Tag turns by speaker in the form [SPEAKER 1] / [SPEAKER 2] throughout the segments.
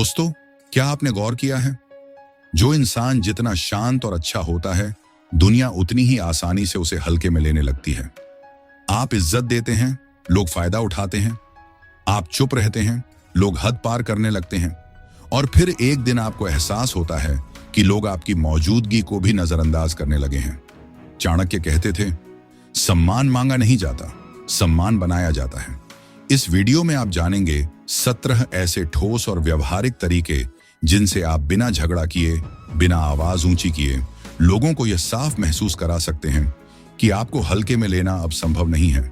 [SPEAKER 1] दोस्तों, क्या आपने गौर किया है, जो इंसान जितना शांत और अच्छा होता है, दुनिया उतनी ही आसानी से उसे हल्के में लेने लगती है। आप इज्जत देते हैं, लोग फायदा उठाते हैं। आप चुप रहते हैं, लोग हद पार करने लगते हैं। और फिर एक दिन आपको एहसास होता है कि लोग आपकी मौजूदगी को भी नजरअंदाज करने लगे हैं। चाणक्य कहते थे, सम्मान मांगा नहीं जाता, सम्मान बनाया जाता है। इस वीडियो में आप जानेंगे 17 ऐसे ठोस और व्यवहारिक तरीके जिनसे आप बिना झगड़ा किए, बिना आवाज ऊंची किए लोगों को यह साफ महसूस करा सकते हैं कि आपको हल्के में लेना अब संभव नहीं है।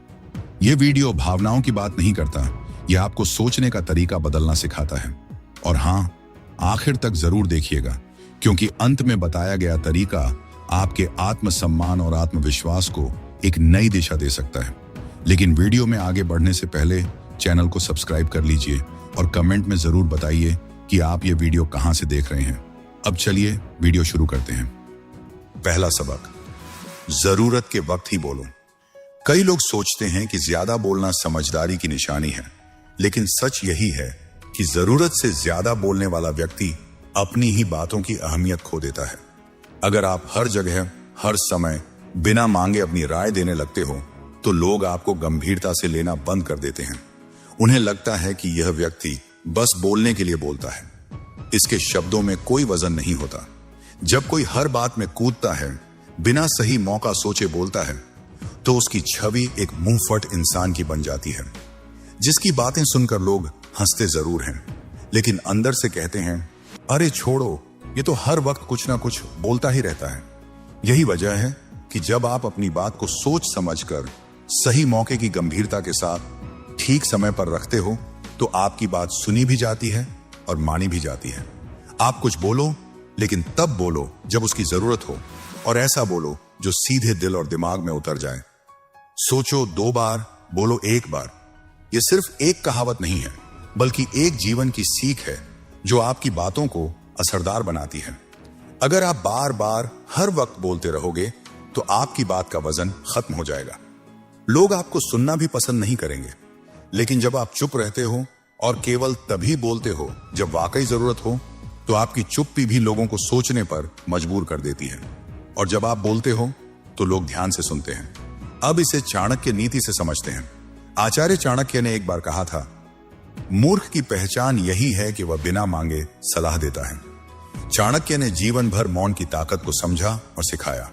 [SPEAKER 1] यह वीडियो भावनाओं की बात नहीं करता, यह आपको सोचने का तरीका बदलना सिखाता है। और हां, आखिर तक जरूर देखिएगा, क्योंकि अंत में बताया गया तरीका आपके आत्मसम्मान और आत्मविश्वास को एक नई दिशा दे सकता है। लेकिन वीडियो में आगे बढ़ने से पहले चैनल को सब्सक्राइब कर लीजिए और कमेंट में जरूर बताइए कि आप ये वीडियो कहां से देख रहे हैं। अब चलिए वीडियो शुरू करते हैं। पहला सबक, जरूरत के वक्त ही बोलो। कई लोग सोचते हैं कि ज्यादा बोलना समझदारी की निशानी है, लेकिन सच यही है कि जरूरत से ज्यादा बोलने वाला व्यक्ति अपनी ही बातों की अहमियत खो देता है। अगर आप हर जगह, हर समय बिना मांगे अपनी राय देने लगते हो, तो लोग आपको गंभीरता से लेना बंद कर देते हैं। उन्हें लगता है कि यह व्यक्ति बस बोलने के लिए बोलता है, इसके शब्दों में कोई वजन नहीं होता। जब कोई हर बात में कूदता है, बिना सही मौका सोचे बोलता है, तो उसकी छवि एक मुंहफट इंसान की बन जाती है, जिसकी बातें सुनकर लोग हंसते जरूर हैं, लेकिन अंदर से कहते हैं, अरे छोड़ो, ये तो हर वक्त कुछ ना कुछ बोलता ही रहता है। यही वजह है कि जब आप अपनी बात को सोच समझकर सही मौके की गंभीरता के साथ ठीक समय पर रखते हो, तो आपकी बात सुनी भी जाती है और मानी भी जाती है। आप कुछ बोलो, लेकिन तब बोलो जब उसकी जरूरत हो, और ऐसा बोलो जो सीधे दिल और दिमाग में उतर जाए। सोचो 2 बार, बोलो 1 बार। यह सिर्फ एक कहावत नहीं है, बल्कि एक जीवन की सीख है जो आपकी बातों को असरदार बनाती है। अगर आप बार बार हर वक्त बोलते रहोगे, तो आपकी बात का वजन खत्म हो जाएगा। लोग आपको सुनना भी पसंद नहीं करेंगे, लेकिन जब आप चुप रहते हो और केवल तभी बोलते हो जब वाकई जरूरत हो, तो आपकी चुप्पी भी लोगों को सोचने पर मजबूर कर देती है। और जब आप बोलते हो, तो लोग ध्यान से सुनते हैं। अब इसे चाणक्य नीति से समझते हैं। आचार्य चाणक्य ने एक बार कहा था, मूर्ख की पहचान यही है कि वह बिना मांगे सलाह देता है। चाणक्य ने जीवन भर मौन की ताकत को समझा और सिखाया।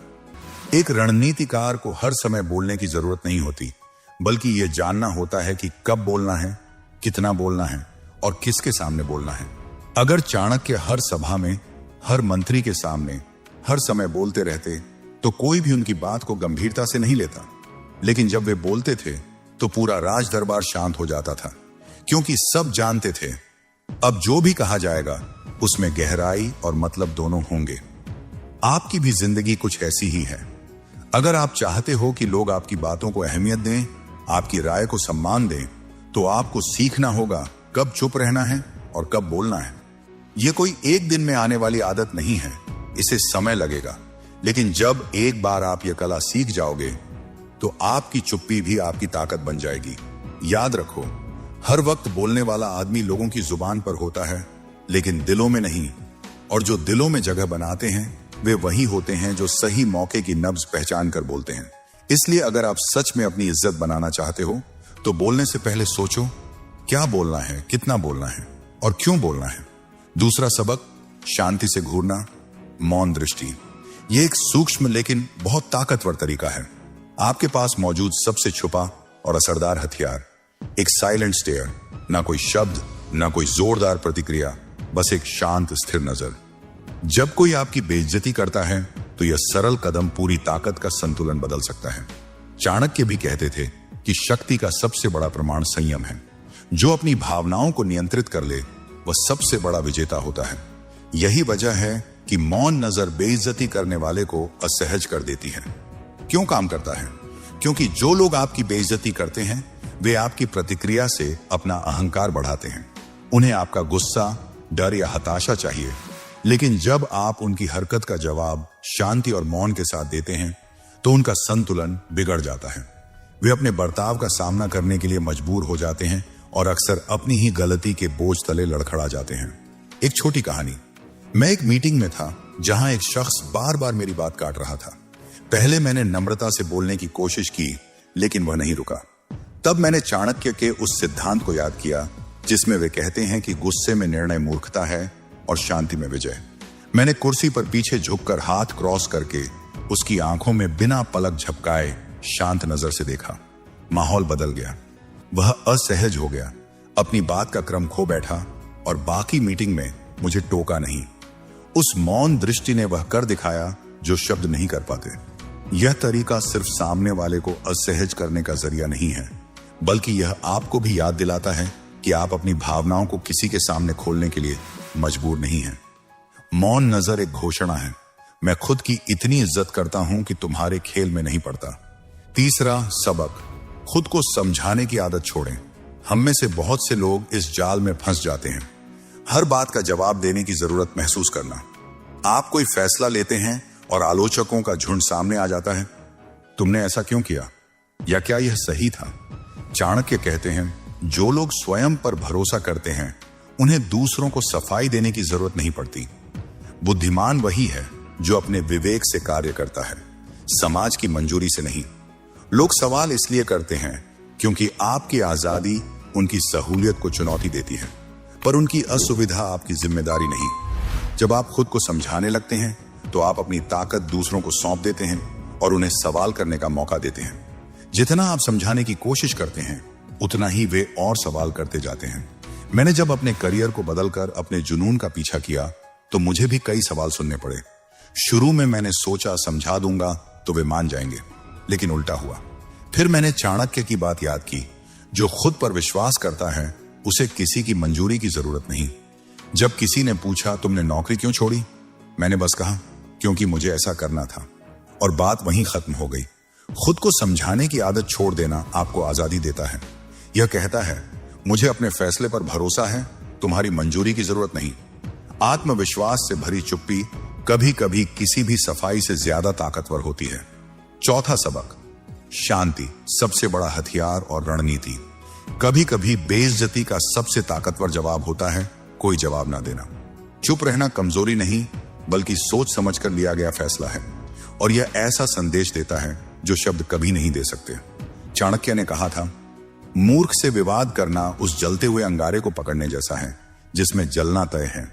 [SPEAKER 1] एक रणनीतिकार को हर समय बोलने की जरूरत नहीं होती, बल्कि यह जानना होता है कि कब बोलना है, कितना बोलना है और किसके सामने बोलना है। अगर चाणक्य हर सभा में, हर मंत्री के सामने हर समय बोलते रहते, तो कोई भी उनकी बात को गंभीरता से नहीं लेता। लेकिन जब वे बोलते थे, तो पूरा राज दरबार शांत हो जाता था, क्योंकि सब जानते थे अब जो भी कहा जाएगा उसमें गहराई और मतलब दोनों होंगे। आपकी भी जिंदगी कुछ ऐसी ही है। अगर आप चाहते हो कि लोग आपकी बातों को अहमियत दें, आपकी राय को सम्मान दें, तो आपको सीखना होगा कब चुप रहना है और कब बोलना है। यह कोई एक दिन में आने वाली आदत नहीं है, इसे समय लगेगा। लेकिन जब एक बार आप यह कला सीख जाओगे, तो आपकी चुप्पी भी आपकी ताकत बन जाएगी। याद रखो, हर वक्त बोलने वाला आदमी लोगों की जुबान पर होता है, लेकिन दिलों में नहीं। और जो दिलों में जगह बनाते हैं, वे वही होते हैं जो सही मौके की नब्ज पहचान कर बोलते हैं। इसलिए अगर आप सच में अपनी इज्जत बनाना चाहते हो, तो बोलने से पहले सोचो क्या बोलना है, कितना बोलना है और क्यों बोलना है। दूसरा सबक, शांति से घूरना, मौन दृष्टि। यह एक सूक्ष्म लेकिन बहुत ताकतवर तरीका है। आपके पास मौजूद सबसे छुपा और असरदार हथियार, एक साइलेंट स्टेयर। ना कोई शब्द, ना कोई जोरदार प्रतिक्रिया, बस एक शांत स्थिर नजर। जब कोई आपकी बेइज्जती करता है, तो यह सरल कदम पूरी ताकत का संतुलन बदल सकता है। चाणक्य भी कहते थे कि शक्ति का सबसे बड़ा प्रमाण संयम है। जो अपनी भावनाओं को नियंत्रित कर ले, वह सबसे बड़ा विजेता होता है। यही वजह है कि मौन नजर बेइज्जती करने वाले को असहज कर देती है। क्यों काम करता है? क्योंकि जो लोग आपकी बेइज्जती करते हैं, वे आपकी प्रतिक्रिया से अपना अहंकार बढ़ाते हैं। उन्हें आपका गुस्सा, डर या हताशा चाहिए, लेकिन जब आप उनकी हरकत का जवाब शांति और मौन के साथ देते हैं, तो उनका संतुलन बिगड़ जाता है। वे अपने बर्ताव का सामना करने के लिए मजबूर हो जाते हैं और अक्सर अपनी ही गलती के बोझ तले लड़खड़ा जाते हैं। एक छोटी कहानी। मैं एक मीटिंग में था जहां एक शख्स बार बार मेरी बात काट रहा था। पहले मैंने नम्रता से बोलने की कोशिश की, लेकिन वह नहीं रुका। तब मैंने चाणक्य के उस सिद्धांत को याद किया जिसमें वे कहते हैं कि गुस्से में निर्णय मूर्खता है और शांति में विजय। मैंने कुर्सी पर पीछे झुककर हाथ क्रॉस करके उसकी आंखों में बिना पलक झपकाए शांत नजर से देखा। माहौल बदल गया। वह असहज हो गया, अपनी बात का क्रम खो बैठा और बाकी मीटिंग में मुझे टोका नहीं। उस मौन दृष्टि ने वह कर दिखाया जो शब्द नहीं कर पाते। यह तरीका सिर्फ सामने वाले को असहज करने का जरिया नहीं है, बल्कि यह आपको भी याद दिलाता है कि आप अपनी भावनाओं को किसी के सामने खोलने के लिए मजबूर नहीं हैं। मौन नजर एक घोषणा है, मैं खुद की इतनी इज्जत करता हूं कि तुम्हारे खेल में नहीं पड़ता। तीसरा सबक, खुद को समझाने की आदत छोड़ें। हम में से बहुत से लोग इस जाल में फंस जाते हैं। हर बात का जवाब देने की जरूरत महसूस करना। आप कोई फैसला लेते हैं और आलोचकों का झुंड सामने आ जाता है। तुमने ऐसा क्यों किया, या क्या यह सही था? चाणक्य कहते हैं, जो लोग स्वयं पर भरोसा करते हैं उन्हें दूसरों को सफाई देने की जरूरत नहीं पड़ती। बुद्धिमान वही है जो अपने विवेक से कार्य करता है, समाज की मंजूरी से नहीं। लोग सवाल इसलिए करते हैं क्योंकि आपकी आजादी उनकी सहूलियत को चुनौती देती है, पर उनकी असुविधा आपकी जिम्मेदारी नहीं। जब आप खुद को समझाने लगते हैं तो आप अपनी ताकत दूसरों को सौंप देते हैं और उन्हें सवाल करने का मौका देते हैं। जितना आप समझाने की कोशिश करते हैं उतना ही वे और सवाल करते जाते हैं। मैंने जब अपने करियर को बदलकर अपने जुनून का पीछा किया तो मुझे भी कई सवाल सुनने पड़े। शुरू में मैंने सोचा समझा दूंगा तो वे मान जाएंगे, लेकिन उल्टा हुआ। फिर मैंने चाणक्य की बात याद की, जो खुद पर विश्वास करता है उसे किसी की मंजूरी की जरूरत नहीं। जब किसी ने पूछा तुमने नौकरी क्यों छोड़ी, मैंने बस कहा क्योंकि मुझे ऐसा करना था, और बात वहीं खत्म हो गई। खुद को समझाने की आदत छोड़ देना आपको आजादी देता है। यह कहता है, मुझे अपने फैसले पर भरोसा है, तुम्हारी मंजूरी की जरूरत नहीं। आत्मविश्वास से भरी चुप्पी कभी कभी किसी भी सफाई से ज्यादा ताकतवर होती है। चौथा सबक, शांति सबसे बड़ा हथियार और रणनीति। कभी कभी बेइज्जती का सबसे ताकतवर जवाब होता है कोई जवाब ना देना। चुप रहना कमजोरी नहीं, बल्कि सोच समझकर लिया गया फैसला है, और यह ऐसा संदेश देता है जो शब्द कभी नहीं दे सकते। चाणक्य ने कहा था, मूर्ख से विवाद करना उस जलते हुए अंगारे को पकड़ने जैसा है जिसमें जलना तय है।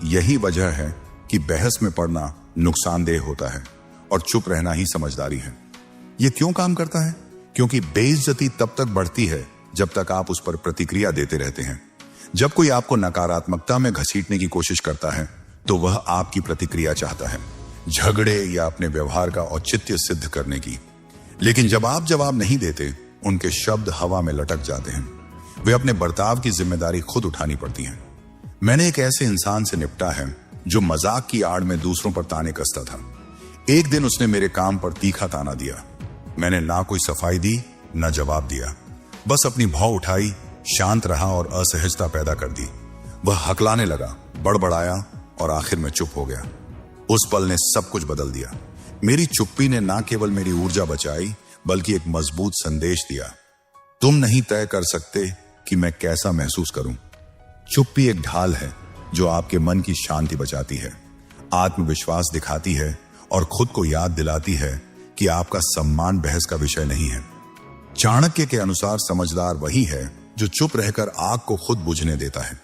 [SPEAKER 1] यही वजह है कि बहस में पड़ना नुकसानदेह होता है और चुप रहना ही समझदारी है। यह क्यों काम करता है? क्योंकि बेइज्जती तब तक बढ़ती है जब तक आप उस पर प्रतिक्रिया देते रहते हैं। जब कोई आपको नकारात्मकता में घसीटने की कोशिश करता है तो वह आपकी प्रतिक्रिया चाहता है, झगड़े या अपने व्यवहार का औचित्य सिद्ध करने की। लेकिन जब आप जवाब नहीं देते, उनके शब्द हवा में लटक जाते हैं। वे अपने बर्ताव की जिम्मेदारी खुद उठानी पड़ती है। मैंने एक ऐसे इंसान से निपटा है जो मजाक की आड़ में दूसरों पर ताने कसता था। एक दिन उसने मेरे काम पर तीखा ताना दिया। मैंने ना कोई सफाई दी, ना जवाब दिया, बस अपनी भौं उठाई, शांत रहा और असहजता पैदा कर दी। वह हकलाने लगा, बड़बड़ाया और आखिर में चुप हो गया। उस पल ने सब कुछ बदल दिया। मेरी चुप्पी ने ना केवल मेरी ऊर्जा बचाई, बल्कि एक मजबूत संदेश दिया, तुम नहीं तय कर सकते कि मैं कैसा महसूस करूं। चुप्पी एक ढाल है जो आपके मन की शांति बचाती है, आत्मविश्वास दिखाती है और खुद को याद दिलाती है कि आपका सम्मान बहस का विषय नहीं है। चाणक्य के अनुसार समझदार वही है जो चुप रहकर आग को खुद बुझने देता है,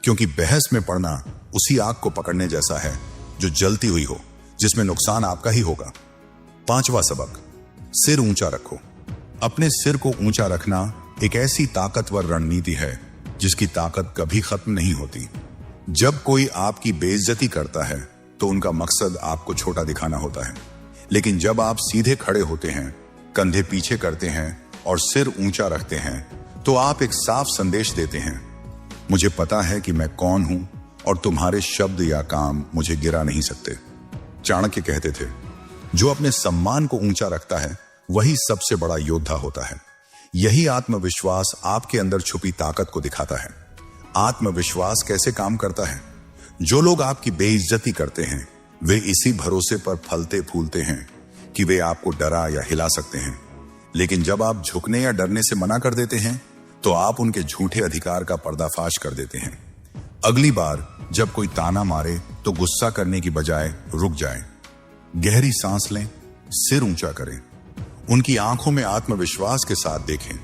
[SPEAKER 1] क्योंकि बहस में पड़ना उसी आग को पकड़ने जैसा है जो जलती हुई हो, जिसमें नुकसान आपका ही होगा। पांचवा सबक, सिर ऊंचा रखो। अपने सिर को ऊंचा रखना एक ऐसी ताकतवर रणनीति है जिसकी ताकत कभी खत्म नहीं होती। जब कोई आपकी बेइज्जती करता है तो उनका मकसद आपको छोटा दिखाना होता है, लेकिन जब आप सीधे खड़े होते हैं, कंधे पीछे करते हैं और सिर ऊंचा रखते हैं, तो आप एक साफ संदेश देते हैं, मुझे पता है कि मैं कौन हूं और तुम्हारे शब्द या काम मुझे गिरा नहीं सकते। चाणक्य कहते थे, जो अपने सम्मान को ऊंचा रखता है वही सबसे बड़ा योद्धा होता है। यही आत्मविश्वास आपके अंदर छुपी ताकत को दिखाता है। आत्मविश्वास कैसे काम करता है? जो लोग आपकी बेइज्जती करते हैं वे इसी भरोसे पर फलते फूलते हैं कि वे आपको डरा या हिला सकते हैं, लेकिन जब आप झुकने या डरने से मना कर देते हैं तो आप उनके झूठे अधिकार का पर्दाफाश कर देते हैं। अगली बार जब कोई ताना मारे तो गुस्सा करने की बजाय रुक जाएं, गहरी सांस लें, सिर ऊंचा करें, उनकी आंखों में आत्मविश्वास के साथ देखें,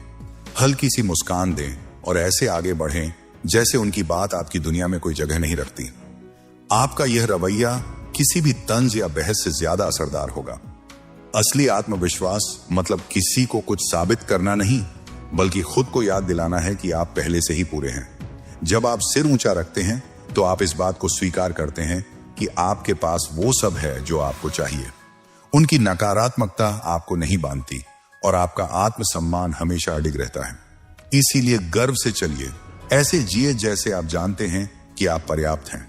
[SPEAKER 1] हल्की सी मुस्कान दें और ऐसे आगे बढ़ें जैसे उनकी बात आपकी दुनिया में कोई जगह नहीं रखती। आपका यह रवैया किसी भी तंज या बहस से ज्यादा असरदार होगा। असली आत्मविश्वास मतलब किसी को कुछ साबित करना नहीं, बल्कि खुद को याद दिलाना है कि आप पहले से ही पूरे हैं। जब आप सिर ऊंचा रखते हैं तो आप इस बात को स्वीकार करते हैं कि आपके पास वो सब है जो आपको चाहिए। उनकी नकारात्मकता आपको नहीं बांधती और आपका आत्मसम्मान हमेशा अडिग रहता है। इसीलिए गर्व से चलिए, ऐसे जिए जैसे आप जानते हैं कि आप पर्याप्त हैं,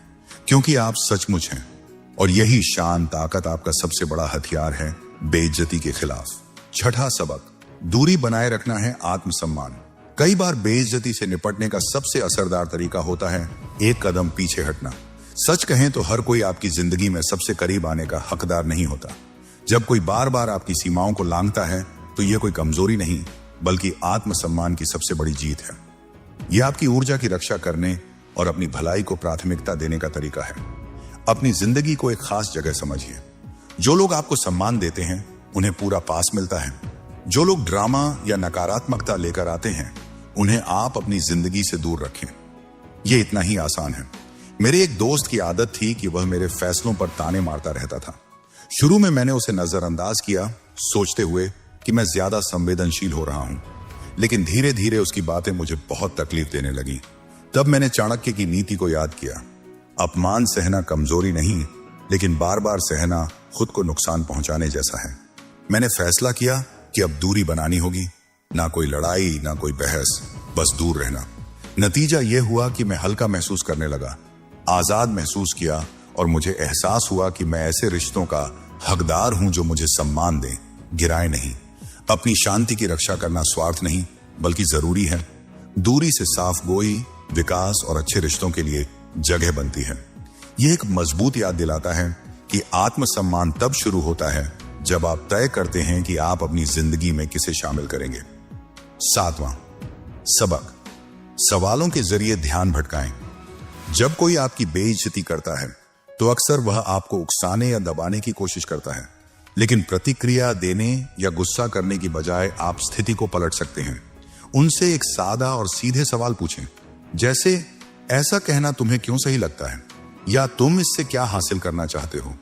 [SPEAKER 1] क्योंकि आप सचमुच हैं। और यही शान ताकत आपका सबसे बड़ा हथियार है बेइज्जती के खिलाफ। छठा सबक, दूरी बनाए रखना है आत्मसम्मान। कई बार बेइज्जती से निपटने का सबसे असरदार तरीका होता है एक कदम पीछे हटना। सच कहें तो हर कोई आपकी जिंदगी में सबसे करीब आने का हकदार नहीं होता। जब कोई बार बार आपकी सीमाओं को लांघता है तो यह कोई कमजोरी नहीं, बल्कि आत्मसम्मान की सबसे बड़ी जीत है। यह आपकी ऊर्जा की रक्षा करने और अपनी भलाई को प्राथमिकता देने का तरीका है। अपनी जिंदगी को एक खास जगह समझिए। जो लोग आपको सम्मान देते हैं उन्हें पूरा पास मिलता है। जो लोग ड्रामा या नकारात्मकता लेकर आते हैं उन्हें आप अपनी जिंदगी से दूर रखें। यह इतना ही आसान है। मेरे एक दोस्त की आदत थी कि वह मेरे फैसलों पर ताने मारता रहता था। शुरू में मैंने उसे नजरअंदाज किया, सोचते हुए कि मैं ज्यादा संवेदनशील हो रहा हूं, लेकिन धीरे धीरे उसकी बातें मुझे बहुत तकलीफ देने लगी। तब मैंने चाणक्य की नीति को याद किया। अपमान सहना कमजोरी नहीं, लेकिन बार बार सहना खुद को नुकसान पहुंचाने जैसा है। मैंने फैसला किया कि अब दूरी बनानी होगी। ना कोई लड़ाई, ना कोई बहस, बस दूर रहना। नतीजा यह हुआ कि मैं हल्का महसूस करने लगा, आजाद महसूस किया और मुझे एहसास हुआ कि मैं ऐसे रिश्तों का हकदार हूं जो मुझे सम्मान दें, गिराए नहीं। अपनी शांति की रक्षा करना स्वार्थ नहीं, बल्कि जरूरी है। दूरी से साफ गोई, विकास और अच्छे रिश्तों के लिए जगह बनती है। यह एक मजबूत याद दिलाता है कि आत्मसम्मान तब शुरू होता है जब आप तय करते हैं कि आप अपनी जिंदगी में किसे शामिल करेंगे। सातवां सबक, सवालों के जरिए ध्यान भटकाएं। जब कोई आपकी बेइज्जती करता है तो अक्सर वह आपको उकसाने या दबाने की कोशिश करता है, लेकिन प्रतिक्रिया देने या गुस्सा करने की बजाय आप स्थिति को पलट सकते हैं। उनसे एक सादा और सीधे सवाल पूछें, जैसे ऐसा कहना तुम्हें क्यों सही लगता है, या तुम इससे क्या हासिल करना चाहते हो,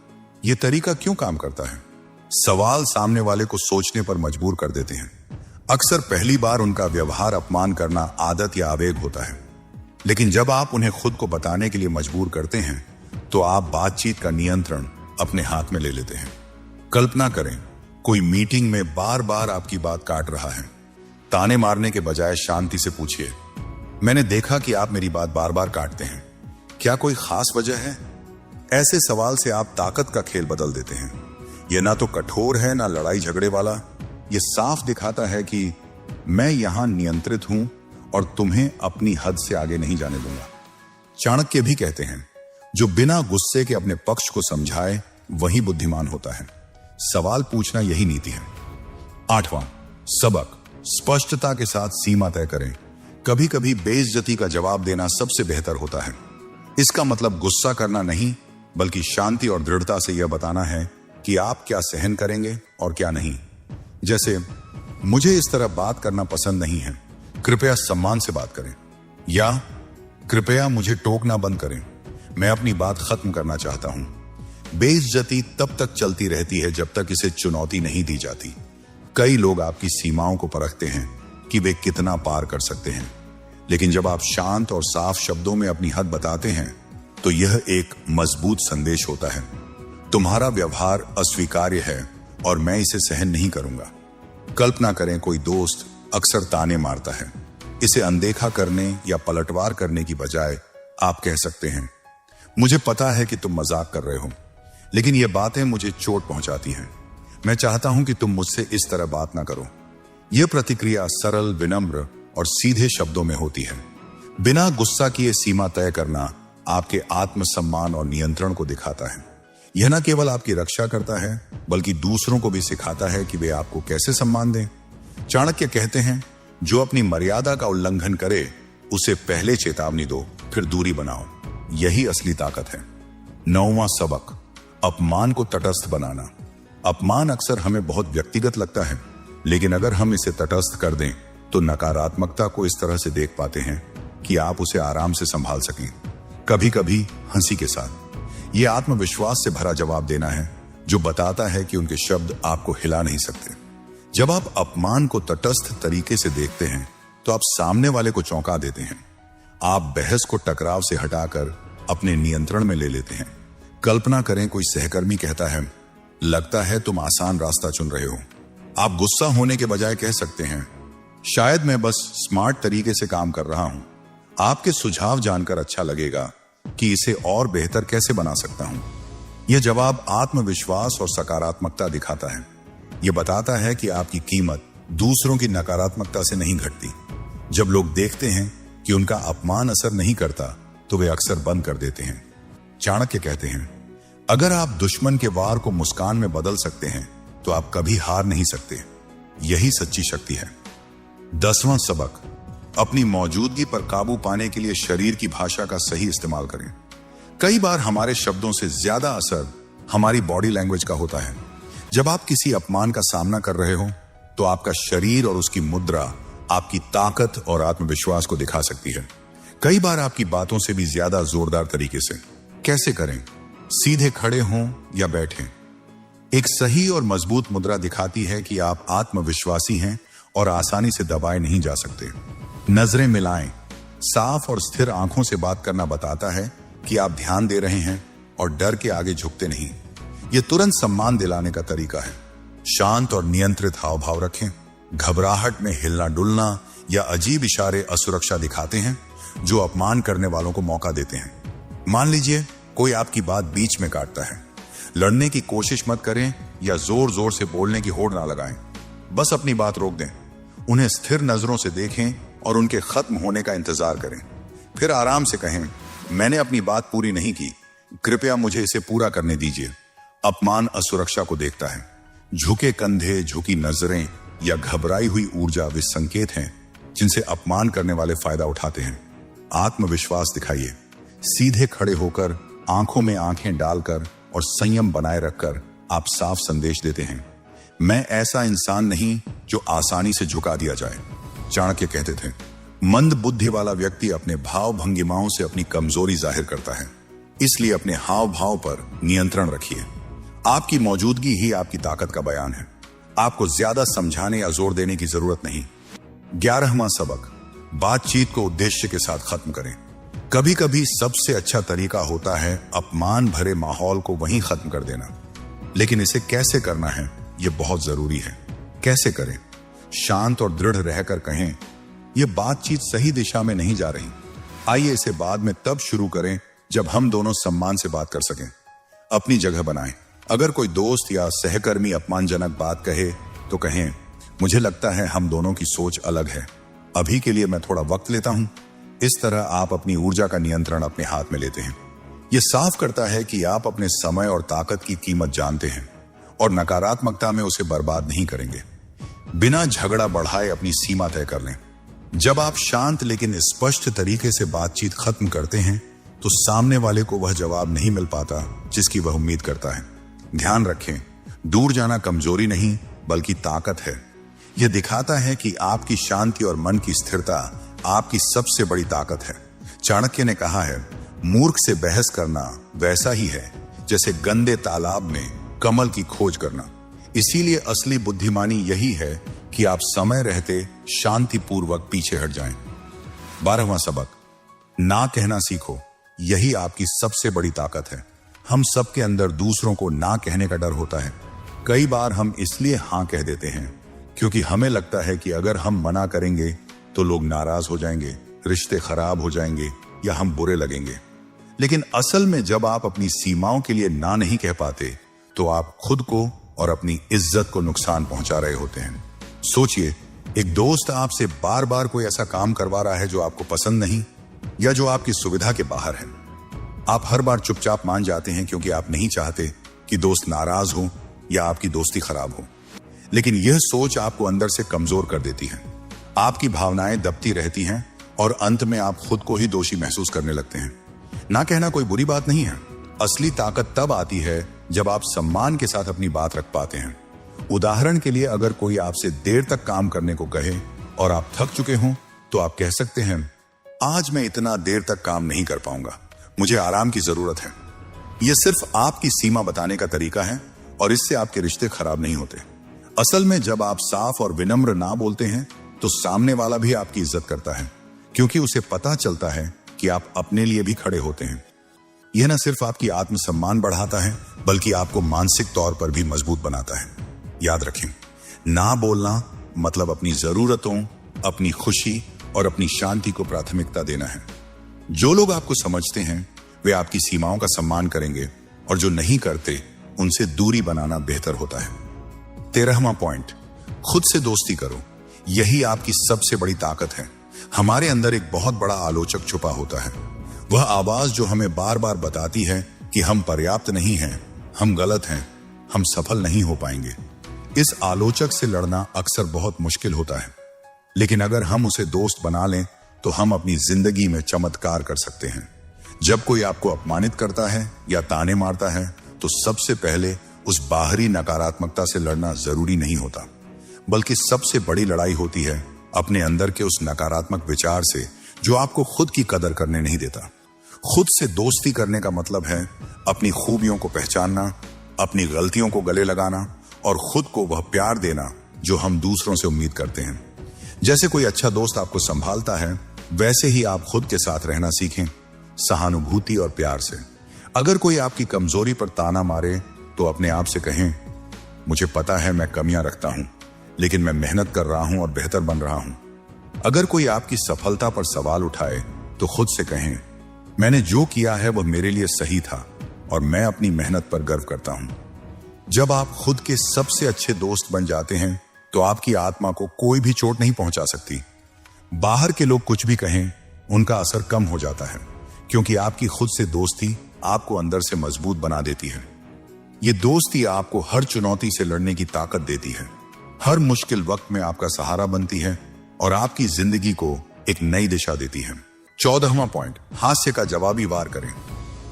[SPEAKER 1] यह तरीका क्यों काम करता है। सवाल सामने वाले को सोचने पर मजबूर कर देते हैं। अक्सर पहली बार उनका व्यवहार अपमान करना आदत या आवेग होता है, लेकिन जब आप उन्हें खुद को बताने के लिए मजबूर करते हैं तो आप बातचीत का नियंत्रण अपने हाथ में ले लेते हैं। कल्पना करें, कोई मीटिंग में बार बार आपकी बात काट रहा है। ताने मारने के बजाय शांति से पूछिए, मैंने देखा कि आप मेरी बात बार बार काटते हैं, क्या कोई खास वजह है। ऐसे सवाल से आप ताकत का खेल बदल देते हैं। यह ना तो कठोर है ना लड़ाई झगड़े वाला। यह साफ दिखाता है कि मैं यहां नियंत्रित हूं और तुम्हें अपनी हद से आगे नहीं जाने दूंगा। चाणक्य भी कहते हैं, जो बिना गुस्से के अपने पक्ष को समझाए वही बुद्धिमान होता है। सवाल पूछना यही नीति है। आठवां सबक, स्पष्टता के साथ सीमा तय करें। कभी कभी बेइज्जती का जवाब देना सबसे बेहतर होता है। इसका मतलब गुस्सा करना नहीं, बल्कि शांति और दृढ़ता से यह बताना है कि आप क्या सहन करेंगे और क्या नहीं। जैसे, मुझे इस तरह बात करना पसंद नहीं है, कृपया सम्मान से बात करें, या कृपया मुझे टोकना बंद करें, मैं अपनी बात खत्म करना चाहता हूं। बेइज्जती तब तक चलती रहती है जब तक इसे चुनौती नहीं दी जाती। कई लोग आपकी सीमाओं को परखते हैं कि वे कितना पार कर सकते हैं, लेकिन जब आप शांत और साफ शब्दों में अपनी हद बताते हैं तो यह एक मजबूत संदेश होता है, तुम्हारा व्यवहार अस्वीकार्य है और मैं इसे सहन नहीं करूंगा। कल्पना करें, कोई दोस्त अक्सर ताने मारता है। इसे अनदेखा करने या पलटवार करने की बजाय आप कह सकते हैं, मुझे पता है कि तुम मजाक कर रहे हो, लेकिन ये बातें मुझे चोट पहुंचाती हैं। मैं चाहता हूं कि तुम मुझसे इस तरह बात ना करो। यह प्रतिक्रिया सरल, विनम्र और सीधे शब्दों में होती है। बिना गुस्सा किए सीमा तय करना आपके आत्मसम्मान और नियंत्रण को दिखाता है। यह न केवल आपकी रक्षा करता है, बल्कि दूसरों को भी सिखाता है कि वे आपको कैसे सम्मान दें। चाणक्य कहते हैं, जो अपनी मर्यादा का उल्लंघन करे उसे पहले चेतावनी दो, फिर दूरी बनाओ। यही असली ताकत है। 9वां सबक, अपमान को तटस्थ बनाना। अपमान अक्सर हमें बहुत व्यक्तिगत लगता है, लेकिन अगर हम इसे तटस्थ कर दें तो नकारात्मकता को इस तरह से देख पाते हैं कि आप उसे आराम से संभाल सकें, कभी कभी हंसी के साथ। यह आत्मविश्वास से भरा जवाब देना है जो बताता है कि उनके शब्द आपको हिला नहीं सकते। जब आप अपमान को तटस्थ तरीके से देखते हैं तो आप सामने वाले को चौंका देते हैं। आप बहस को टकराव से हटाकर अपने नियंत्रण में ले लेते हैं। कल्पना करें कोई सहकर्मी कहता है, लगता है तुम आसान रास्ता चुन रहे हो। आप गुस्सा होने के बजाय कह सकते हैं, शायद मैं बस स्मार्ट तरीके से काम कर रहा हूं। आपके सुझाव जानकर अच्छा लगेगा कि इसे और बेहतर कैसे बना सकता हूं। यह जवाब आत्मविश्वास और सकारात्मकता दिखाता है। यह बताता है कि आपकी कीमत दूसरों की नकारात्मकता से नहीं घटती। जब लोग देखते हैं कि उनका अपमान असर नहीं करता तो वे अक्सर बंद कर देते हैं। चाणक्य कहते हैं, अगर आप दुश्मन के वार को मुस्कान में बदल सकते हैं तो आप कभी हार नहीं सकते। यही सच्ची शक्ति है। 10वां सबक, अपनी मौजूदगी पर काबू पाने के लिए शरीर की भाषा का सही इस्तेमाल करें। कई बार हमारे शब्दों से ज्यादा असर हमारी बॉडी लैंग्वेज का होता है। जब आप किसी अपमान का सामना कर रहे हो तो आपका शरीर और उसकी मुद्रा आपकी ताकत और आत्मविश्वास को दिखा सकती है। कई बार आपकी बातों से भी ज्यादा जोरदार तरीके से। कैसे करें? सीधे खड़े हों या बैठें। एक सही और मजबूत मुद्रा दिखाती है कि आप आत्मविश्वासी हैं और आसानी से दबाए नहीं जा सकते। नजरें मिलाएं। साफ और स्थिर आंखों से बात करना बताता है कि आप ध्यान दे रहे हैं और डर के आगे झुकते नहीं। यह तुरंत सम्मान दिलाने का तरीका है। शांत और नियंत्रित हाव भाव रखें। घबराहट में हिलना डुलना या अजीब इशारे असुरक्षा दिखाते हैं जो अपमान करने वालों को मौका देते हैं। मान लीजिए कोई आपकी बात बीच में काटता है। लड़ने की कोशिश मत करें या जोर जोर से बोलने की होड़ ना लगाएं। बस अपनी बात रोक दें। उन्हें स्थिर नजरों से देखें और उनके खत्म होने का इंतजार करें। फिर आराम से कहें, मैंने अपनी बात पूरी नहीं की, कृपया मुझे इसे पूरा करने दीजिए। अपमान असुरक्षा को देखता है। झुके कंधे, झुकी नजरें या घबराई हुई ऊर्जा वे संकेत हैं जिनसे अपमान करने वाले फायदा उठाते हैं। आत्मविश्वास दिखाइए। सीधे खड़े होकर, आंखों में आंखें डालकर और संयम बनाए रखकर आप साफ संदेश देते हैं, मैं ऐसा इंसान नहीं जो आसानी से झुका दिया जाए। चाणक्य कहते थे, मंद बुद्धि वाला व्यक्ति अपने भाव भंगिमाओं से अपनी कमजोरी जाहिर करता है, इसलिए अपने हाव भाव पर नियंत्रण रखिए। आपकी मौजूदगी ही आपकी ताकत का बयान है। आपको ज्यादा समझाने या जोर देने की जरूरत नहीं। 11वां सबक, बातचीत को उद्देश्य के साथ खत्म करें। कभी कभी सबसे अच्छा तरीका होता है अपमान भरे माहौल को वहीं खत्म कर देना, लेकिन इसे कैसे करना है यह बहुत जरूरी है। कैसे करें? शांत और दृढ़ रहकर कहें, यह बातचीत सही दिशा में नहीं जा रही, आइए इसे बाद में तब शुरू करें जब हम दोनों सम्मान से बात कर सकें। अपनी जगह बनाएं। अगर कोई दोस्त या सहकर्मी अपमानजनक बात कहे तो कहें, मुझे लगता है हम दोनों की सोच अलग है, अभी के लिए मैं थोड़ा वक्त लेता हूं। इस तरह आप अपनी ऊर्जा का नियंत्रण अपने हाथ में लेते हैं। यह साफ करता है कि आप अपने समय और ताकत की कीमत जानते हैं और नकारात्मकता में उसे बर्बाद नहीं करेंगे। बिना झगड़ा बढ़ाए अपनी सीमा तय कर लें। जब आप शांत लेकिन स्पष्ट तरीके से बातचीत खत्म करते हैं तो सामने वाले को वह जवाब नहीं मिल पाता जिसकी वह उम्मीद करता है। ध्यान रखें, दूर जाना कमजोरी नहीं बल्कि ताकत है। यह दिखाता है कि आपकी शांति और मन की स्थिरता आपकी सबसे बड़ी ताकत है। चाणक्य ने कहा है, मूर्ख से बहस करना वैसा ही है जैसे गंदे तालाब में कमल की खोज करना। इसीलिए असली बुद्धिमानी यही है कि आप समय रहते शांतिपूर्वक पीछे हट जाएं। 12वां सबक, ना कहना सीखो। यही आपकी सबसे बड़ी ताकत है। हम सबके अंदर दूसरों को ना कहने का डर होता है। कई बार हम इसलिए हां कह देते हैं क्योंकि हमें लगता है कि अगर हम मना करेंगे तो लोग नाराज हो जाएंगे, रिश्ते खराब हो जाएंगे या हम बुरे लगेंगे। लेकिन असल में जब आप अपनी सीमाओं के लिए ना नहीं कह पाते तो आप खुद को और अपनी इज्जत को नुकसान पहुंचा रहे होते हैं। सोचिए, एक दोस्त आपसे बार बार कोई ऐसा काम करवा रहा है जो आपको पसंद नहीं या जो आपकी सुविधा के बाहर है। आप हर बार चुपचाप मान जाते हैं क्योंकि आप नहीं चाहते कि दोस्त नाराज हो या आपकी दोस्ती खराब हो। लेकिन यह सोच आपको अंदर से कमजोर कर देती है। आपकी भावनाएं दबती रहती हैं और अंत में आप खुद को ही दोषी महसूस करने लगते हैं। ना कहना कोई बुरी बात नहीं है। असली ताकत तब आती है जब आप सम्मान के साथ अपनी बात रख पाते हैं। उदाहरण के लिए, अगर कोई आपसे देर तक काम करने को कहे और आप थक चुके हों, तो आप कह सकते हैं, आज मैं इतना देर तक काम नहीं कर पाऊंगा, मुझे आराम की जरूरत है। यह सिर्फ आपकी सीमा बताने का तरीका है और इससे आपके रिश्ते खराब नहीं होते। असल में जब आप साफ और विनम्र ना बोलते हैं तो सामने वाला भी आपकी इज्जत करता है, क्योंकि उसे पता चलता है कि आप अपने लिए भी खड़े होते हैं। यह न सिर्फ आपकी आत्मसम्मान बढ़ाता है, बल्कि आपको मानसिक तौर पर भी मजबूत बनाता है। याद रखें, ना बोलना मतलब अपनी जरूरतों, अपनी खुशी और अपनी शांति को प्राथमिकता देना है। जो लोग आपको समझते हैं वे आपकी सीमाओं का सम्मान करेंगे और जो नहीं करते उनसे दूरी बनाना बेहतर होता है। 13वां पॉइंट, खुद से दोस्ती करो। यही आपकी सबसे बड़ी ताकत है। हमारे अंदर एक बहुत बड़ा आलोचक छुपा होता है, वह आवाज जो हमें बार बार बताती है कि हम पर्याप्त नहीं हैं, हम गलत हैं, हम सफल नहीं हो पाएंगे। इस आलोचक से लड़ना अक्सर बहुत मुश्किल होता है, लेकिन अगर हम उसे दोस्त बना लें तो हम अपनी जिंदगी में चमत्कार कर सकते हैं। जब कोई आपको अपमानित करता है या ताने मारता है तो सबसे पहले उस बाहरी नकारात्मकता से लड़ना जरूरी नहीं होता, बल्कि सबसे बड़ी लड़ाई होती है अपने अंदर के उस नकारात्मक विचार से जो आपको खुद की कदर करने नहीं देता। खुद से दोस्ती करने का मतलब है अपनी खूबियों को पहचानना, अपनी गलतियों को गले लगाना और खुद को वह प्यार देना जो हम दूसरों से उम्मीद करते हैं। जैसे कोई अच्छा दोस्त आपको संभालता है, वैसे ही आप खुद के साथ रहना सीखें, सहानुभूति और प्यार से। अगर कोई आपकी कमजोरी पर ताना मारे तो अपने आप से कहें, मुझे पता है मैं कमियां रखता हूं, लेकिन मैं मेहनत कर रहा हूं और बेहतर बन रहा हूं। अगर कोई आपकी सफलता पर सवाल उठाए तो खुद से कहें, मैंने जो किया है वह मेरे लिए सही था और मैं अपनी मेहनत पर गर्व करता हूं। जब आप खुद के सबसे अच्छे दोस्त बन जाते हैं तो आपकी आत्मा को कोई भी चोट नहीं पहुंचा सकती। बाहर के लोग कुछ भी कहें, उनका असर कम हो जाता है, क्योंकि आपकी खुद से दोस्ती आपको अंदर से मजबूत बना देती है। ये दोस्ती आपको हर चुनौती से लड़ने की ताकत देती है, हर मुश्किल वक्त में आपका सहारा बनती है और आपकी जिंदगी को एक नई दिशा देती है। 14वां पॉइंट, हास्य का जवाबी वार करें।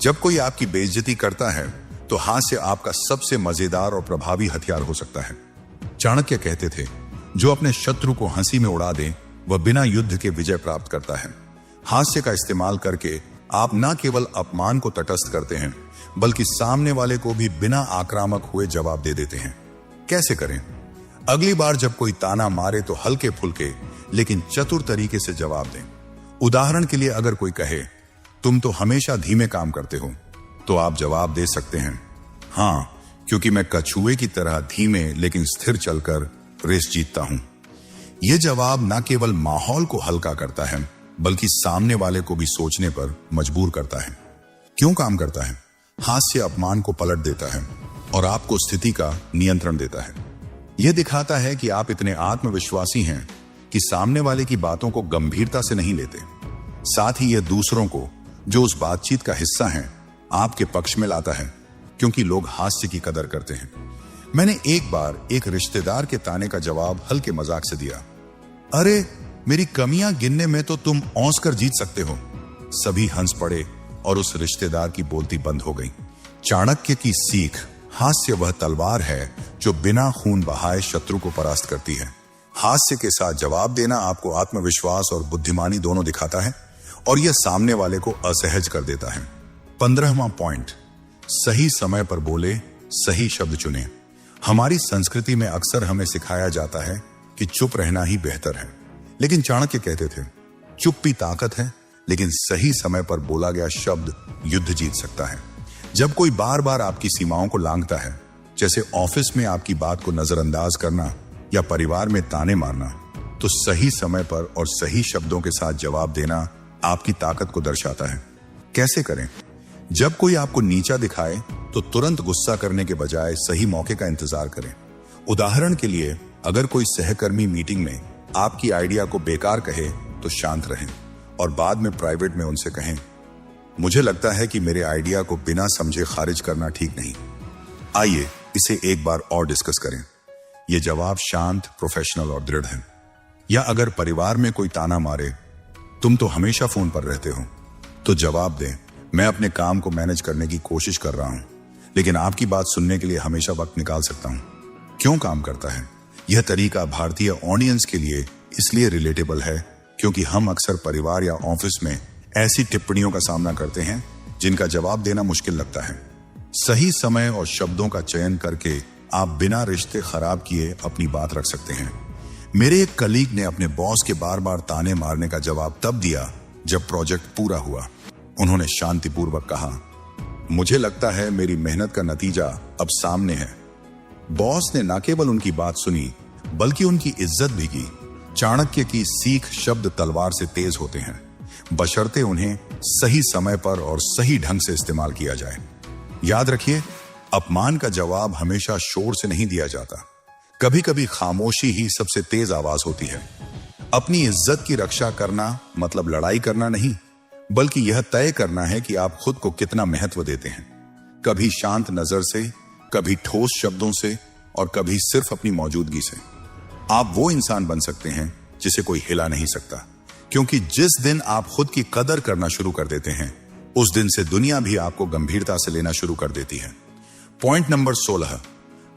[SPEAKER 1] जब कोई आपकी बेइज्जती करता है तो हास्य आपका सबसे मजेदार और प्रभावी हथियार हो सकता है। चाणक्य कहते थे, जो अपने शत्रु को हंसी में उड़ा दे वह बिना युद्ध के विजय प्राप्त करता है। हास्य का इस्तेमाल करके आप न केवल अपमान को तटस्थ करते हैं, बल्कि सामने वाले को भी बिना आक्रामक हुए जवाब दे देते हैं। कैसे करें? अगली बार जब कोई ताना मारे तो हल्के फुल्के लेकिन चतुर तरीके से जवाब दें। उदाहरण के लिए, अगर कोई कहे, तुम तो हमेशा धीमे काम करते हो, तो आप जवाब दे सकते हैं, हाँ, क्योंकि मैं कछुए की तरह धीमे लेकिन स्थिर चलकर रेस जीतता हूं। यह जवाब न केवल माहौल को हल्का करता है, बल्कि सामने वाले को भी सोचने पर मजबूर करता है। क्यों काम करता है? हास्य अपमान को पलट देता है और आपको स्थिति का नियंत्रण देता है। यह दिखाता है कि आप इतने आत्मविश्वासी हैं कि सामने वाले की बातों को गंभीरता से नहीं लेते। साथ ही यह दूसरों को, जो उस बातचीत का हिस्सा हैं, आपके पक्ष में लाता है, क्योंकि लोग हास्य की कदर करते हैं। मैंने एक बार एक रिश्तेदार के ताने का जवाब हल्के मजाक से दिया, अरे मेरी कमियां गिनने में तो तुम औंस कर जीत सकते हो। सभी हंस पड़े और उस रिश्तेदार की बोलती बंद हो गई। चाणक्य की सीख, हास्य वह तलवार है जो बिना खून बहाए शत्रु को परास्त करती है। हास्य के साथ जवाब देना आपको आत्मविश्वास और बुद्धिमानी दोनों दिखाता है और यह सामने वाले को असहज कर देता है। 15वां पॉइंट, सही समय पर बोले, सही शब्द चुने। हमारी संस्कृति में अक्सर हमें सिखाया जाता है कि चुप रहना ही बेहतर है, लेकिन चाणक्य कहते थे, चुप्पी ताकत है, लेकिन सही समय पर बोला गया शब्द युद्ध जीत सकता है। जब कोई बार बार आपकी सीमाओं को लांघता है, जैसे ऑफिस में आपकी बात को नजरअंदाज करना या परिवार में ताने मारना, तो सही समय पर और सही शब्दों के साथ जवाब देना आपकी ताकत को दर्शाता है। कैसे करें? जब कोई आपको नीचा दिखाए तो तुरंत गुस्सा करने के बजाय सही मौके का इंतजार करें। उदाहरण के लिए, अगर कोई सहकर्मी मीटिंग में आपकी आइडिया को बेकार कहे तो शांत रहें और बाद में प्राइवेट में उनसे कहें, मुझे लगता है कि मेरे आइडिया को बिना समझे खारिज करना ठीक नहीं। आइए इसे एक बार और डिस्कस करें। यह जवाब शांत, प्रोफेशनल और दृढ़ है। या अगर परिवार में कोई ताना मारे, तुम तो हमेशा फोन पर रहते हो, तो जवाब दें, मैं अपने काम को मैनेज करने की कोशिश कर रहा हूं, लेकिन आपकी बात सुनने के लिए हमेशा वक्त निकाल सकता हूं। क्यों काम करता है? यह तरीका भारतीय ऑडियंस के लिए इसलिए रिलेटेबल है क्योंकि हम अक्सर परिवार या ऑफिस में ऐसी टिप्पणियों का सामना करते हैं जिनका जवाब देना मुश्किल लगता है। सही समय और शब्दों का चयन करके आप बिना रिश्ते खराब किए अपनी बात रख सकते हैं। मेरे एक कलीग ने अपने बॉस के बार बार ताने मारने का जवाब तब दिया जब प्रोजेक्ट पूरा हुआ। उन्होंने शांतिपूर्वक कहा, मुझे लगता है मेरी मेहनत का नतीजा अब सामने है। बॉस ने न केवल उनकी बात सुनी बल्कि उनकी इज्जत भी की। चाणक्य की सीख शब्द तलवार से तेज होते हैं, बशर्ते उन्हें सही समय पर और सही ढंग से इस्तेमाल किया जाए। याद रखिए, अपमान का जवाब हमेशा शोर से नहीं दिया जाता। कभी कभी खामोशी ही सबसे तेज आवाज होती है। अपनी इज्जत की रक्षा करना मतलब लड़ाई करना नहीं, बल्कि यह तय करना है कि आप खुद को कितना महत्व देते हैं। कभी शांत नजर से, कभी ठोस शब्दों से और कभी सिर्फ अपनी मौजूदगी से। आप वो इंसान बन सकते हैं जिसे कोई हिला नहीं सकता, क्योंकि जिस दिन आप खुद की कदर करना शुरू कर देते हैं उस दिन से दुनिया भी आपको गंभीरता से लेना शुरू कर देती है। पॉइंट नंबर 16,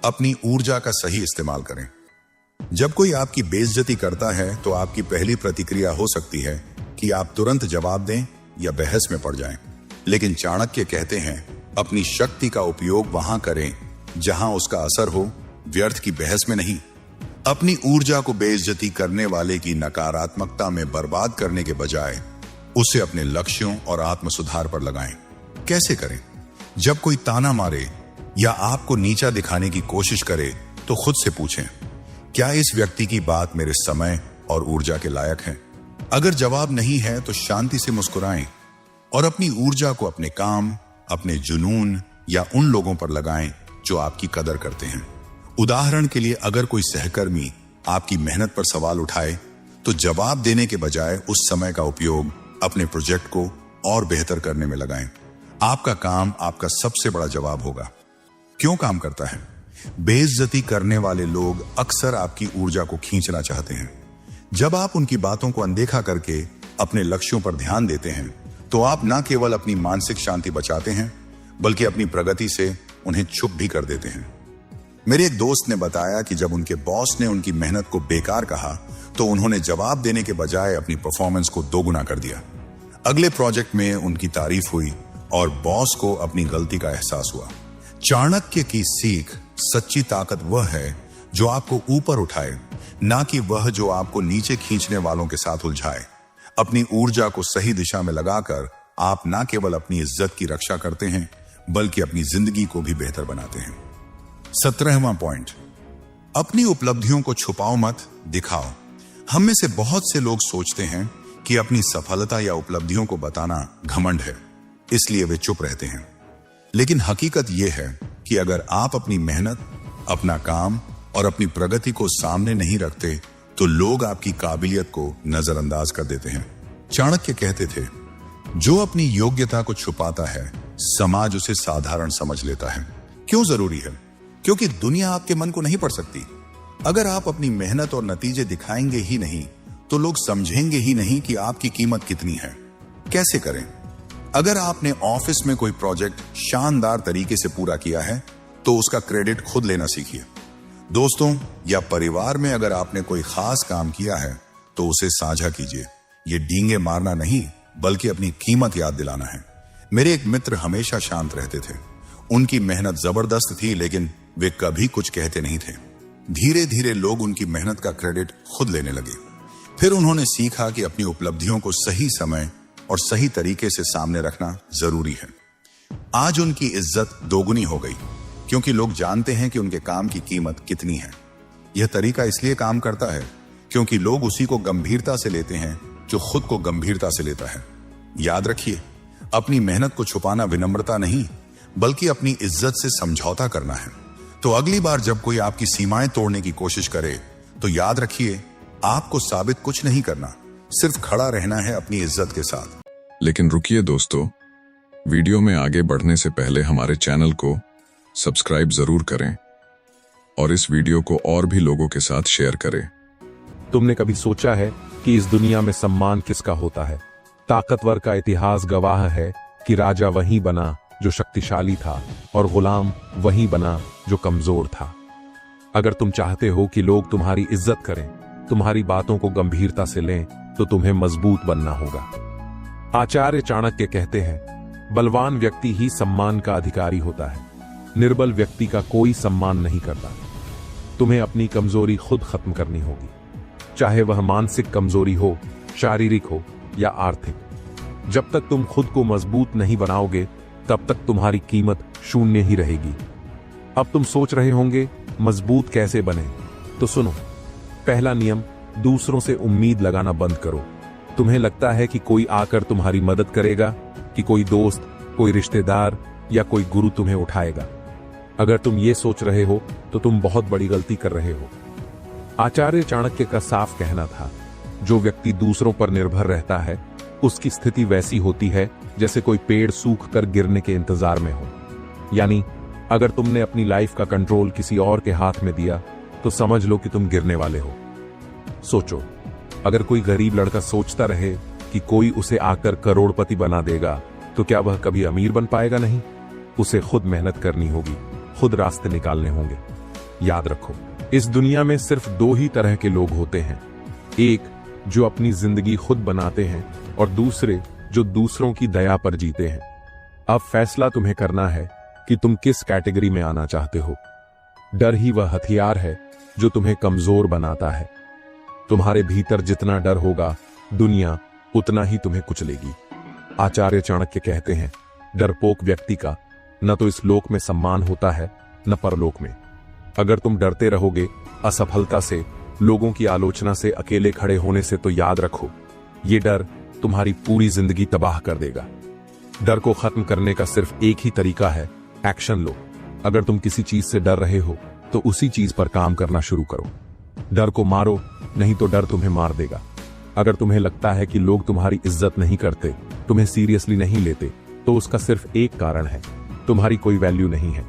[SPEAKER 1] अपनी ऊर्जा का सही इस्तेमाल करें। जब कोई आपकी बेइज्जती करता है तो आपकी पहली प्रतिक्रिया हो सकती है कि आप तुरंत जवाब दें या बहस में पड़ जाएं। लेकिन चाणक्य कहते हैं, अपनी शक्ति का उपयोग वहां करें जहां उसका असर हो, व्यर्थ की बहस में नहीं। अपनी ऊर्जा को बेइज्जती करने वाले की नकारात्मकता में बर्बाद करने के बजाय उसे अपने लक्ष्यों और आत्म सुधार पर लगाएं। कैसे करें? जब कोई ताना मारे या आपको नीचा दिखाने की कोशिश करे तो खुद से पूछें, क्या इस व्यक्ति की बात मेरे समय और ऊर्जा के लायक है? अगर जवाब नहीं है तो शांति से मुस्कुराएं और अपनी ऊर्जा को अपने काम, अपने जुनून या उन लोगों पर लगाएं जो आपकी कदर करते हैं। उदाहरण के लिए, अगर कोई सहकर्मी आपकी मेहनत पर सवाल उठाए तो जवाब देने के बजाय उस समय का उपयोग अपने प्रोजेक्ट को और बेहतर करने में लगाएं। आपका काम आपका सबसे बड़ा जवाब होगा। क्यों काम करता है? बेइज्जती करने वाले लोग अक्सर आपकी ऊर्जा को खींचना चाहते हैं। जब आप उनकी बातों को अनदेखा करके अपने लक्ष्यों पर ध्यान देते हैं तो आप न केवल अपनी मानसिक शांति बचाते हैं बल्कि अपनी प्रगति से उन्हें चुप भी कर देते हैं। मेरे एक दोस्त ने बताया कि जब उनके बॉस ने उनकी मेहनत को बेकार कहा तो उन्होंने जवाब देने के बजाय अपनी परफॉर्मेंस को दोगुना कर दिया। अगले प्रोजेक्ट में उनकी तारीफ हुई और बॉस को अपनी गलती का एहसास हुआ। चाणक्य की सीख, सच्ची ताकत वह है जो आपको ऊपर उठाए, ना कि वह जो आपको नीचे खींचने वालों के साथ उलझाए। अपनी ऊर्जा को सही दिशा में लगाकर आप ना केवल अपनी इज्जत की रक्षा करते हैं बल्कि अपनी जिंदगी को भी बेहतर बनाते हैं। 17वां पॉइंट, अपनी उपलब्धियों को छुपाओ मत, दिखाओ। हम में से बहुत से लोग सोचते हैं कि अपनी सफलता या उपलब्धियों को बताना घमंड है, इसलिए वे चुप रहते हैं। लेकिन हकीकत यह है कि अगर आप अपनी मेहनत, अपना काम और अपनी प्रगति को सामने नहीं रखते तो लोग आपकी काबिलियत को नजरअंदाज कर देते हैं। चाणक्य कहते थे, जो अपनी योग्यता को छुपाता है समाज उसे साधारण समझ लेता है। क्यों जरूरी है? क्योंकि दुनिया आपके मन को नहीं पढ़ सकती। अगर आप अपनी मेहनत और नतीजे दिखाएंगे ही नहीं तो लोग समझेंगे ही नहीं कि आपकी कीमत कितनी है। कैसे करें? अगर आपने ऑफिस में कोई प्रोजेक्ट शानदार तरीके से पूरा किया है तो उसका क्रेडिट खुद लेना सीखिए। दोस्तों या परिवार में अगर आपने कोई खास काम किया है तो उसे साझा कीजिए। ये डींगे मारना नहीं बल्कि अपनी कीमत याद दिलाना है। मेरे एक मित्र हमेशा शांत रहते थे। उनकी मेहनत जबरदस्त थी लेकिन वे कभी कुछ कहते नहीं थे। धीरे धीरे लोग उनकी मेहनत का क्रेडिट खुद लेने लगे। फिर उन्होंने सीखा कि अपनी उपलब्धियों को सही समय और सही तरीके से सामने रखना जरूरी है। आज उनकी इज्जत दोगुनी हो गई क्योंकि लोग जानते हैं कि उनके काम की कीमत कितनी है। यह तरीका इसलिए काम करता है क्योंकि लोग उसी को गंभीरता से लेते हैं जो खुद को गंभीरता से लेता है। याद रखिए, अपनी मेहनत को छुपाना विनम्रता नहीं बल्कि अपनी इज्जत से समझौता करना है। तो अगली बार जब कोई आपकी सीमाएं तोड़ने की कोशिश करे तो याद रखिए, आपको साबित कुछ नहीं करना, सिर्फ खड़ा रहना है अपनी इज्जत के साथ।
[SPEAKER 2] लेकिन रुकिए दोस्तों, वीडियो में आगे बढ़ने से पहले हमारे चैनल को सब्सक्राइब जरूर करें और इस वीडियो को और भी लोगों के साथ शेयर करें।
[SPEAKER 3] तुमने कभी सोचा है कि इस दुनिया में सम्मान किसका होता है? ताकतवर का इतिहास गवाह है कि राजा वही बना जो शक्तिशाली था और गुलाम वही बना जो कमजोर था। अगर तुम चाहते हो कि लोग तुम्हारी इज्जत करें, तुम्हारी बातों को गंभीरता से लें, तो तुम्हें मजबूत बनना होगा। आचार्य चाणक्य कहते हैं, बलवान व्यक्ति ही सम्मान का अधिकारी होता है, निर्बल व्यक्ति का कोई सम्मान नहीं करता। तुम्हें अपनी कमजोरी खुद खत्म करनी होगी, चाहे वह मानसिक कमजोरी हो, शारीरिक हो या आर्थिक। जब तक तुम खुद को मजबूत नहीं बनाओगे, तब तक तुम्हारी कीमत शून्य ही रहेगी। अब तुम सोच रहे होंगे, मजबूत कैसे बने? तो सुनो, पहला नियम, दूसरों से उम्मीद लगाना बंद करो। तुम्हें लगता है कि कोई आकर तुम्हारी मदद करेगा, कि कोई दोस्त, कोई रिश्तेदार या कोई गुरु तुम्हें उठाएगा। अगर तुम ये सोच रहे हो तो तुम बहुत बड़ी गलती कर रहे हो। आचार्य चाणक्य का साफ कहना था, जो व्यक्ति दूसरों पर निर्भर रहता है, उसकी स्थिति वैसी होती है जैसे कोई पेड़ सूख कर गिरने के इंतजार में हो। यानी अगर तुमने अपनी लाइफ का कंट्रोल किसी और के हाथ में दिया, तो समझ लो कि तुम गिरने वाले हो। सोचो, अगर कोई गरीब लड़का सोचता रहे कि कोई उसे आकर करोड़पति बना देगा, तो क्या वह कभी अमीर बन पाएगा? नहीं। उसे खुद मेहनत करनी होगी, खुद रास्ते निकालने होंगे। याद रखो, इस दुनिया में सिर्फ दो ही तरह के लोग होते हैं, एक जो अपनी जिंदगी खुद बनाते हैं और दूसरे जो दूसरों की दया पर जीते हैं। अब फैसला तुम्हें करना है कि तुम किस कैटेगरी में आना चाहते हो। डर ही वह हथियार है जो तुम्हें कमजोर बनाता है। तुम्हारे भीतर जितना डर होगा, दुनिया उतना ही तुम्हें कुचलेगी। आचार्य चाणक्य कहते हैं, डरपोक व्यक्ति का न तो इस लोक में सम्मान होता है, न परलोक में। अगर तुम डरते रहोगे असफलता से, लोगों की आलोचना से, अकेले खड़े होने से, तो याद रखो, ये डर तुम्हारी पूरी जिंदगी तबाह कर देगा। डर को खत्म करने का सिर्फ एक ही तरीका है, एक्शन लो। अगर तुम किसी चीज से डर रहे हो, तो उसी चीज पर काम करना शुरू करो। डर को मारो, नहीं तो डर तुम्हें मार देगा। अगर तुम्हें लगता है कि लोग तुम्हारी इज्जत नहीं करते, तुम्हें सीरियसली नहीं लेते, तो उसका सिर्फ एक कारण है, तुम्हारी कोई वैल्यू नहीं है।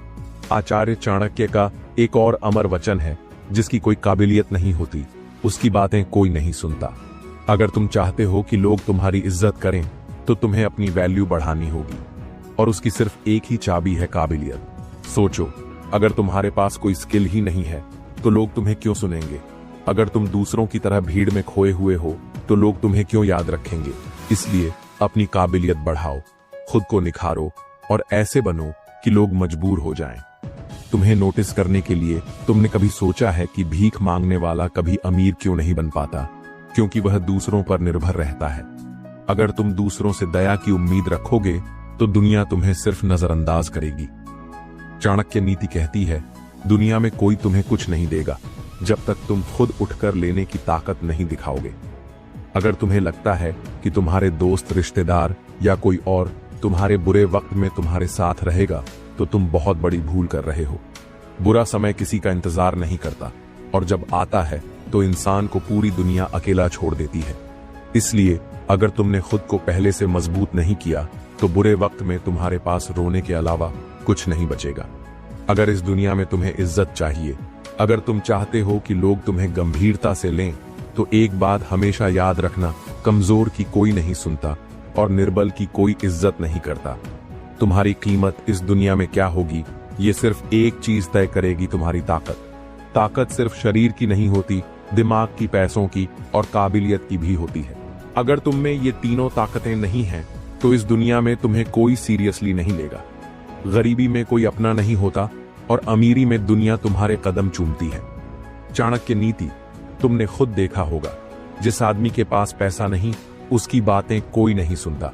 [SPEAKER 3] आचार्य चाणक्य का एक और अमर वचन है, जिसकी कोई काबिलियत नहीं होती, उसकी बातें कोई नहीं सुनता। अगर तुम चाहते हो कि लोग तुम्हारी इज्जत करें, तो तुम्हें अपनी वैल्यू बढ़ानी होगी, और उसकी सिर्फ एक ही चाबी है, काबिलियत। सोचो, अगर तुम्हारे पास कोई स्किल ही नहीं है, तो लोग तुम्हें क्यों सुनेंगे? अगर तुम दूसरों की तरह भीड़ में खोए हुए हो, तो लोग तुम्हें क्यों याद रखेंगे? इसलिए अपनी काबिलियत बढ़ाओ, खुद को निखारो और ऐसे बनो कि लोग मजबूर हो जाएं। तुम्हें नोटिस करने के लिए तुमने कभी सोचा है कि भीख मांगने वाला कभी अमीर क्यों नहीं बन पाता? क्योंकि वह दूसरों पर निर्भर रहता है। अगर तुम दूसरों से दया की उम्मीद रखोगे, तो दुनिया तुम्हें सिर्फ नजरअंदाज करेगी। चाणक्य नीति कहती है, दुनिया में कोई तुम्हें कुछ नहीं देगा जब तक तुम खुद उठकर लेने की ताकत नहीं दिखाओगे। अगर तुम्हें लगता है कि तुम्हारे दोस्त, रिश्तेदार या कोई और तुम्हारे बुरे वक्त में तुम्हारे साथ रहेगा, तो तुम बहुत बड़ी भूल कर रहे हो। बुरा समय किसी का इंतजार नहीं करता, और जब आता है तो इंसान को पूरी दुनिया अकेला छोड़ देती है। इसलिए अगर तुमने खुद को पहले से मजबूत नहीं किया, तो बुरे वक्त में तुम्हारे पास रोने के अलावा कुछ नहीं बचेगा। अगर इस दुनिया में तुम्हें इज्जत चाहिए, अगर तुम चाहते हो कि लोग तुम्हें गंभीरता से लें, तो एक बात हमेशा याद रखना, कमजोर की कोई नहीं सुनता और निर्बल की कोई इज्जत नहीं करता। तुम्हारी कीमत इस दुनिया में क्या होगी, ये सिर्फ एक चीज तय करेगी, तुम्हारी ताकत। ताकत सिर्फ शरीर की नहीं होती, दिमाग की, पैसों की और काबिलियत की भी होती है। अगर तुम में ये तीनों ताकतें नहीं हैं, तो इस दुनिया में तुम्हें कोई सीरियसली नहीं लेगा। गरीबी में कोई अपना नहीं होता और अमीरी में दुनिया तुम्हारे कदम चूमती है। चाणक्य नीति तुमने खुद देखा होगा, जिस आदमी के पास पैसा नहीं, उसकी बातें कोई नहीं सुनता।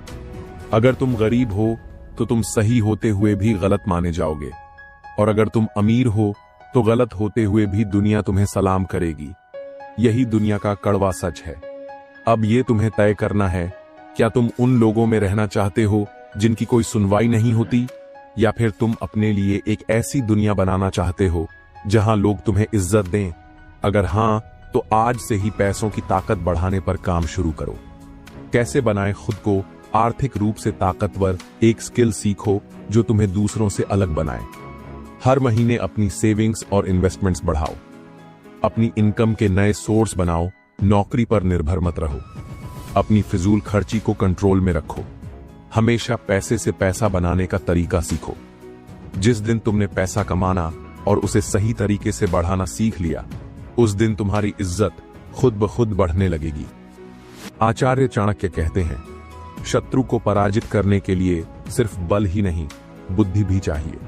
[SPEAKER 3] अगर तुम गरीब हो, तो तुम सही होते हुए भी गलत माने जाओगे, और अगर तुम अमीर हो, तो गलत होते हुए भी दुनिया तुम्हें सलाम करेगी। यही दुनिया का कड़वा सच है। अब ये तुम्हें तय करना है, क्या तुम उन लोगों में रहना चाहते हो जिनकी कोई सुनवाई नहीं होती, या फिर तुम अपने लिए एक ऐसी दुनिया बनाना चाहते हो जहां लोग तुम्हें इज्जत दें? अगर हां, तो आज से ही पैसों की ताकत बढ़ाने पर काम शुरू करो। कैसे बनाएं खुद को आर्थिक रूप से ताकतवर? एक स्किल सीखो जो तुम्हें दूसरों से अलग बनाए। हर महीने अपनी सेविंग्स और इन्वेस्टमेंट्स बढ़ाओ। अपनी इनकम के नए सोर्स बनाओ, नौकरी पर निर्भर मत रहो। अपनी फिजूल खर्ची को कंट्रोल में रखो। हमेशा पैसे से पैसा बनाने का तरीका सीखो। जिस दिन तुमने पैसा कमाना और उसे सही तरीके से बढ़ाना सीख लिया, उस दिन तुम्हारी इज्जत खुद ब खुद बढ़ने लगेगी। आचार्य चाणक्य कहते हैं, शत्रु को पराजित करने के लिए सिर्फ बल ही नहीं, बुद्धि भी चाहिए।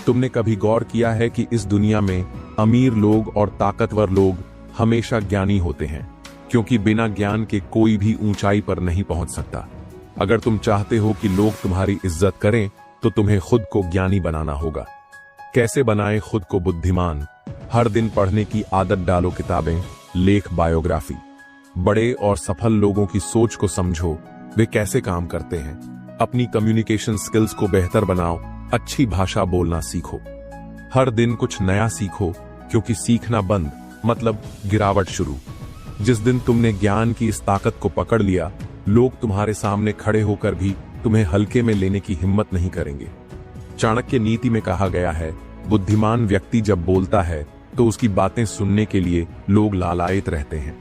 [SPEAKER 3] तुमने कभी गौर किया है कि इस दुनिया में अमीर लोग और ताकतवर लोग हमेशा ज्ञानी होते हैं, क्योंकि बिना ज्ञान के कोई भी ऊंचाई पर नहीं पहुंच सकता। अगर तुम चाहते हो कि लोग तुम्हारी इज्जत करें, तो तुम्हें खुद को ज्ञानी बनाना होगा। कैसे बनाएं खुद को बुद्धिमान? हर दिन पढ़ने की आदत डालो, किताबें, लेख, बायोग्राफी। बड़े और सफल लोगों की सोच को समझो, वे कैसे काम करते हैं। अपनी कम्युनिकेशन स्किल्स को बेहतर बनाओ, अच्छी भाषा बोलना सीखो। हर दिन कुछ नया सीखो, क्योंकि सीखना बंद मतलब गिरावट शुरू। जिस दिन तुमने ज्ञान की इस ताकत को पकड़ लिया, लोग तुम्हारे सामने खड़े होकर भी तुम्हें हल्के में लेने की हिम्मत नहीं करेंगे। चाणक्य नीति में कहा गया है, बुद्धिमान व्यक्ति जब बोलता है तो उसकी बातें सुनने के लिए लोग लालायित रहते हैं।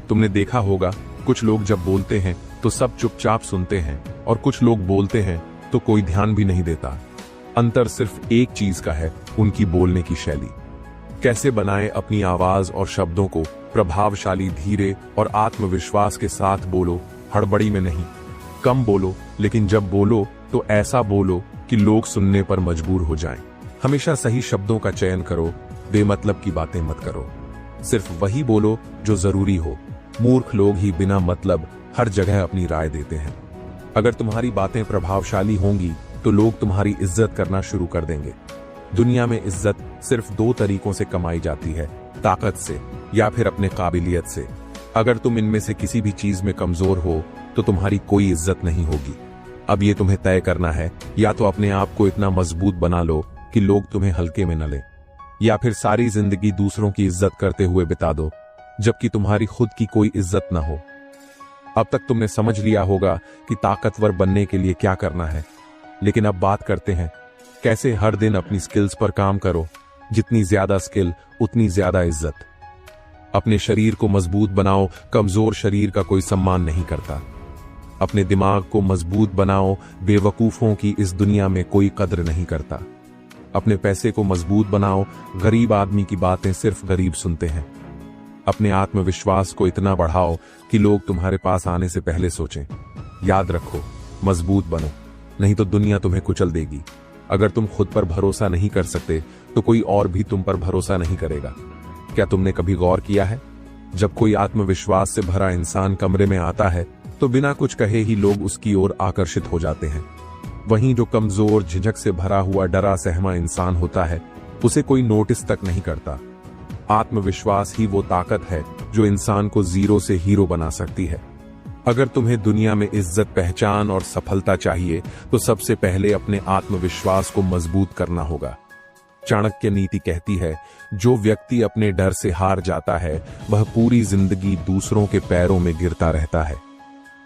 [SPEAKER 3] तुमने देखा होगा, कुछ लोग जब बोलते हैं तो सब चुपचाप सुनते हैं, और कुछ लोग बोलते हैं तो कोई ध्यान भी नहीं देता। अंतर सिर्फ एक चीज का है, उनकी बोलने की शैली। कैसे बनाएं अपनी आवाज और शब्दों को प्रभावशाली, धीरे और आत्मविश्वास के साथ बोलो, हड़बड़ी में नहीं। कम बोलो, लेकिन जब बोलो तो ऐसा बोलो कि लोग सुनने पर मजबूर हो जाएं। हमेशा सही शब्दों का चयन करो, बेमतलब की बातें मत करो। सिर्फ वही बोलो जो जरूरी हो। मूर्ख लोग ही बिना मतलब हर जगह अपनी राय देते हैं। अगर तुम्हारी बातें प्रभावशाली होंगी तो लोग तुम्हारी इज्जत करना शुरू कर देंगे। दुनिया में इज्जत सिर्फ दो तरीकों से कमाई जाती है, ताकत से या फिर अपने काबिलियत से। अगर तुम इनमें से किसी भी चीज में कमजोर हो तो तुम्हारी कोई इज्जत नहीं होगी। अब ये तुम्हें तय करना है, या तो अपने आप को इतना मजबूत बना लो कि लोग तुम्हें हल्के में न लें, या फिर सारी जिंदगी दूसरों की इज्जत करते हुए बिता दो, जबकि तुम्हारी खुद की कोई इज्जत न हो। अब तक तुमने समझ लिया होगा कि ताकतवर बनने के लिए क्या करना है, लेकिन अब बात करते हैं कैसे हर दिन अपनी स्किल्स पर काम करो। जितनी ज्यादा स्किल, उतनी ज्यादा इज्जत। अपने शरीर को मजबूत बनाओ, कमजोर शरीर का कोई सम्मान नहीं करता। अपने दिमाग को मजबूत बनाओ, बेवकूफों की इस दुनिया में कोई कद्र नहीं करता। अपने पैसे को मजबूत बनाओ, गरीब आदमी की बातें सिर्फ गरीब सुनते हैं। अपने आत्मविश्वास को इतना बढ़ाओ कि लोग तुम्हारे पास आने से पहले सोचें। याद रखो, मजबूत बनो, नहीं तो दुनिया तुम्हें कुचल देगी। अगर तुम खुद पर भरोसा नहीं कर सकते तो कोई और भी तुम पर भरोसा नहीं करेगा। क्या तुमने कभी गौर किया है, जब कोई आत्मविश्वास से भरा इंसान कमरे में आता है तो बिना कुछ कहे ही लोग उसकी ओर आकर्षित हो जाते हैं। वहीं जो कमजोर, झिझक से भरा हुआ, डरा सहमा इंसान होता है, उसे कोई नोटिस तक नहीं करता। आत्मविश्वास ही वो ताकत है जो इंसान को जीरो से हीरो बना सकती है। अगर तुम्हें दुनिया में इज्जत, पहचान और सफलता चाहिए तो सबसे पहले अपने आत्मविश्वास को मजबूत करना होगा। चाणक्य नीति कहती है, जो व्यक्ति अपने डर से हार जाता है वह पूरी जिंदगी दूसरों के पैरों में गिरता रहता है।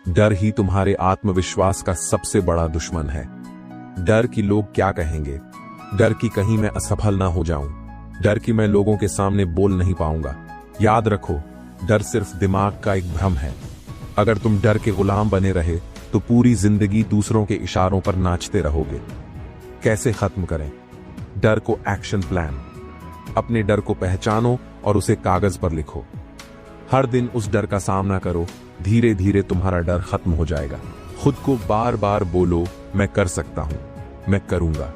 [SPEAKER 3] डर ही तुम्हारे आत्मविश्वास का सबसे बड़ा दुश्मन है। डर कि लोग क्या कहेंगे, डर कि कहीं मैं असफल ना हो जाऊं, डर कि मैं लोगों के सामने बोल नहीं पाऊंगा। याद रखो, डर सिर्फ दिमाग का एक भ्रम है। अगर तुम डर के गुलाम बने रहे तो पूरी जिंदगी दूसरों के इशारों पर नाचते रहोगे। कैसे खत्म करें डर को? Action plan. अपने डर को पहचानो और उसे कागज पर लिखो। हर दिन उस डर का सामना करो, धीरे धीरे तुम्हारा डर खत्म हो जाएगा। खुद को बार बार बोलो, मैं कर सकता हूं, मैं करूंगा।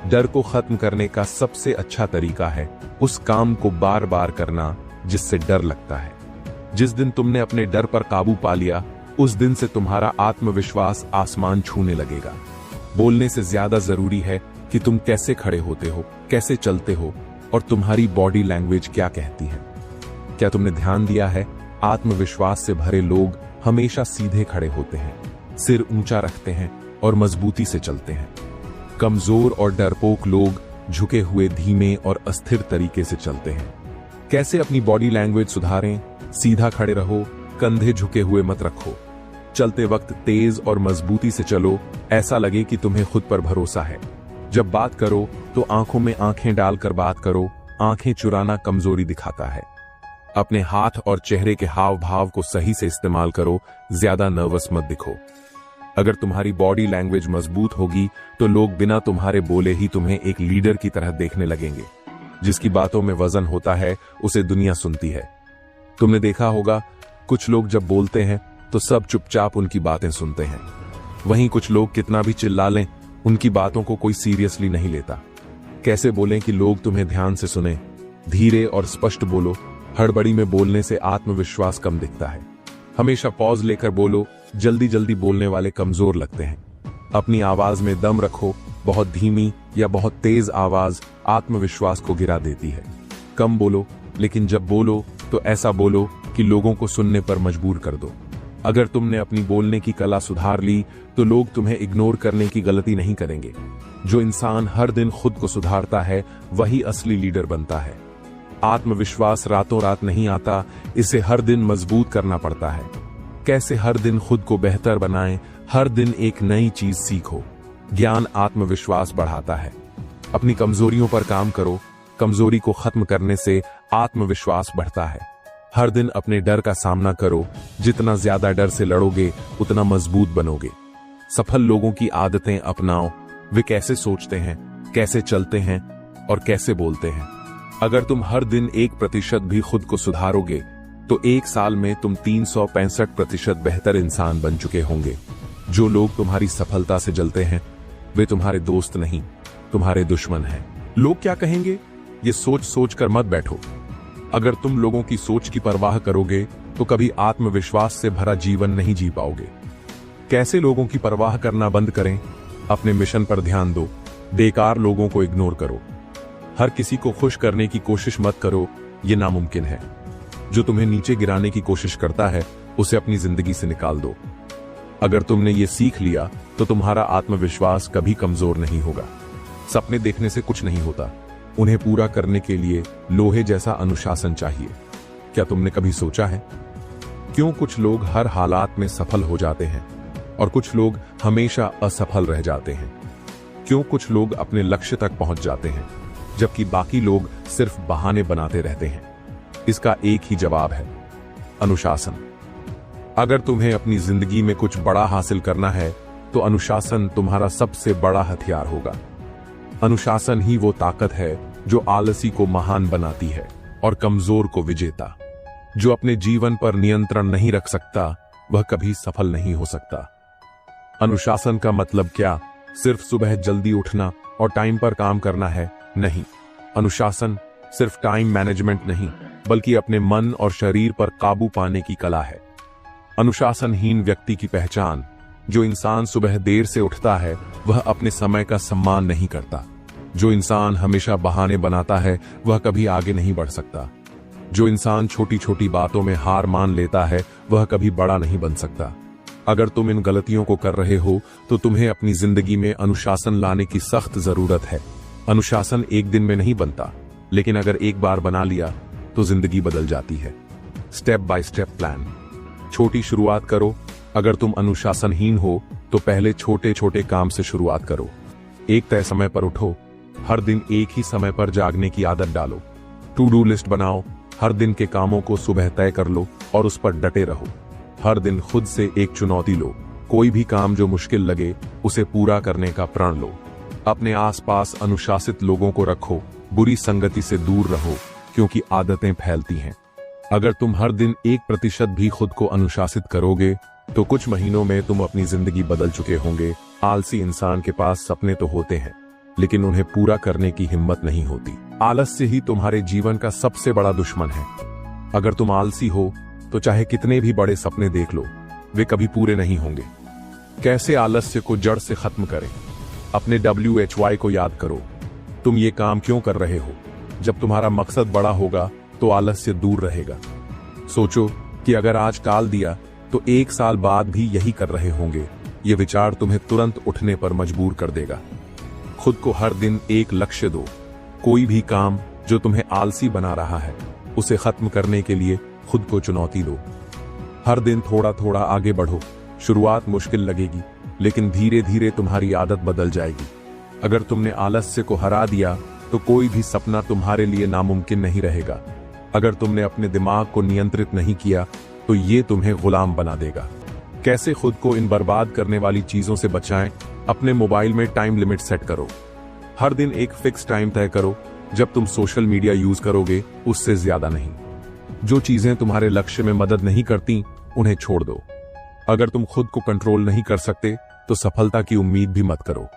[SPEAKER 3] डर को खत्म करने का सबसे अच्छा तरीका है उस काम को बार बार करना जिससे डर लगता है। जिस दिन तुमने अपने डर पर काबू पा लिया, उस दिन से तुम्हारा आत्मविश्वास आसमान छूने लगेगा। बोलने से ज्यादा जरूरी है कि तुम कैसे खड़े होते हो, कैसे चलते हो और तुम्हारी बॉडी लैंग्वेज क्या कहती है। क्या तुमने ध्यान दिया है, आत्मविश्वास से भरे लोग हमेशा सीधे खड़े होते हैं, सिर ऊंचा रखते हैं और मजबूती से चलते हैं। कमजोर और डरपोक लोग झुके हुए, धीमे और अस्थिर तरीके से चलते हैं। कैसे अपनी बॉडी लैंग्वेज सुधारें? सीधा खड़े रहो, कंधे झुके हुए मत रखो। चलते वक्त तेज और मजबूती से चलो, ऐसा लगे कि तुम्हें खुद पर भरोसा है। जब बात करो तो आंखों में आंखें डालकर बात करो। आंखें चुराना कमजोरी दिखाता है। अपने हाथ और चेहरे के हाव भाव को सही से इस्तेमाल करो, ज्यादा नर्वस मत दिखो। अगर तुम्हारी बॉडी लैंग्वेज मजबूत होगी तो लोग बिना तुम्हारे बोले ही तुम्हें एक लीडर की तरह देखने लगेंगे। जिसकी बातों में वजन होता है उसे दुनिया सुनती है। तुमने देखा होगा कुछ लोग जब बोलते हैं तो सब चुपचाप उनकी बातें सुनते हैं, वहीं कुछ लोग कितना भी चिल्ला लें उनकी बातों को कोई सीरियसली नहीं लेता। कैसे बोलें कि लोग तुम्हें ध्यान से सुने? धीरे और स्पष्ट बोलो। हड़बड़ी में बोलने से आत्मविश्वास कम दिखता है। हमेशा पॉज लेकर बोलो। जल्दी जल्दी बोलने वाले कमजोर लगते हैं। अपनी आवाज में दम रखो। बहुत धीमी या बहुत तेज आवाज आत्मविश्वास को गिरा देती है। कम बोलो, लेकिन जब बोलो तो ऐसा बोलो कि लोगों को सुनने पर मजबूर कर दो। अगर तुमने अपनी बोलने की कला सुधार ली तो लोग तुम्हें इग्नोर करने की गलती नहीं करेंगे। जो इंसान हर दिन खुद को सुधारता है वही असली लीडर बनता है। आत्मविश्वास रातों रात नहीं आता, इसे हर दिन मजबूत करना पड़ता है। कैसे हर दिन खुद को बेहतर बनाएं? हर दिन एक नई चीज सीखो। ज्ञान आत्मविश्वास बढ़ाता है। अपनी कमजोरियों पर काम करो। कमजोरी को खत्म करने से आत्मविश्वास बढ़ता है। हर दिन अपने डर का सामना करो। जितना ज्यादा डर से लड़ोगे उतना मजबूत बनोगे। सफल लोगों की आदतें अपनाओ। वे कैसे सोचते हैं, कैसे चलते हैं और कैसे बोलते हैं। अगर तुम हर दिन 1% भी खुद को सुधारोगे तो 1 साल में तुम 365% बेहतर इंसान बन चुके होंगे। जो लोग तुम्हारी सफलता से जलते हैं वे तुम्हारे दोस्त नहीं, तुम्हारे दुश्मन हैं। लोग क्या कहेंगे ये सोच सोच कर मत बैठो। अगर तुम लोगों की सोच की परवाह करोगे तो कभी आत्मविश्वास से भरा जीवन नहीं जी पाओगे। कैसे लोगों की परवाह करना बंद करें? अपने मिशन पर ध्यान दो। बेकार लोगों को इग्नोर करो। हर किसी को खुश करने की कोशिश मत करो, ये नामुमकिन है। जो तुम्हें नीचे गिराने की कोशिश करता है उसे अपनी जिंदगी से निकाल दो। अगर तुमने ये सीख लिया तो तुम्हारा आत्मविश्वास कभी कमजोर नहीं होगा। सपने देखने से कुछ नहीं होता, उन्हें पूरा करने के लिए लोहे जैसा अनुशासन चाहिए। क्या तुमने कभी सोचा है क्यों कुछ लोग हर हालात में सफल हो जाते हैं और कुछ लोग हमेशा असफल रह जाते हैं? क्यों कुछ लोग अपने लक्ष्य तक पहुंच जाते हैं जबकि बाकी लोग सिर्फ बहाने बनाते रहते हैं? इसका एक ही जवाब है, अनुशासन। अगर तुम्हें अपनी जिंदगी में कुछ बड़ा हासिल करना है तो अनुशासन तुम्हारा सबसे बड़ा हथियार होगा। अनुशासन ही वो ताकत है जो आलसी को महान बनाती है और कमजोर को विजेता। जो अपने जीवन पर नियंत्रण नहीं रख सकता वह कभी सफल नहीं हो सकता। अनुशासन का मतलब क्या सिर्फ सुबह जल्दी उठना और टाइम पर काम करना है? नहीं। अनुशासन सिर्फ टाइम मैनेजमेंट नहीं बल्कि अपने मन और शरीर पर काबू पाने की कला है। अनुशासनहीन व्यक्ति की पहचान, जो इंसान सुबह देर से उठता है वह अपने समय का सम्मान नहीं करता। जो इंसान हमेशा बहाने बनाता है वह कभी आगे नहीं बढ़ सकता। जो इंसान छोटी छोटी बातों में हार मान लेता है वह कभी बड़ा नहीं बन सकता। अगर तुम इन गलतियों को कर रहे हो तो तुम्हें अपनी जिंदगी में अनुशासन लाने की सख्त जरूरत है। अनुशासन एक दिन में नहीं बनता, लेकिन अगर एक बार बना लिया तो जिंदगी बदल जाती है। Step by step plan. छोटी शुरुआत करो। अगर तुम अनुशासनहीन हो तो पहले छोटे छोटे काम से शुरुआत करो। एक तय समय पर उठो। हर दिन एक ही समय पर जागने की आदत डालो। टू डू लिस्ट बनाओ। हर दिन के कामों को सुबह तय कर लो और उस पर डटे रहो। हर दिन खुद से एक चुनौती लो। कोई भी काम जो मुश्किल लगे उसे पूरा करने का प्रण लो। अपने आसपास अनुशासित लोगों को रखो। बुरी संगति से दूर रहो क्योंकि आदतें फैलती हैं। अगर तुम हर दिन 1% भी खुद को अनुशासित करोगे तो कुछ महीनों में तुम अपनी जिंदगी बदल चुके होंगे। आलसी इंसान के पास सपने तो होते हैं लेकिन उन्हें पूरा करने की हिम्मत नहीं होती। आलस्य ही तुम्हारे जीवन का सबसे बड़ा दुश्मन है। अगर तुम आलसी हो तो चाहे कितने भी बड़े सपने देख लो, वे कभी पूरे नहीं होंगे। कैसे आलस्य को जड़ से खत्म करें? अपने WHY को याद करो। तुम ये काम क्यों कर रहे हो? जब तुम्हारा मकसद बड़ा होगा तो आलस्य दूर रहेगा। सोचो कि अगर आज टाल दिया तो 1 साल बाद भी यही कर रहे होंगे। ये विचार तुम्हें तुरंत उठने पर मजबूर कर देगा। खुद को हर दिन एक लक्ष्य दो। कोई भी काम जो तुम्हें आलसी बना रहा है उसे खत्म करने के लिए खुद को चुनौती दो। हर दिन थोड़ा थोड़ा आगे बढ़ो। शुरुआत मुश्किल लगेगी लेकिन धीरे धीरे तुम्हारी आदत बदल जाएगी। अगर तुमने आलस्य को हरा दिया तो कोई भी सपना तुम्हारे लिए नामुमकिन नहीं रहेगा। अगर तुमने अपने दिमाग को नियंत्रित नहीं किया तो ये तुम्हें गुलाम बना देगा। कैसे खुद को इन बर्बाद करने वाली चीजों से बचाएं? अपने मोबाइल में टाइम लिमिट सेट करो। हर दिन एक फिक्स टाइम तय करो जब तुम सोशल मीडिया यूज करोगे, उससे ज्यादा नहीं। जो चीजें तुम्हारे लक्ष्य में मदद नहीं करती उन्हें छोड़ दो। अगर तुम खुद को कंट्रोल नहीं कर सकते तो सफलता की उम्मीद भी मत करो।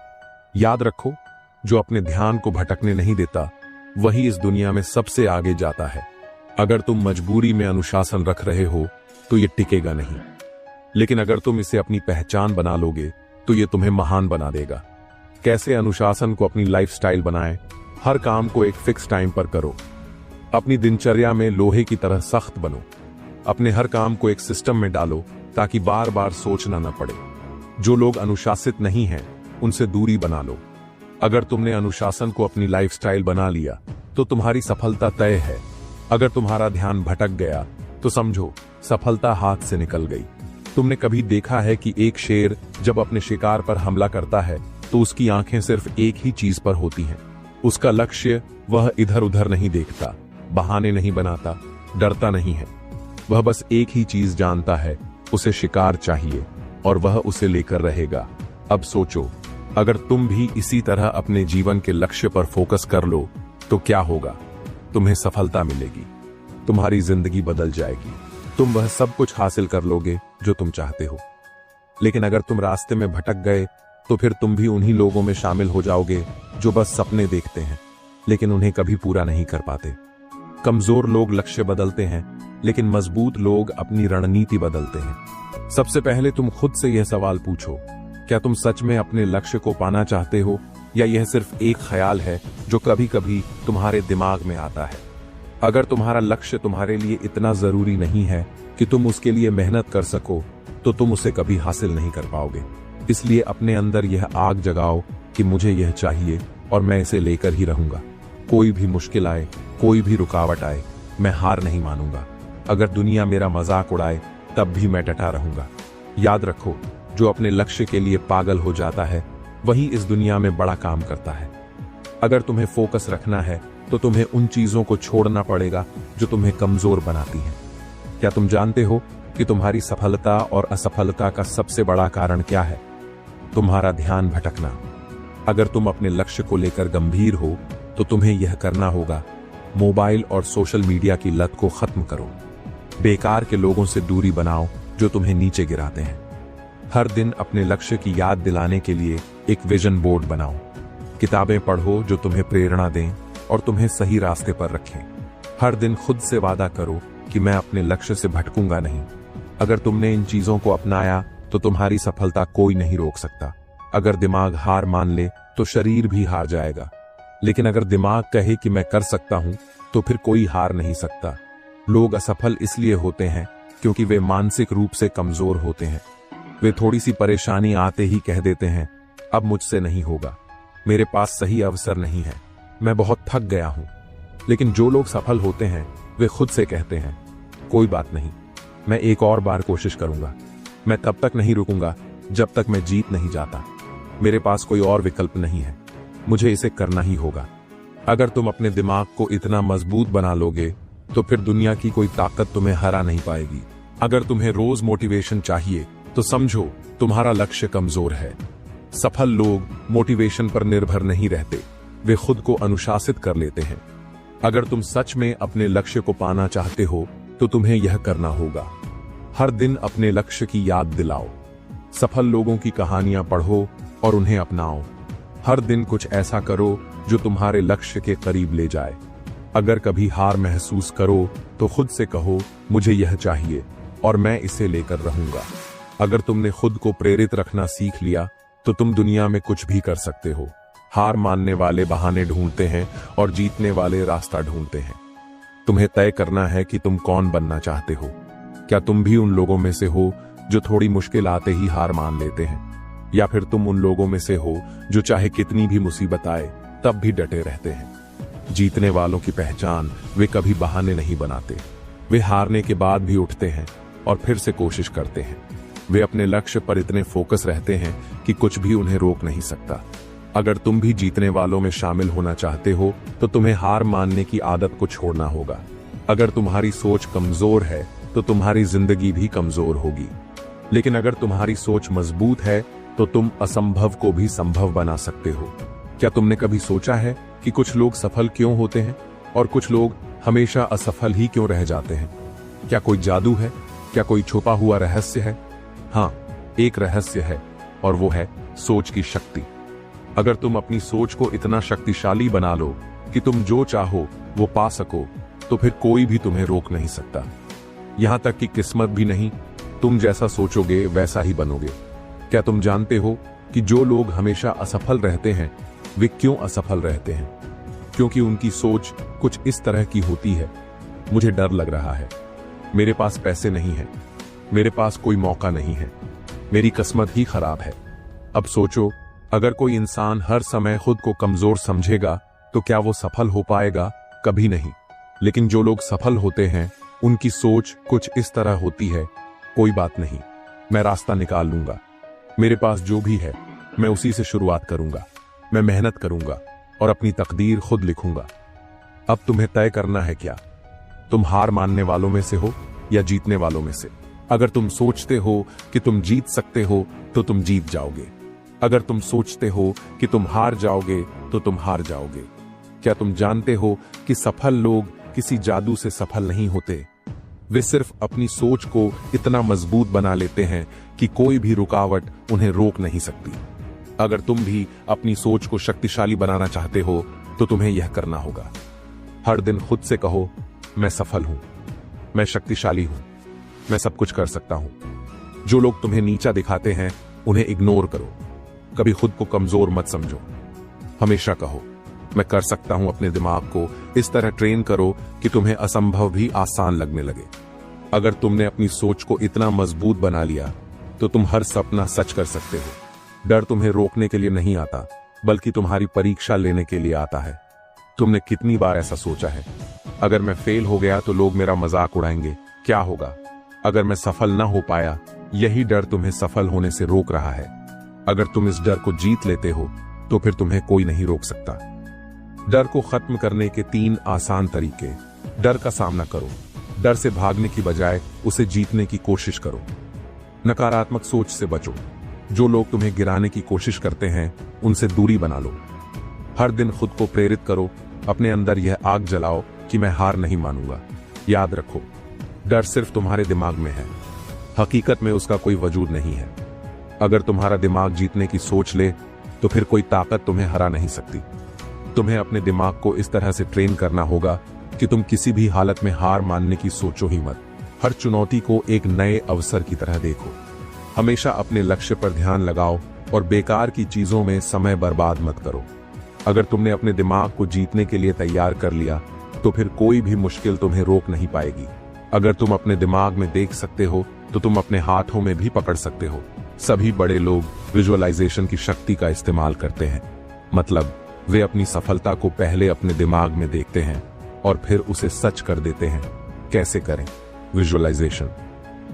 [SPEAKER 3] याद रखो, जो अपने ध्यान को भटकने नहीं देता वही इस दुनिया में सबसे आगे जाता है। अगर तुम मजबूरी में अनुशासन रख रहे हो तो ये टिकेगा नहीं, लेकिन अगर तुम इसे अपनी पहचान बना लोगे तो ये तुम्हें महान बना देगा। कैसे अनुशासन को अपनी लाइफस्टाइल बनाएं? हर काम को एक फिक्स टाइम पर करो। अपनी दिनचर्या में लोहे की तरह सख्त बनो। अपने हर काम को एक सिस्टम में डालो ताकि बार बार सोचना न पड़े। जो लोग अनुशासित नहीं हैं उनसे दूरी बना लो। अगर तुमने अनुशासन को अपनी लाइफस्टाइल बना लिया तो तुम्हारी सफलता तय है। अगर तुम्हारा ध्यान भटक गया तो समझो सफलता हाथ से निकल गई। तुमने कभी देखा है कि एक शेर जब अपने शिकार पर हमला करता है तो उसकी आंखें सिर्फ एक ही चीज पर होती हैं। उसका लक्ष्य, वह इधर उधर नहीं देखता, बहाने नहीं बनाता, डरता नहीं है। वह बस एक ही चीज जानता है, उसे शिकार चाहिए और वह उसे लेकर रहेगा। अब सोचो, अगर तुम भी इसी तरह अपने जीवन के लक्ष्य पर फोकस कर लो तो क्या होगा? तुम्हें सफलता मिलेगी, तुम्हारी जिंदगी बदल जाएगी, तुम वह सब कुछ हासिल कर लोगे जो तुम चाहते हो। लेकिन अगर तुम रास्ते में भटक गए तो फिर तुम भी उन्हीं लोगों में शामिल हो जाओगे जो बस सपने देखते हैं लेकिन उन्हें कभी पूरा नहीं कर पाते। कमजोर लोग लक्ष्य बदलते हैं लेकिन मजबूत लोग अपनी रणनीति बदलते हैं। सबसे पहले तुम खुद से यह सवाल पूछो, क्या तुम सच में अपने लक्ष्य को पाना चाहते हो या यह सिर्फ एक ख्याल है जो कभी कभी तुम्हारे दिमाग में आता है? अगर तुम्हारा लक्ष्य तुम्हारे लिए इतना जरूरी नहीं है कि तुम उसके लिए मेहनत कर सको तो तुम उसे कभी हासिल नहीं कर पाओगे। इसलिए अपने अंदर यह आग जगाओ कि मुझे यह चाहिए और मैं इसे लेकर ही रहूंगा। कोई भी मुश्किल आए, कोई भी रुकावट आए, मैं हार नहीं मानूंगा। अगर दुनिया मेरा मजाक उड़ाए तब भी मैं डटा रहूंगा। याद रखो, जो अपने लक्ष्य के लिए पागल हो जाता है वही इस दुनिया में बड़ा काम करता है। अगर तुम्हें फोकस रखना है तो तुम्हें उन चीजों को छोड़ना पड़ेगा जो तुम्हें कमजोर बनाती हैं। क्या तुम जानते हो कि तुम्हारी सफलता और असफलता का सबसे बड़ा कारण क्या है? तुम्हारा ध्यान भटकना। अगर तुम अपने लक्ष्य को लेकर गंभीर हो तो तुम्हें यह करना होगा, मोबाइल और सोशल मीडिया की लत को खत्म करो। बेकार के लोगों से दूरी बनाओ जो तुम्हें नीचे गिराते हैं। हर दिन अपने लक्ष्य की याद दिलाने के लिए एक विजन बोर्ड बनाओ। किताबें पढ़ो जो तुम्हें प्रेरणा दें और तुम्हें सही रास्ते पर रखें। हर दिन खुद से वादा करो कि मैं अपने लक्ष्य से भटकूंगा नहीं। अगर तुमने इन चीजों को अपनाया तो तुम्हारी सफलता कोई नहीं रोक सकता। अगर दिमाग हार मान ले तो शरीर भी हार जाएगा, लेकिन अगर दिमाग कहे कि मैं कर सकता हूं तो फिर कोई हार नहीं सकता। लोग असफल इसलिए होते हैं क्योंकि वे मानसिक रूप से कमजोर होते हैं। वे थोड़ी सी परेशानी आते ही कह देते हैं, अब मुझसे नहीं होगा, मेरे पास सही अवसर नहीं है, मैं बहुत थक गया हूं। लेकिन जो लोग सफल होते हैं वे खुद से कहते हैं, कोई बात नहीं, मैं एक और बार कोशिश करूंगा, मैं तब तक नहीं रुकूंगा जब तक मैं जीत नहीं जाता, मेरे पास कोई और विकल्प नहीं है, मुझे इसे करना ही होगा। अगर तुम अपने दिमाग को इतना मजबूत बना लोगे तो फिर दुनिया की कोई ताकत तुम्हें हरा नहीं पाएगी। अगर तुम्हें रोज मोटिवेशन चाहिए तो समझो तुम्हारा लक्ष्य कमजोर है। सफल लोग मोटिवेशन पर निर्भर नहीं रहते, वे खुद को अनुशासित कर लेते हैं। अगर तुम सच में अपने लक्ष्य को पाना चाहते हो तो तुम्हें यह करना होगा, हर दिन अपने लक्ष्य की याद दिलाओ। सफल लोगों की कहानियां पढ़ो और उन्हें अपनाओ। हर दिन कुछ ऐसा करो जो तुम्हारे लक्ष्य के करीब ले जाए। अगर कभी हार महसूस करो तो खुद से कहो, मुझे यह चाहिए और मैं इसे लेकर रहूंगा। अगर तुमने खुद को प्रेरित रखना सीख लिया तो तुम दुनिया में कुछ भी कर सकते हो। हार मानने वाले बहाने ढूंढते हैं और जीतने वाले रास्ता ढूंढते हैं। तुम्हें तय करना है कि तुम कौन बनना चाहते हो। क्या तुम भी उन लोगों में से हो जो थोड़ी मुश्किल आते ही हार मान लेते हैं, या फिर तुम उन लोगों में से हो जो चाहे कितनी भी मुसीबत आए तब भी डटे रहते हैं? जीतने वालों की पहचान, वे कभी बहाने नहीं बनाते। वे हारने के बाद भी उठते हैं और फिर से कोशिश करते हैं। वे अपने लक्ष्य पर इतने फोकस रहते हैं कि कुछ भी उन्हें रोक नहीं सकता। अगर तुम भी जीतने वालों में शामिल होना चाहते हो तो तुम्हें हार मानने की आदत को छोड़ना होगा। अगर तुम्हारी सोच कमजोर है तो तुम्हारी जिंदगी भी कमजोर होगी। लेकिन अगर तुम्हारी सोच मजबूत है तो तुम असंभव को भी संभव बना सकते हो। क्या तुमने कभी सोचा है कि कुछ लोग सफल क्यों होते हैं और कुछ लोग हमेशा असफल ही क्यों रह जाते हैं? क्या कोई जादू है? क्या कोई छुपा हुआ रहस्य है? हाँ, एक रहस्य है और वो है सोच की शक्ति। अगर तुम अपनी सोच को इतना शक्तिशाली बना लो कि तुम जो चाहो वो पा सको, तो फिर कोई भी तुम्हें रोक नहीं सकता। यहां तक कि किस्मत भी नहीं। तुम जैसा सोचोगे वैसा ही बनोगे। क्या तुम जानते हो कि जो लोग हमेशा असफल रहते हैं वे क्यों असफल रहते हैं? क्योंकि उनकी सोच कुछ इस तरह की होती है, मुझे डर लग रहा है, मेरे पास पैसे नहीं है, मेरे पास कोई मौका नहीं है, मेरी किस्मत ही खराब है। अब सोचो, अगर कोई इंसान हर समय खुद को कमजोर समझेगा तो क्या वो सफल हो पाएगा? कभी नहीं। लेकिन जो लोग सफल होते हैं उनकी सोच कुछ इस तरह होती है, कोई बात नहीं, मैं रास्ता निकाल लूंगा, मेरे पास जो भी है मैं उसी से शुरुआत करूंगा, मैं मेहनत करूंगा और अपनी तकदीर खुद लिखूंगा। अब तुम्हें तय करना है क्या, तुम हार मानने वालों में से हो या जीतने वालों में से। अगर तुम सोचते हो कि तुम जीत सकते हो तो तुम जीत जाओगे। अगर तुम सोचते हो कि तुम हार जाओगे तो तुम हार जाओगे। क्या तुम जानते हो कि सफल लोग किसी जादू से सफल नहीं होते? वे सिर्फ अपनी सोच को इतना मजबूत बना लेते हैं कि कोई भी रुकावट उन्हें रोक नहीं सकती। अगर तुम भी अपनी सोच को शक्तिशाली बनाना चाहते हो तो तुम्हें यह करना होगा। हर दिन खुद से कहो, मैं सफल हूं, मैं शक्तिशाली हूं, मैं सब कुछ कर सकता हूं। जो लोग तुम्हें नीचा दिखाते हैं उन्हें इग्नोर करो, कभी खुद को कमजोर मत समझो। हमेशा कहो, मैं कर सकता हूं। अपने दिमाग को इस तरह ट्रेन करो कि तुम्हें असंभव भी आसान लगने लगे। अगर तुमने अपनी सोच को इतना मजबूत बना लिया तो तुम हर सपना सच कर सकते हो। डर तुम्हें रोकने के लिए नहीं आता, बल्कि तुम्हारी परीक्षा लेने के लिए आता है। तुमने कितनी बार ऐसा सोचा है, अगर मैं फेल हो गया तो लोग मेरा मजाक उड़ाएंगे, क्या होगा? अगर मैं सफल ना हो पाया, यही डर तुम्हें सफल होने से रोक रहा है। अगर तुम इस डर को जीत लेते हो तो फिर तुम्हें कोई नहीं रोक सकता। डर को खत्म करने के 3 आसान तरीके। डर का सामना करो, डर से भागने की बजाय उसे जीतने की कोशिश करो। नकारात्मक सोच से बचो, जो लोग तुम्हें गिराने की कोशिश करते हैं उनसे दूरी बना लो। हर दिन खुद को प्रेरित करो, अपने अंदर यह आग जलाओ कि मैं हार नहीं मानूंगा। याद रखो, डर सिर्फ तुम्हारे दिमाग में है, हकीकत में उसका कोई वजूद नहीं है। अगर तुम्हारा दिमाग जीतने की सोच ले तो फिर कोई ताकत तुम्हें हरा नहीं सकती। तुम्हें अपने दिमाग को इस तरह से ट्रेन करना होगा कि तुम किसी भी हालत में हार मानने की सोचो ही मत। हर चुनौती को एक नए अवसर की तरह देखो। हमेशा अपने लक्ष्य पर ध्यान लगाओ और बेकार की चीजों में समय बर्बाद मत करो। अगर तुमने अपने दिमाग को जीतने के लिए तैयार कर लिया तो फिर कोई भी मुश्किल तुम्हें रोक नहीं पाएगी। अगर तुम अपने दिमाग में देख सकते हो तो तुम अपने हाथों में भी पकड़ सकते हो। सभी बड़े लोग विजुअलाइजेशन की शक्ति का इस्तेमाल करते हैं। मतलब वे अपनी सफलता को पहले अपने दिमाग में देखते हैं और फिर उसे सच कर देते हैं। कैसे करें विजुअलाइजेशन?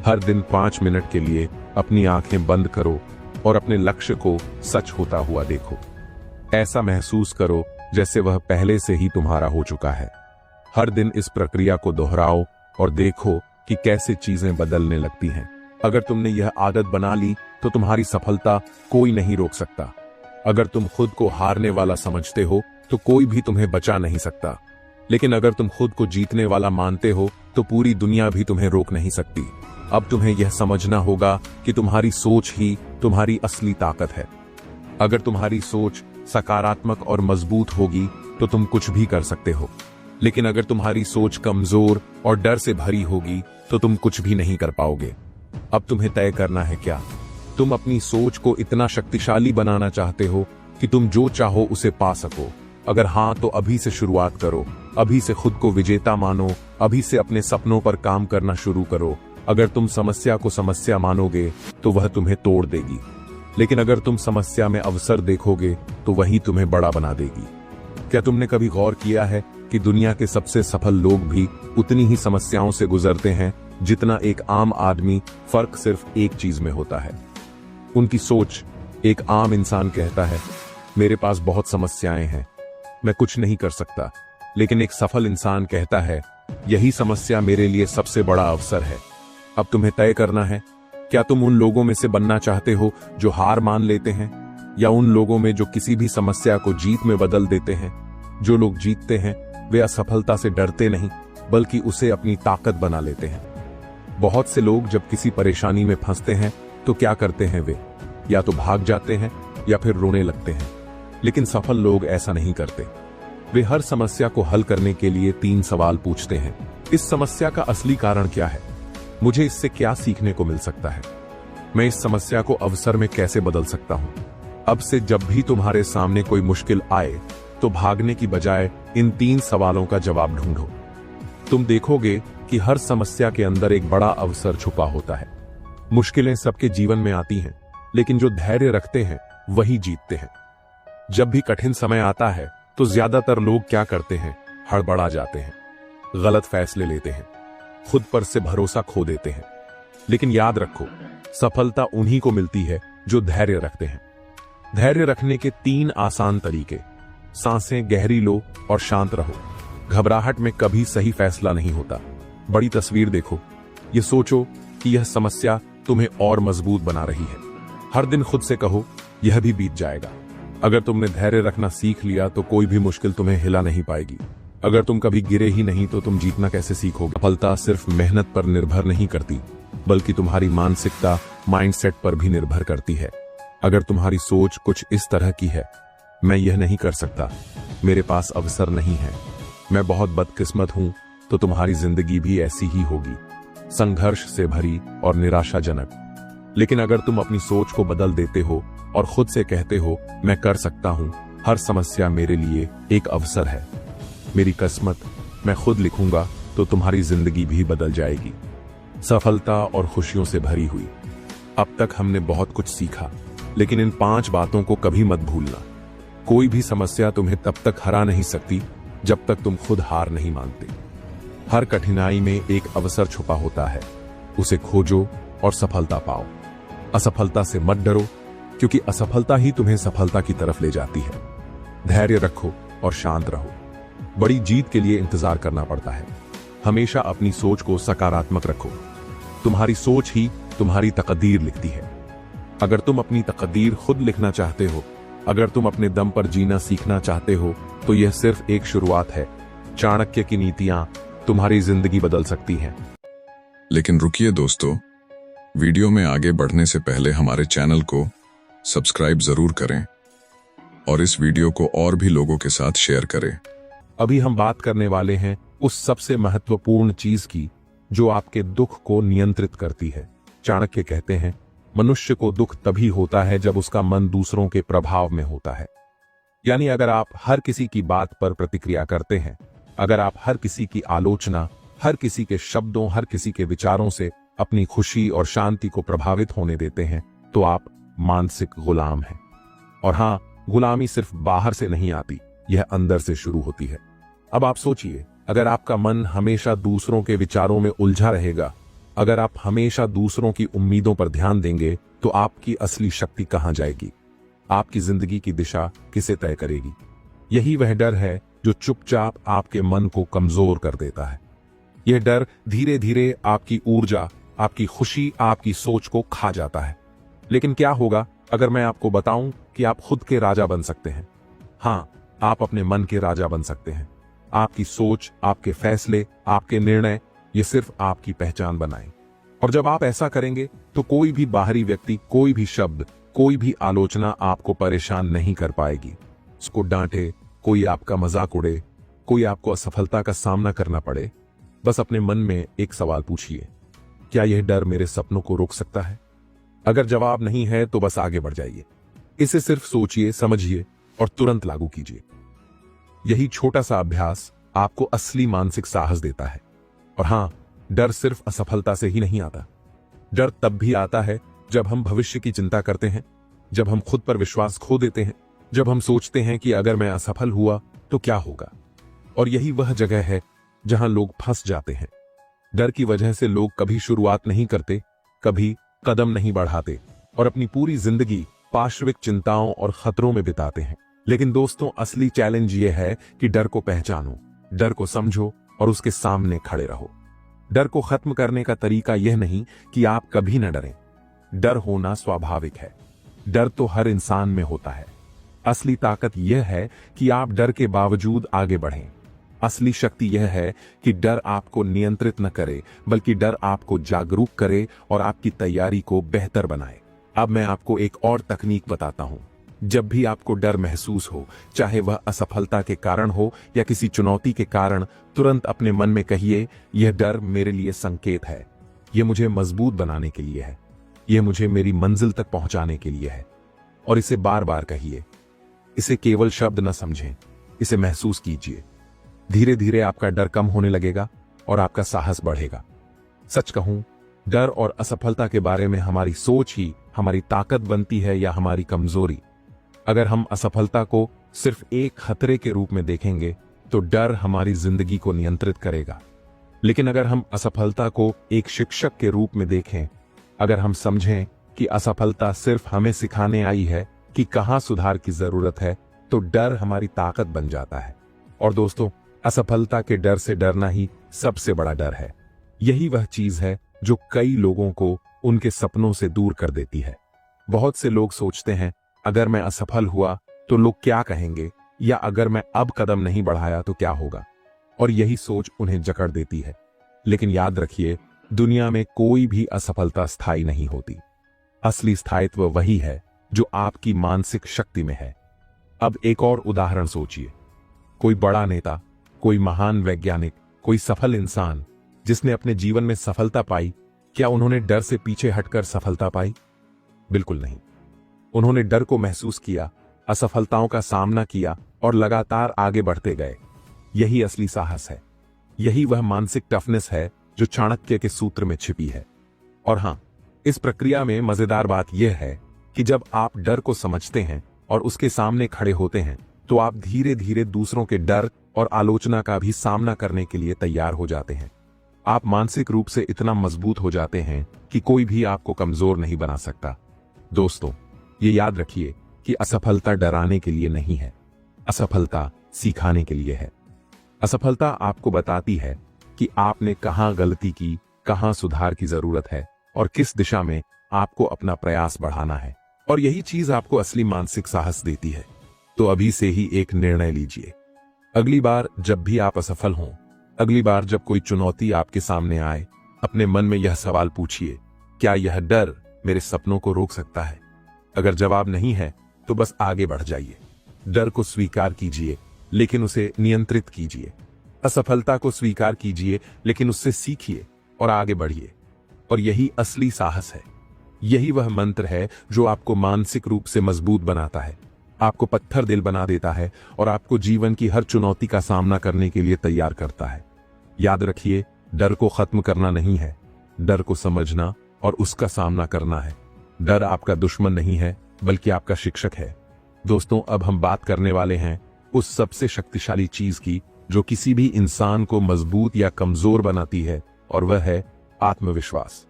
[SPEAKER 3] हर दिन 5 मिनट के लिए अपनी आंखें बंद करो और अपने लक्ष्य को सच होता हुआ देखो। ऐसा महसूस करो जैसे वह पहले से ही तुम्हारा हो चुका है। हर दिन इस प्रक्रिया को दोहराओ और देखो कि कैसे चीजें बदलने लगती हैं। अगर तुमने यह आदत बना ली तो तुम्हारी सफलता कोई नहीं रोक सकता। अगर तुम खुद को हारने वाला समझते हो तो कोई भी तुम्हें बचा नहीं सकता। लेकिन अगर तुम खुद को जीतने वाला मानते हो तो पूरी दुनिया भी तुम्हें रोक नहीं सकती। अब तुम्हें यह समझना होगा कि तुम्हारी सोच ही तुम्हारी असली ताकत है। अगर तुम्हारी सोच सकारात्मक और मजबूत होगी तो तुम कुछ भी कर सकते हो। लेकिन अगर तुम्हारी सोच कमजोर और डर से भरी होगी तो तुम कुछ भी नहीं कर पाओगे। अब तुम्हें तय करना है क्या? तुम अपनी सोच को इतना शक्तिशाली बनाना चाहते हो कि तुम जो चाहो उसे पा सको? अगर हाँ, तो अभी से शुरुआत करो। अभी से खुद को विजेता मानो। अभी से अपने सपनों पर काम करना शुरू करो। अगर तुम समस्या को समस्या मानोगे तो वह तुम्हें तोड़ देगी, लेकिन अगर तुम समस्या में अवसर देखोगे तो वही तुम्हें बड़ा बना देगी। क्या तुमने कभी गौर किया है कि दुनिया के सबसे सफल लोग भी उतनी ही समस्याओं से गुजरते हैं जितना एक आम आदमी? फर्क सिर्फ एक चीज में होता है, उनकी सोच। एक आम इंसान कहता है, मेरे पास बहुत समस्याएं हैं, मैं कुछ नहीं कर सकता। लेकिन एक सफल इंसान कहता है, यही समस्या मेरे लिए सबसे बड़ा अवसर है। अब तुम्हें तय करना है, क्या तुम उन लोगों में से बनना चाहते हो जो हार मान लेते हैं, या उन लोगों में जो किसी भी समस्या को जीत में बदल देते हैं? जो लोग जीतते हैं वे असफलता से डरते नहीं बल्कि उसे अपनी ताकत बना लेते हैं। बहुत से लोग जब किसी परेशानी में फंसते हैं तो क्या करते हैं, वे या तो भाग जाते हैं या फिर रोने लगते हैं। लेकिन सफल लोग ऐसा नहीं करते। वे हर समस्या को हल करने के लिए 3 सवाल पूछते हैं। इस समस्या का असली कारण क्या है? मुझे इससे क्या सीखने को मिल सकता है? मैं इस समस्या को अवसर में कैसे बदल सकता हूं? अब से जब भी तुम्हारे सामने कोई मुश्किल आए तो भागने की बजाय इन 3 सवालों का जवाब ढूंढो। तुम देखोगे कि हर समस्या के अंदर एक बड़ा अवसर छुपा होता है। मुश्किलें सबके जीवन में आती हैं, लेकिन जो धैर्य रखते हैं वही जीतते हैं। जब भी कठिन समय आता है तो ज्यादातर लोग क्या करते हैं, हड़बड़ा जाते हैं, गलत फैसले लेते हैं, खुद पर से भरोसा खो देते हैं। लेकिन याद रखो, सफलता उन्हीं को मिलती है जो धैर्य रखते हैं। धैर्य रखने के 3 आसान तरीके। सांसें गहरी लो और शांत रहो। घबराहट में कभी सही फैसला नहीं होता। बड़ी तस्वीर देखो। ये सोचो कि यह समस्या तुम्हें और मजबूत बना रही है। हर दिन खुद से कहो, यह भी बीत जाएगा। अगर तुमने धैर्य रखना सीख लिया तो कोई भी मुश्किल तुम्हें हिला नहीं पाएगी। अगर तुम कभी गिरे ही नहीं तो तुम जीतना कैसे सीखोगे? सफलता सिर्फ मेहनत पर निर्भर नहीं करती, बल्कि तुम्हारी मानसिकता, माइंडसेट पर भी निर्भर करती है। अगर तुम्हारी सोच कुछ इस तरह की है, मैं यह नहीं कर सकता, मेरे पास अवसर नहीं है, मैं बहुत बदकिस्मत हूं, तो तुम्हारी जिंदगी भी ऐसी ही होगी, संघर्ष से भरी और निराशाजनक। लेकिन अगर तुम अपनी सोच को बदल देते हो और खुद से कहते हो, मैं कर सकता हूं, हर समस्या मेरे लिए एक अवसर है, मेरी किस्मत मैं खुद लिखूंगा, तो तुम्हारी जिंदगी भी बदल जाएगी, सफलता और खुशियों से भरी हुई। अब तक हमने बहुत कुछ सीखा, लेकिन इन 5 बातों को कभी मत भूलना। कोई भी समस्या तुम्हें तब तक हरा नहीं सकती जब तक तुम खुद हार नहीं मानते। हर कठिनाई में एक अवसर छुपा होता है, उसे खोजो और सफलता पाओ। असफलता से मत डरो, क्योंकि असफलता ही तुम्हें सफलता की तरफ ले जाती है। धैर्य रखो और शांत रहो। बड़ी जीत के लिए इंतजार करना पड़ता है। हमेशा अपनी सोच को सकारात्मक रखो। तुम्हारी सोच ही तुम्हारी तकदीर लिखती है। अगर तुम अपनी तकदीर खुद लिखना चाहते हो, अगर तुम अपने दम पर जीना सीखना चाहते हो, तो यह सिर्फ एक शुरुआत है। चाणक्य की नीतियां तुम्हारी जिंदगी बदल सकती हैं।
[SPEAKER 2] लेकिन रुकिए दोस्तों, वीडियो में आगे बढ़ने से पहले हमारे चैनल को सब्सक्राइब जरूर करें और इस वीडियो को और भी लोगों के साथ शेयर करें।
[SPEAKER 3] अभी हम बात करने वाले हैं उस सबसे महत्वपूर्ण चीज की जो आपके दुख को नियंत्रित करती है। चाणक्य कहते हैं, मनुष्य को दुख तभी होता है जब उसका मन दूसरों के प्रभाव में होता है। यानी अगर आप हर किसी की बात पर प्रतिक्रिया करते हैं, अगर आप हर किसी की आलोचना, हर किसी के शब्दों, हर किसी के विचारों से अपनी खुशी और शांति को प्रभावित होने देते हैं, तो आप मानसिक गुलाम हैं। और हां, गुलामी सिर्फ बाहर से नहीं आती, यह अंदर से शुरू होती है। अब आप सोचिए, अगर आपका मन हमेशा दूसरों के विचारों में उलझा रहेगा, अगर आप हमेशा दूसरों की उम्मीदों पर ध्यान देंगे, तो आपकी असली शक्ति कहां जाएगी? आपकी जिंदगी की दिशा किसे तय करेगी? यही वह डर है जो चुपचाप आपके मन को कमजोर कर देता है। यह डर धीरे धीरे आपकी ऊर्जा, आपकी खुशी, आपकी सोच को खा जाता है। लेकिन क्या होगा अगर मैं आपको बताऊं कि आप खुद के राजा बन सकते हैं? हां, आप अपने मन के राजा बन सकते हैं। आपकी सोच, आपके फैसले, आपके निर्णय, ये सिर्फ आपकी पहचान बनाएं। और जब आप ऐसा करेंगे तो कोई भी बाहरी व्यक्ति, कोई भी शब्द, कोई भी आलोचना आपको परेशान नहीं कर पाएगी। उसको डांटे, कोई आपका मजाक उड़े, कोई आपको असफलता का सामना करना पड़े, बस अपने मन में एक सवाल पूछिए, क्या यह डर मेरे सपनों को रोक सकता है? अगर जवाब नहीं है तो बस आगे बढ़ जाइए। इसे सिर्फ सोचिए, समझिए और तुरंत लागू कीजिए। यही छोटा सा अभ्यास आपको असली मानसिक साहस देता है। और हां, डर सिर्फ असफलता से ही नहीं आता। डर तब भी आता है जब हम भविष्य की चिंता करते हैं, जब हम खुद पर विश्वास खो देते हैं, जब हम सोचते हैं कि अगर मैं असफल हुआ तो क्या होगा। और यही वह जगह है जहां लोग फंस जाते हैं। डर की वजह से लोग कभी शुरुआत नहीं करते, कभी कदम नहीं बढ़ाते और अपनी पूरी जिंदगी पार्श्विक चिंताओं और खतरों में बिताते हैं। लेकिन दोस्तों, असली चैलेंज यह है कि डर को पहचानो, डर को समझो और उसके सामने खड़े रहो। डर को खत्म करने का तरीका यह नहीं कि आप कभी न डरें, डर होना स्वाभाविक है। डर तो हर इंसान में होता है। असली ताकत यह है कि आप डर के बावजूद आगे बढ़ें। असली शक्ति यह है कि डर आपको नियंत्रित न करे, बल्कि डर आपको जागरूक करे और आपकी तैयारी को बेहतर बनाए। अब मैं आपको एक और तकनीक बताता हूं। जब भी आपको डर महसूस हो, चाहे वह असफलता के कारण हो या किसी चुनौती के कारण, तुरंत अपने मन में कहिए, यह डर मेरे लिए संकेत है। यह मुझे मजबूत बनाने के लिए है। यह मुझे मेरी मंजिल तक पहुंचाने के लिए है। और इसे बार बार कहिए। इसे केवल शब्द न समझें, इसे महसूस कीजिए। धीरे धीरे आपका डर कम होने लगेगा और आपका साहस बढ़ेगा। सच कहूं, डर और असफलता के बारे में हमारी सोच ही हमारी ताकत बनती है या हमारी कमजोरी। अगर हम असफलता को सिर्फ एक खतरे के रूप में देखेंगे तो डर हमारी जिंदगी को नियंत्रित करेगा। लेकिन अगर हम असफलता को एक शिक्षक के रूप में देखें, अगर हम समझें कि असफलता सिर्फ हमें सिखाने आई है कि कहां सुधार की जरूरत है, तो डर हमारी ताकत बन जाता है। और दोस्तों, असफलता के डर से डरना ही सबसे बड़ा डर है। यही वह चीज है जो कई लोगों को उनके सपनों से दूर कर देती है। बहुत से लोग सोचते हैं, अगर मैं असफल हुआ तो लोग क्या कहेंगे, या अगर मैं अब कदम नहीं बढ़ाया तो क्या होगा, और यही सोच उन्हें जकड़ देती है। लेकिन याद रखिए, दुनिया में कोई भी असफलता स्थायी नहीं होती। असली स्थायित्व वही है जो आपकी मानसिक शक्ति में है। अब एक और उदाहरण सोचिए। कोई बड़ा नेता, कोई महान वैज्ञानिक, कोई सफल इंसान जिसने अपने जीवन में सफलता पाई, क्या उन्होंने डर से पीछे हटकर सफलता पाई? बिल्कुल नहीं। उन्होंने डर को महसूस किया, असफलताओं का सामना किया और लगातार आगे बढ़ते गए। यही असली साहस है। यही वह मानसिक टफनेस है जो चाणक्य के सूत्र में छिपी है। और हां, इस प्रक्रिया में मजेदार बात यह है कि जब आप डर को समझते हैं और उसके सामने खड़े होते हैं, तो आप धीरे धीरे दूसरों के डर और आलोचना का भी सामना करने के लिए तैयार हो जाते हैं। आप मानसिक रूप से इतना मजबूत हो जाते हैं कि कोई भी आपको कमजोर नहीं बना सकता। दोस्तों, ये याद रखिए कि असफलता डराने के लिए नहीं है, असफलता सिखाने के लिए है। असफलता आपको बताती है कि आपने कहां गलती की, कहां सुधार की जरूरत है और किस दिशा में आपको अपना प्रयास बढ़ाना है। और यही चीज आपको असली मानसिक साहस देती है। तो अभी से ही एक निर्णय लीजिए। अगली बार जब भी आप असफल हों, अगली बार जब कोई चुनौती आपके सामने आए, अपने मन में यह सवाल पूछिए, क्या यह डर मेरे सपनों को रोक सकता है? अगर जवाब नहीं है तो बस आगे बढ़ जाइए। डर को स्वीकार कीजिए, लेकिन उसे नियंत्रित कीजिए। असफलता को स्वीकार कीजिए, लेकिन उससे सीखिए और आगे बढ़िए। और यही असली साहस है। यही वह मंत्र है जो आपको मानसिक रूप से मजबूत बनाता है, आपको पत्थर दिल बना देता है और आपको जीवन की हर चुनौती का सामना करने के लिए तैयार करता है। याद रखिए, डर को खत्म करना नहीं है, डर को समझना और उसका सामना करना है। डर आपका दुश्मन नहीं है, बल्कि आपका शिक्षक है। दोस्तों, अब हम बात करने वाले हैं उस सबसे शक्तिशाली चीज की जो किसी भी इंसान को मजबूत या कमजोर बनाती है, और वह है आत्मविश्वास।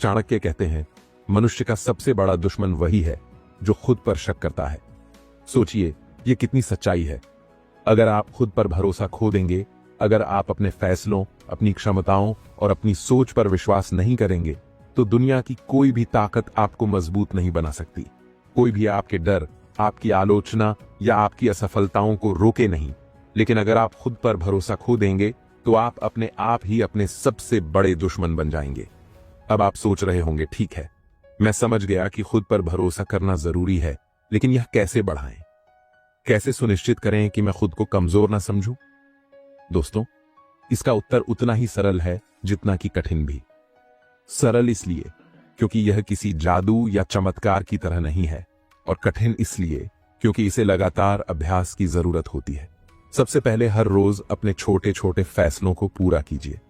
[SPEAKER 3] चाणक्य कहते हैं, मनुष्य का सबसे बड़ा दुश्मन वही है जो खुद पर शक करता है। सोचिए, ये कितनी सच्चाई है। अगर आप खुद पर भरोसा खो देंगे, अगर आप अपने फैसलों, अपनी क्षमताओं और अपनी सोच पर विश्वास नहीं करेंगे, तो दुनिया की कोई भी ताकत आपको मजबूत नहीं बना सकती। कोई भी आपके डर, आपकी आलोचना या आपकी असफलताओं को रोके नहीं। लेकिन अगर आप खुद पर भरोसा खो देंगे, तो आप अपने आप ही अपने सबसे बड़े दुश्मन बन जाएंगे। अब आप सोच रहे होंगे, ठीक है, मैं समझ गया कि खुद पर भरोसा करना जरूरी है, लेकिन यह कैसे बढ़ाएं? कैसे सुनिश्चित करें कि मैं खुद को कमजोर ना समझूं? दोस्तों, इसका उत्तर उतना ही सरल है जितना कि कठिन भी। सरल इसलिए क्योंकि यह किसी जादू या चमत्कार की तरह नहीं है, और कठिन इसलिए क्योंकि इसे लगातार अभ्यास की जरूरत होती है। सबसे पहले हर रोज अपने छोटे छोटे फैसलों को पूरा कीजिए।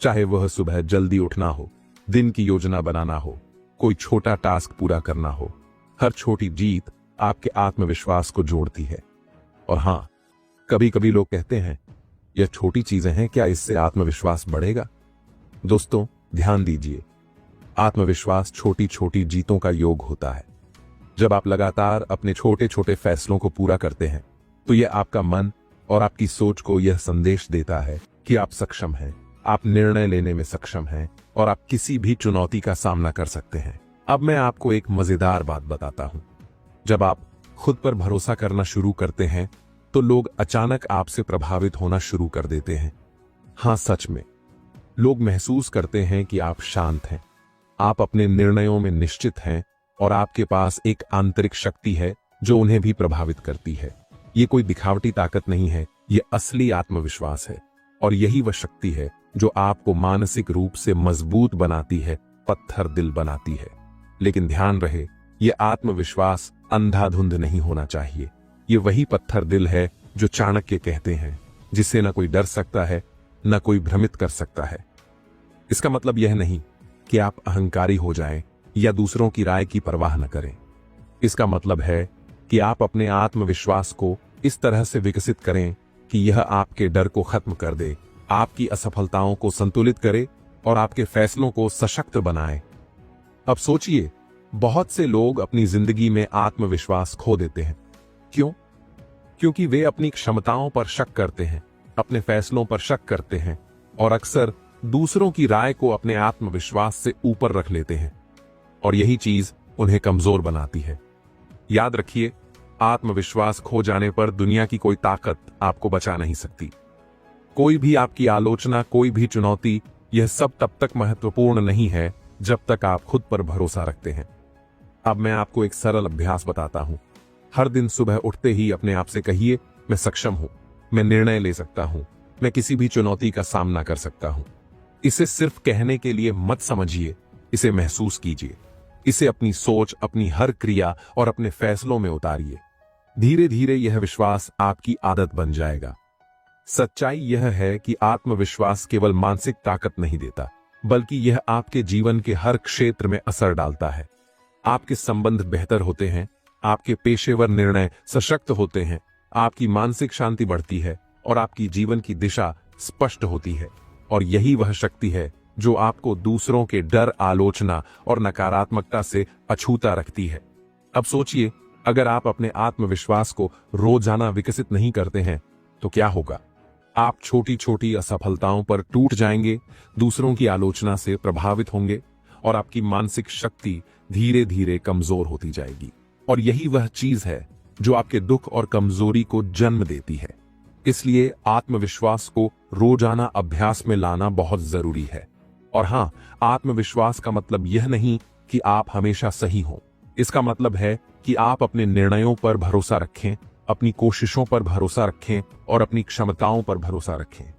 [SPEAKER 3] चाहे वह सुबह जल्दी उठना हो, दिन की योजना बनाना हो, कोई छोटा टास्क पूरा करना हो। हर छोटी जीत आपके आत्मविश्वास को जोड़ती है। और हां, कभी कभी लोग कहते हैं, यह छोटी चीजें हैं, क्या इससे आत्मविश्वास बढ़ेगा? दोस्तों, ध्यान दीजिए, आत्मविश्वास छोटी छोटी जीतों का योग होता है। जब आप लगातार अपने छोटे छोटे फैसलों को पूरा करते हैं, तो यह आपका मन और आपकी सोच को यह संदेश देता है कि आप सक्षम हैं, आप निर्णय लेने में सक्षम हैं और आप किसी भी चुनौती का सामना कर सकते हैं। अब मैं आपको एक मजेदार बात बताता हूं। जब आप खुद पर भरोसा करना शुरू करते हैं तो लोग अचानक आपसे प्रभावित होना शुरू कर देते हैं। हां, सच में लोग महसूस करते हैं कि आप शांत हैं, आप अपने निर्णयों में निश्चित हैं और आपके पास एक आंतरिक शक्ति है जो उन्हें भी प्रभावित करती है। ये कोई दिखावटी ताकत नहीं है, ये असली आत्मविश्वास है। और यही वह शक्ति है जो आपको मानसिक रूप से मजबूत बनाती है, पत्थर दिल बनाती है। लेकिन ध्यान रहे, ये आत्मविश्वास अंधाधुंध नहीं होना चाहिए। ये वही पत्थर दिल है जो चाणक्य कहते हैं, जिससे न कोई डर सकता है, न कोई भ्रमित कर सकता है। इसका मतलब यह नहीं कि आप अहंकारी हो जाएं या दूसरों की राय की परवाह न करें। इसका मतलब है कि आप अपने आत्मविश्वास को इस तरह से विकसित करें कि यह आपके डर को खत्म कर दे, आपकी असफलताओं को संतुलित करे और आपके फैसलों को सशक्त बनाए। अब सोचिए, बहुत से लोग अपनी जिंदगी में आत्मविश्वास खो देते हैं। क्यों? क्योंकि वे अपनी क्षमताओं पर शक करते हैं, अपने फैसलों पर शक करते हैं और अक्सर दूसरों की राय को अपने आत्मविश्वास से ऊपर रख लेते हैं। और यही चीज उन्हें कमजोर बनाती है। याद रखिए, आत्मविश्वास खो जाने पर दुनिया की कोई ताकत आपको बचा नहीं सकती। कोई भी आपकी आलोचना, कोई भी चुनौती, यह सब तब तक महत्वपूर्ण नहीं है जब तक आप खुद पर भरोसा रखते हैं। अब मैं आपको एक सरल अभ्यास बताता हूं। हर दिन सुबह उठते ही अपने आप से कहिए, मैं सक्षम हूं, मैं निर्णय ले सकता हूं, मैं किसी भी चुनौती का सामना कर सकता हूं। इसे सिर्फ कहने के लिए मत समझिए, इसे महसूस कीजिए। इसे अपनी सोच, अपनी हर क्रिया और अपने फैसलों में उतारिए। धीरे धीरे यह विश्वास आपकी आदत बन जाएगा। सच्चाई यह है कि आत्मविश्वास केवल मानसिक ताकत नहीं देता, बल्कि यह आपके जीवन के हर क्षेत्र में असर डालता है। आपके संबंध बेहतर होते हैं, आपके पेशेवर निर्णय सशक्त होते हैं, आपकी मानसिक शांति बढ़ती है और आपकी जीवन की दिशा स्पष्ट होती है। और यही वह शक्ति है जो आपको दूसरों के डर, आलोचना और नकारात्मकता से अछूता रखती है। अब सोचिए, अगर आप अपने आत्मविश्वास को रोजाना विकसित नहीं करते हैं तो क्या होगा? आप छोटी छोटी असफलताओं पर टूट जाएंगे, दूसरों की आलोचना से प्रभावित होंगे और आपकी मानसिक शक्ति धीरे धीरे कमजोर होती जाएगी। और यही वह चीज है जो आपके दुख और कमजोरी को जन्म देती है। इसलिए आत्मविश्वास को रोजाना अभ्यास में लाना बहुत जरूरी है। और हां, आत्मविश्वास का मतलब यह नहीं कि आप हमेशा सही हों। इसका मतलब है कि आप अपने निर्णयों पर भरोसा रखें, अपनी कोशिशों पर भरोसा रखें और अपनी क्षमताओं पर भरोसा रखें।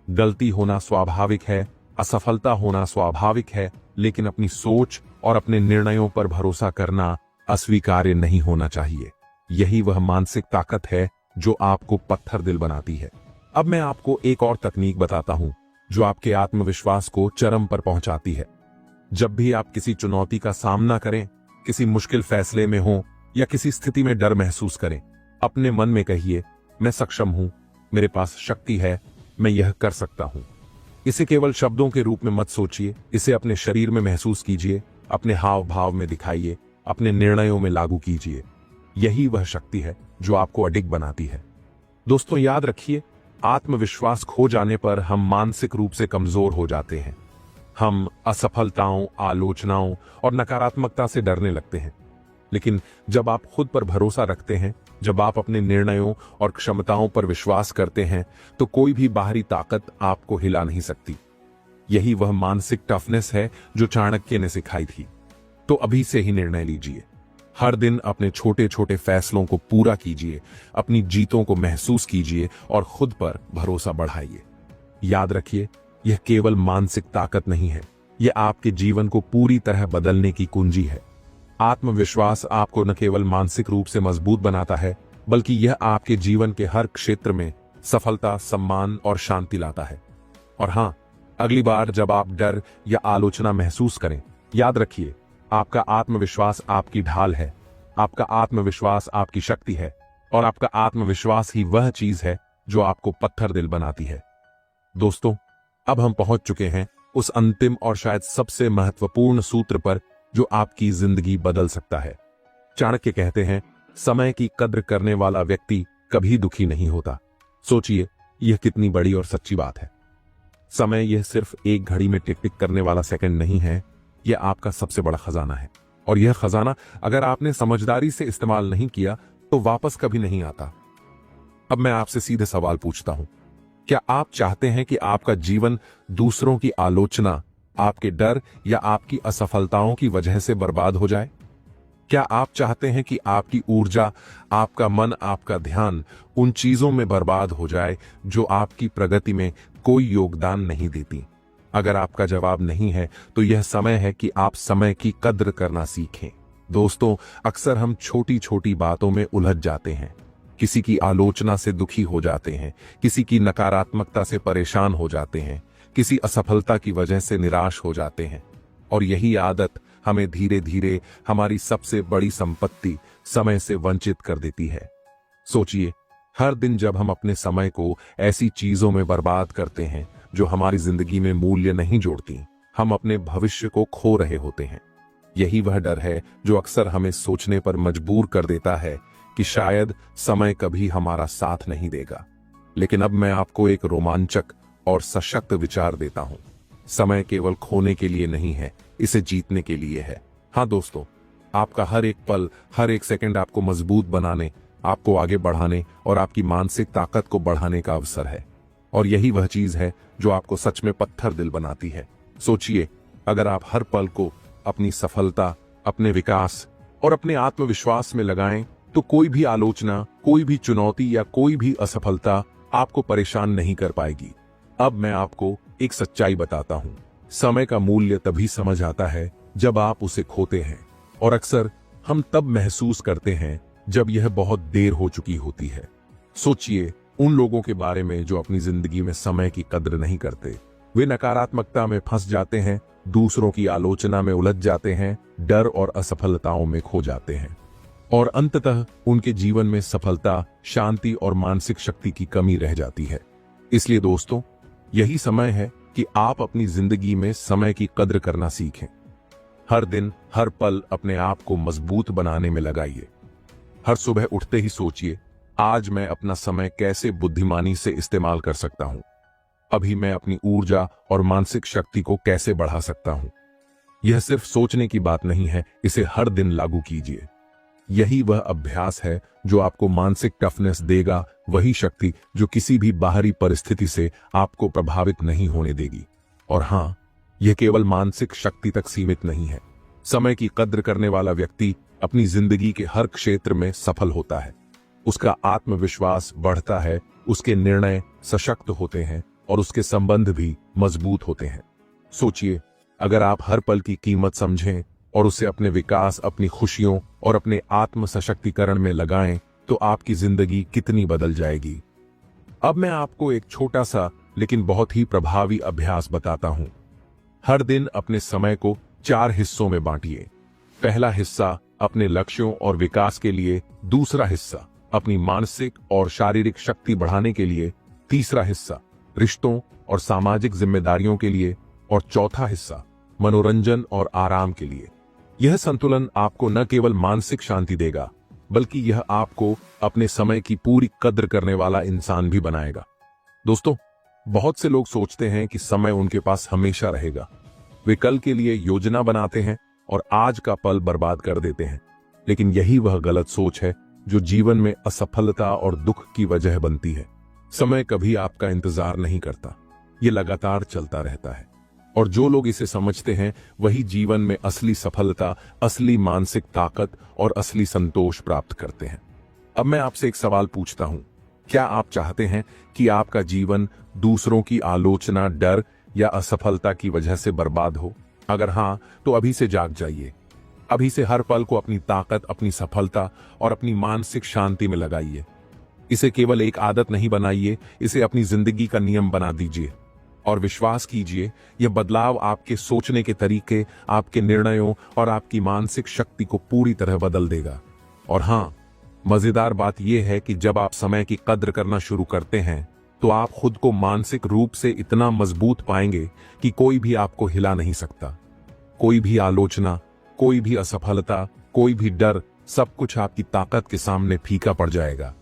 [SPEAKER 3] गलती होना स्वाभाविक है, असफलता होना स्वाभाविक है, लेकिन अपनी सोच और अपने निर्णयों पर भरोसा करना अस्वीकार्य नहीं होना चाहिए। यही वह मानसिक ताकत है जो आपको पत्थर दिल बनाती है। अब मैं आपको एक और तकनीक बताता हूं जो आपके आत्मविश्वास को चरम पर पहुंचाती है। जब भी आप किसी चुनौती का सामना करें, किसी मुश्किल फैसले में हो या किसी स्थिति में डर महसूस करें, अपने मन में कहिए, मैं सक्षम हूं, मेरे पास शक्ति है, मैं यह कर सकता हूं। इसे केवल शब्दों के रूप में मत सोचिए, इसे अपने शरीर में महसूस कीजिए, अपने हाव भाव में दिखाइए, अपने निर्णयों में लागू कीजिए। यही वह शक्ति है जो आपको अडिग बनाती है। दोस्तों, याद रखिए, आत्मविश्वास खो जाने पर हम मानसिक रूप से कमजोर हो जाते हैं। हम असफलताओं, आलोचनाओं और नकारात्मकता से डरने लगते हैं। लेकिन जब आप खुद पर भरोसा रखते हैं, जब आप अपने निर्णयों और क्षमताओं पर विश्वास करते हैं, तो कोई भी बाहरी ताकत आपको हिला नहीं सकती। यही वह मानसिक टफनेस है जो चाणक्य ने सिखाई थी। तो अभी से ही निर्णय लीजिए। हर दिन अपने छोटे छोटे फैसलों को पूरा कीजिए, अपनी जीतों को महसूस कीजिए और खुद पर भरोसा बढ़ाइए। याद रखिए, यह केवल मानसिक ताकत नहीं है, यह आपके जीवन को पूरी तरह बदलने की कुंजी है। आत्मविश्वास आपको न केवल मानसिक रूप से मजबूत बनाता है, बल्कि यह आपके जीवन के हर क्षेत्र में सफलता, सम्मान और शांति लाता है। और हां, अगली बार जब आप डर या आलोचना महसूस करें, याद रखिए, आपका आत्मविश्वास आपकी ढाल है, आपका आत्मविश्वास आपकी शक्ति है और आपका आत्मविश्वास ही वह चीज है जो आपको पत्थर दिल बनाती है। दोस्तों, अब हम पहुंच चुके हैं उस अंतिम और शायद सबसे महत्वपूर्ण सूत्र पर जो आपकी जिंदगी बदल सकता है। चाणक्य कहते हैं, समय की कद्र करने वाला व्यक्ति कभी दुखी नहीं होता। सोचिए, यह कितनी बड़ी और सच्ची बात है। समय यह सिर्फ एक घड़ी में टिक टिक करने वाला सेकंड नहीं है, यह आपका सबसे बड़ा खजाना है। और यह खजाना अगर आपने समझदारी से इस्तेमाल नहीं किया तो वापस कभी नहीं आता। अब मैं आपसे सीधे सवाल पूछता हूं, क्या आप चाहते हैं कि आपका जीवन दूसरों की आलोचना, आपके डर या आपकी असफलताओं की वजह से बर्बाद हो जाए? क्या आप चाहते हैं कि आपकी ऊर्जा, आपका मन, आपका ध्यान उन चीजों में बर्बाद हो जाए जो आपकी प्रगति में कोई योगदान नहीं देती? अगर आपका जवाब नहीं है तो यह समय है कि आप समय की कद्र करना सीखें। दोस्तों, अक्सर हम छोटी छोटी बातों में उलझ जाते हैं। किसी की आलोचना से दुखी हो जाते हैं, किसी की नकारात्मकता से परेशान हो जाते हैं, किसी असफलता की वजह से निराश हो जाते हैं। और यही आदत हमें धीरे धीरे हमारी सबसे बड़ी संपत्ति समय से वंचित कर देती है। सोचिए, हर दिन जब हम अपने समय को ऐसी चीजों में बर्बाद करते हैं जो हमारी जिंदगी में मूल्य नहीं जोड़ती, हम अपने भविष्य को खो रहे होते हैं। यही वह डर है जो अक्सर हमें सोचने पर मजबूर कर देता है कि शायद समय कभी हमारा साथ नहीं देगा। लेकिन अब मैं आपको एक रोमांचक और सशक्त विचार देता हूं। समय केवल खोने के लिए नहीं है, इसे जीतने के लिए है। हाँ दोस्तों, आपका हर एक पल, हर एक सेकंड आपको मजबूत बनाने, आपको आगे बढ़ाने और आपकी मानसिक ताकत को बढ़ाने का अवसर है। और यही वह चीज है जो आपको सच में पत्थर दिल बनाती है। सोचिए, अगर आप हर पल को अपनी सफलता, अपने विकास और अपने आत्मविश्वास में लगाएं तो कोई भी आलोचना, कोई भी चुनौती या कोई भी असफलता आपको परेशान नहीं कर पाएगी। अब मैं आपको एक सच्चाई बताता हूं। समय का मूल्य तभी समझ आता है जब आप उसे खोते हैं, और अक्सर हम तब महसूस करते हैं जब यह बहुत देर हो चुकी होती है। सोचिए उन लोगों के बारे में जो अपनी जिंदगी में समय की कद्र नहीं करते। वे नकारात्मकता में फंस जाते हैं, दूसरों की आलोचना में उलझ जाते हैं, डर और असफलताओं में खो जाते हैं, और अंततः उनके जीवन में सफलता, शांति और मानसिक शक्ति की कमी रह जाती है। इसलिए दोस्तों, यही समय है कि आप अपनी जिंदगी में समय की कद्र करना सीखें। हर दिन, हर पल अपने आप को मजबूत बनाने में लगाइए। हर सुबह उठते ही सोचिए, आज मैं अपना समय कैसे बुद्धिमानी से इस्तेमाल कर सकता हूं। अभी मैं अपनी ऊर्जा और मानसिक शक्ति को कैसे बढ़ा सकता हूं। यह सिर्फ सोचने की बात नहीं है, इसे हर दिन लागू कीजिए। यही वह अभ्यास है जो आपको मानसिक टफनेस देगा, वही शक्ति जो किसी भी बाहरी परिस्थिति से आपको प्रभावित नहीं होने देगी। और हां, यह केवल मानसिक शक्ति तक सीमित नहीं है। समय की कद्र करने वाला व्यक्ति अपनी जिंदगी के हर क्षेत्र में सफल होता है। उसका आत्मविश्वास बढ़ता है, उसके निर्णय सशक्त होते हैं और उसके संबंध भी मजबूत होते हैं। सोचिए, अगर आप हर पल की कीमत समझें और उसे अपने विकास, अपनी खुशियों और अपने आत्म सशक्तिकरण में लगाएं, तो आपकी जिंदगी कितनी बदल जाएगी। अब मैं आपको एक छोटा सा लेकिन बहुत ही प्रभावी अभ्यास बताता हूं। हर दिन अपने समय को 4 हिस्सों में बांटिए। पहला हिस्सा अपने लक्ष्यों और विकास के लिए, दूसरा हिस्सा अपनी मानसिक और शारीरिक शक्ति बढ़ाने के लिए, तीसरा हिस्सा रिश्तों और सामाजिक जिम्मेदारियों के लिए, और चौथा हिस्सा मनोरंजन और आराम के लिए। यह संतुलन आपको न केवल मानसिक शांति देगा, बल्कि यह आपको अपने समय की पूरी कद्र करने वाला इंसान भी बनाएगा। दोस्तों, बहुत से लोग सोचते हैं कि समय उनके पास हमेशा रहेगा। वे कल के लिए योजना बनाते हैं और आज का पल बर्बाद कर देते हैं। लेकिन यही वह गलत सोच है जो जीवन में असफलता और दुख की वजह बनती है। समय कभी आपका इंतजार नहीं करता, ये लगातार चलता रहता है। और जो लोग इसे समझते हैं, वही जीवन में असली सफलता, असली मानसिक ताकत और असली संतोष प्राप्त करते हैं। अब मैं आपसे एक सवाल पूछता हूं, क्या आप चाहते हैं कि आपका जीवन दूसरों की आलोचना, डर या असफलता की वजह से बर्बाद हो? अगर हां, तो अभी से जाग जाइए। अभी से हर पल को अपनी ताकत, अपनी सफलता और अपनी मानसिक शांति में लगाइए। इसे केवल एक आदत नहीं बनाइए, इसे अपनी जिंदगी का नियम बना दीजिए। और विश्वास कीजिए, यह बदलाव आपके सोचने के तरीके, आपके निर्णयों और आपकी मानसिक शक्ति को पूरी तरह बदल देगा। और हां, मजेदार बात यह है कि जब आप समय की कद्र करना शुरू करते हैं, तो आप खुद को मानसिक रूप से इतना मजबूत पाएंगे कि कोई भी आपको हिला नहीं सकता। कोई भी आलोचना, कोई भी असफलता, कोई भी डर, सब कुछ आपकी ताकत के सामने फीका पड़ जाएगा।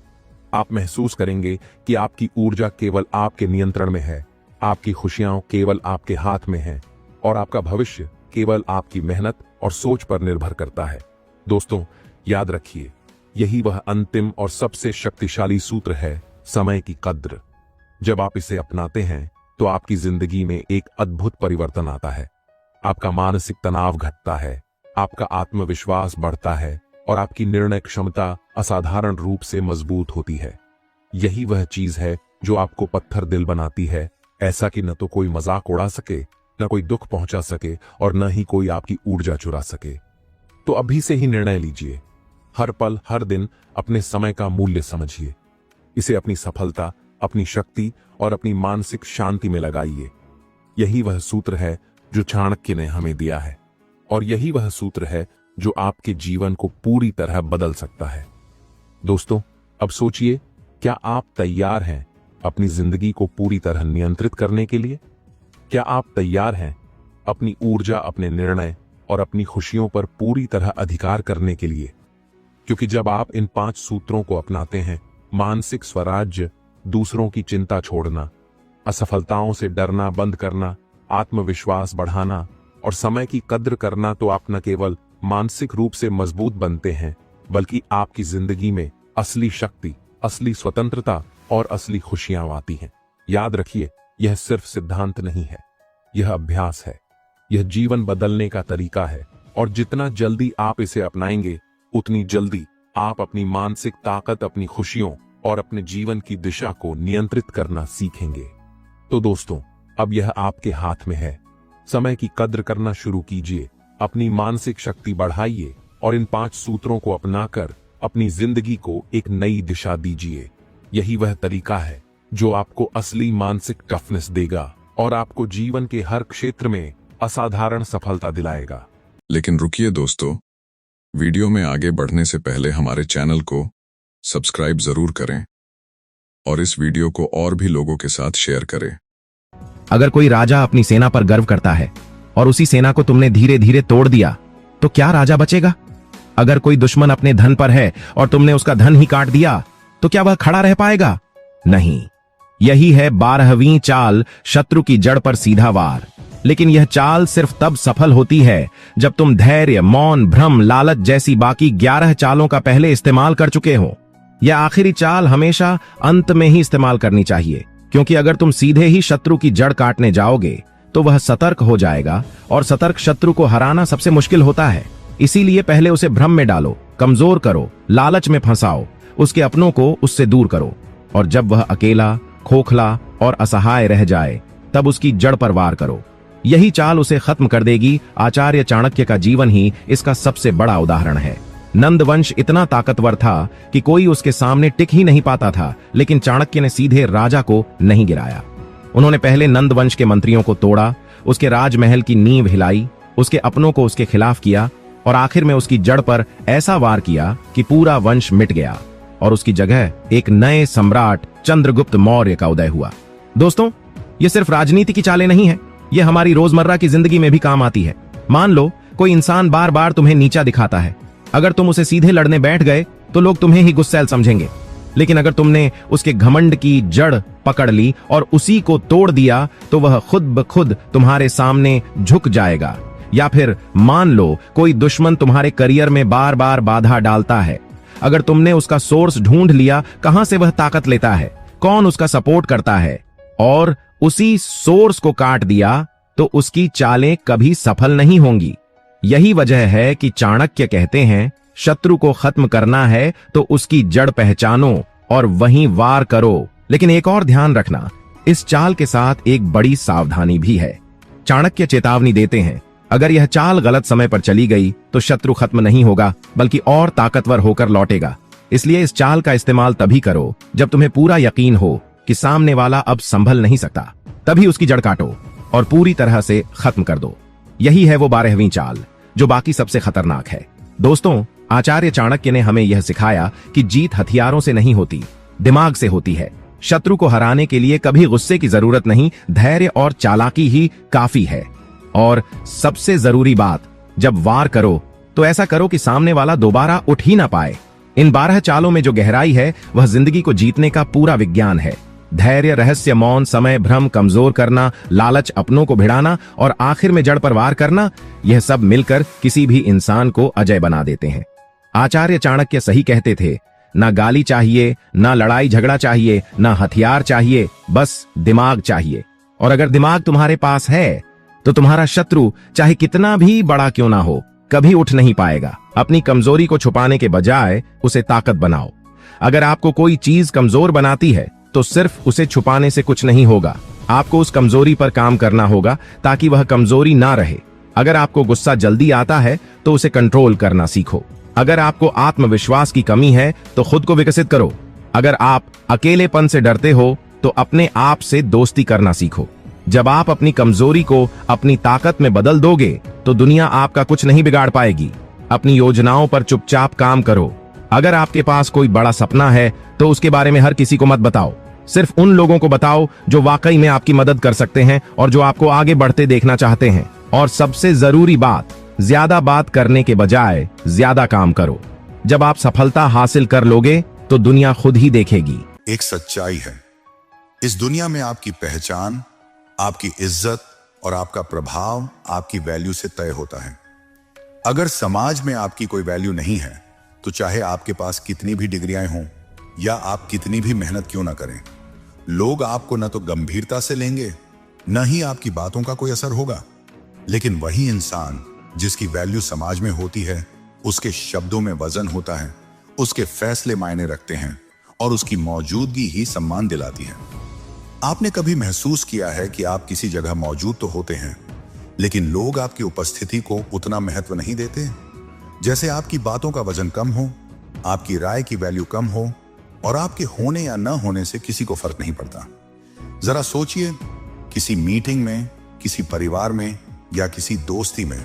[SPEAKER 3] आप महसूस करेंगे कि आपकी ऊर्जा केवल आपके नियंत्रण में है, आपकी खुशियां केवल आपके हाथ में हैं, और आपका भविष्य केवल आपकी मेहनत और सोच पर निर्भर करता है। दोस्तों, याद रखिए, यही वह अंतिम और सबसे शक्तिशाली सूत्र है, समय की कद्र। जब आप इसे अपनाते हैं तो आपकी जिंदगी में एक अद्भुत परिवर्तन आता है। आपका मानसिक तनाव घटता है, आपका आत्मविश्वास बढ़ता है और आपकी निर्णय क्षमता असाधारण रूप से मजबूत होती है। यही वह चीज है जो आपको पत्थर दिल बनाती है, ऐसा कि न तो कोई मजाक उड़ा सके, न कोई दुख पहुंचा सके और न ही कोई आपकी ऊर्जा चुरा सके। तो अभी से ही निर्णय लीजिए। हर पल, हर दिन अपने समय का मूल्य समझिए। इसे अपनी सफलता, अपनी शक्ति और अपनी मानसिक शांति में लगाइए। यही वह सूत्र है जो चाणक्य ने हमें दिया है और यही वह सूत्र है जो आपके जीवन को पूरी तरह बदल सकता है। दोस्तों, अब सोचिए, क्या आप तैयार हैं अपनी जिंदगी को पूरी तरह नियंत्रित करने के लिए? क्या आप तैयार हैं अपनी ऊर्जा, अपने निर्णय और अपनी खुशियों पर पूरी तरह अधिकार करने के लिए? क्योंकि जब आप इन 5 सूत्रों को अपनाते हैं, मानसिक स्वराज्य, दूसरों की चिंता छोड़ना, असफलताओं से डरना बंद करना, आत्मविश्वास बढ़ाना और समय की कद्र करना, तो आप न केवल मानसिक रूप से मजबूत बनते हैं, बल्कि आपकी जिंदगी में असली शक्ति, असली स्वतंत्रता और असली खुशियां आती हैं। याद रखिए, यह सिर्फ सिद्धांत नहीं है, यह अभ्यास है, यह जीवन बदलने का तरीका है और जितना जल्दी आप इसे अपनाएंगे, उतनी जल्दी आप अपनी मानसिक ताकत, अपनी खुशियों और अपने जीवन की दिशा को नियंत्रित करना सीखेंगे। तो दोस्तों, अब यह आपके हाथ में है। समय की कद्र करना शुरू कीजिए, अपनी मानसिक शक्ति बढ़ाइए और इन 5 सूत्रों को अपनाकर अपनी जिंदगी को एक नई दिशा दीजिए। यही वह तरीका है जो आपको असली मानसिक टफनेस देगा और आपको जीवन के हर क्षेत्र में असाधारण सफलता दिलाएगा।
[SPEAKER 2] लेकिन रुकिए दोस्तों, वीडियो में आगे बढ़ने से पहले हमारे चैनल को सब्सक्राइब जरूर करें और इस वीडियो को और भी लोगों के साथ शेयर करें।
[SPEAKER 4] अगर कोई राजा अपनी सेना पर गर्व करता है और उसी सेना को तुमने धीरे धीरे तोड़ दिया, तो क्या राजा बचेगा? अगर कोई दुश्मन अपने धन पर है और तुमने उसका धन ही काट दिया, तो क्या वह खड़ा रह पाएगा? नहीं। यही है 12वीं चाल, शत्रु की जड़ पर सीधा वार। लेकिन यह चाल सिर्फ तब सफल होती है जब तुम धैर्य, मौन, भ्रम, लालच जैसी बाकी 11 चालों का पहले इस्तेमाल कर चुके हो। यह आखिरी चाल हमेशा अंत में ही इस्तेमाल करनी चाहिए, क्योंकि अगर तुम सीधे ही शत्रु की जड़ काटने जाओगे तो वह सतर्क हो जाएगा और सतर्क शत्रु को हराना सबसे मुश्किल होता है। इसीलिए पहले उसे भ्रम में डालो, कमजोर करो, लालच में फंसाओ, उसके अपनों को उससे दूर करो और जब वह अकेला, खोखला और असहाय रह जाए, तब उसकी जड़ पर वार करो। यही चाल उसे खत्म कर देगी। आचार्य चाणक्य का जीवन ही इसका सबसे बड़ा उदाहरण है। नंद वंश इतना ताकतवर था कि कोई उसके सामने टिक ही नहीं पाता था, लेकिन चाणक्य ने सीधे राजा को नहीं गिराया। उन्होंने पहले नंद वंश के मंत्रियों को तोड़ा, उसके राजमहल की नींव हिलाई, उसके अपनों को उसके खिलाफ किया और आखिर में उसकी जड़ पर ऐसा वार किया कि पूरा वंश मिट गया और उसकी जगह एक नए सम्राट चंद्रगुप्त मौर्य का उदय हुआ। दोस्तों, ये सिर्फ राजनीति की चालें नहीं है, ये हमारी रोजमर्रा की जिंदगी में भी काम आती है। मान लो कोई इंसान बार बार तुम्हें नीचा दिखाता है। अगर तुम उसे सीधे लड़ने बैठ गए तो लोग तुम्हें ही गुस्सैल समझेंगे, लेकिन अगर तुमने उसके घमंड की जड़ पकड़ ली और उसी को तोड़ दिया तो वह खुद ब खुद तुम्हारे सामने झुक जाएगा। या फिर मान लो कोई दुश्मन तुम्हारे करियर में बार बार बाधा डालता है। अगर तुमने उसका सोर्स ढूंढ लिया, कहां से वह ताकत लेता है, कौन उसका सपोर्ट करता है, और उसी सोर्स को काट दिया, तो उसकी चालें कभी सफल नहीं होंगी। यही वजह है कि चाणक्य कहते हैं, शत्रु को खत्म करना है तो उसकी जड़ पहचानो और वहीं वार करो। लेकिन एक और ध्यान रखना, इस चाल के साथ एक बड़ी सावधानी भी है। चाणक्य चेतावनी देते हैं, अगर यह चाल गलत समय पर चली गई तो शत्रु खत्म नहीं होगा, बल्कि और ताकतवर होकर लौटेगा। इसलिए इस चाल का इस्तेमाल तभी करो जब तुम्हें पूरा यकीन हो कि सामने वाला अब संभल नहीं सकता। तभी उसकी जड़ काटो और पूरी तरह से खत्म कर दो। यही है वो 12वीं चाल जो बाकी सबसे खतरनाक है। दोस्तों, आचार्य चाणक्य ने हमें यह सिखाया कि जीत हथियारों से नहीं होती, दिमाग से होती है। शत्रु को हराने के लिए कभी गुस्से की जरूरत नहीं, धैर्य और चालाकी ही काफी है। और सबसे जरूरी बात, जब वार करो तो ऐसा करो कि सामने वाला दोबारा उठ ही ना पाए। इन 12 चालों में जो गहराई है वह जिंदगी को जीतने का पूरा विज्ञान है। धैर्य, रहस्य, मौन, समय, भ्रम, कमजोर करना, लालच, अपनों को भिड़ाना और आखिर में जड़ पर वार करना, यह सब मिलकर किसी भी इंसान को अजय बना देते हैं। आचार्य चाणक्य सही कहते थे, ना गाली चाहिए, ना लड़ाई झगड़ा चाहिए, ना हथियार चाहिए, बस दिमाग चाहिए। और अगर दिमाग तुम्हारे पास है तो तुम्हारा शत्रु चाहे कितना भी बड़ा क्यों ना हो, कभी उठ नहीं पाएगा। अपनी कमजोरी को छुपाने के बजाय उसे ताकत बनाओ। अगर आपको कोई चीज कमजोर बनाती है तो सिर्फ उसे छुपाने से कुछ नहीं होगा, आपको उस कमजोरी पर काम करना होगा ताकि वह कमजोरी ना रहे। अगर आपको गुस्सा जल्दी आता है तो उसे कंट्रोल करना सीखो। अगर आपको आत्मविश्वास की कमी है तो खुद को विकसित करो। अगर आप अकेलेपन से डरते हो तो अपने आप से दोस्ती करना सीखो। जब आप अपनी कमजोरी को अपनी ताकत में बदल दोगे तो दुनिया आपका कुछ नहीं बिगाड़ पाएगी। अपनी योजनाओं पर चुपचाप काम करो। अगर आपके पास कोई बड़ा सपना है तो उसके बारे में हर किसी को मत बताओ, सिर्फ उन लोगों को बताओ जो वाकई में आपकी मदद कर सकते हैं और जो आपको आगे बढ़ते देखना चाहते हैं। और सबसे जरूरी बात, ज्यादा बात करने के बजाय ज्यादा काम करो। जब आप सफलता हासिल कर लोगे तो दुनिया खुद ही देखेगी।
[SPEAKER 1] एक सच्चाई है, इस दुनिया में आपकी पहचान, आपकी इज्जत और आपका प्रभाव आपकी वैल्यू से तय होता है। अगर समाज में आपकी कोई वैल्यू नहीं है तो चाहे आपके पास कितनी भी डिग्रियां हों या आप कितनी भी मेहनत क्यों ना करें, लोग आपको न तो गंभीरता से लेंगे, न ही आपकी बातों का कोई असर होगा। लेकिन वही इंसान जिसकी वैल्यू समाज में होती है, उसके शब्दों में वजन होता है, उसके फैसले मायने रखते हैं और उसकी मौजूदगी ही सम्मान दिलाती है। आपने कभी महसूस किया है कि आप किसी जगह मौजूद तो होते हैं लेकिन लोग आपकी उपस्थिति को उतना महत्व नहीं देते? जैसे आपकी बातों का वजन कम हो, आपकी राय की वैल्यू कम हो और आपके होने या न होने से किसी को फर्क नहीं पड़ता। जरा सोचिए, किसी मीटिंग में, किसी परिवार में या किसी दोस्ती में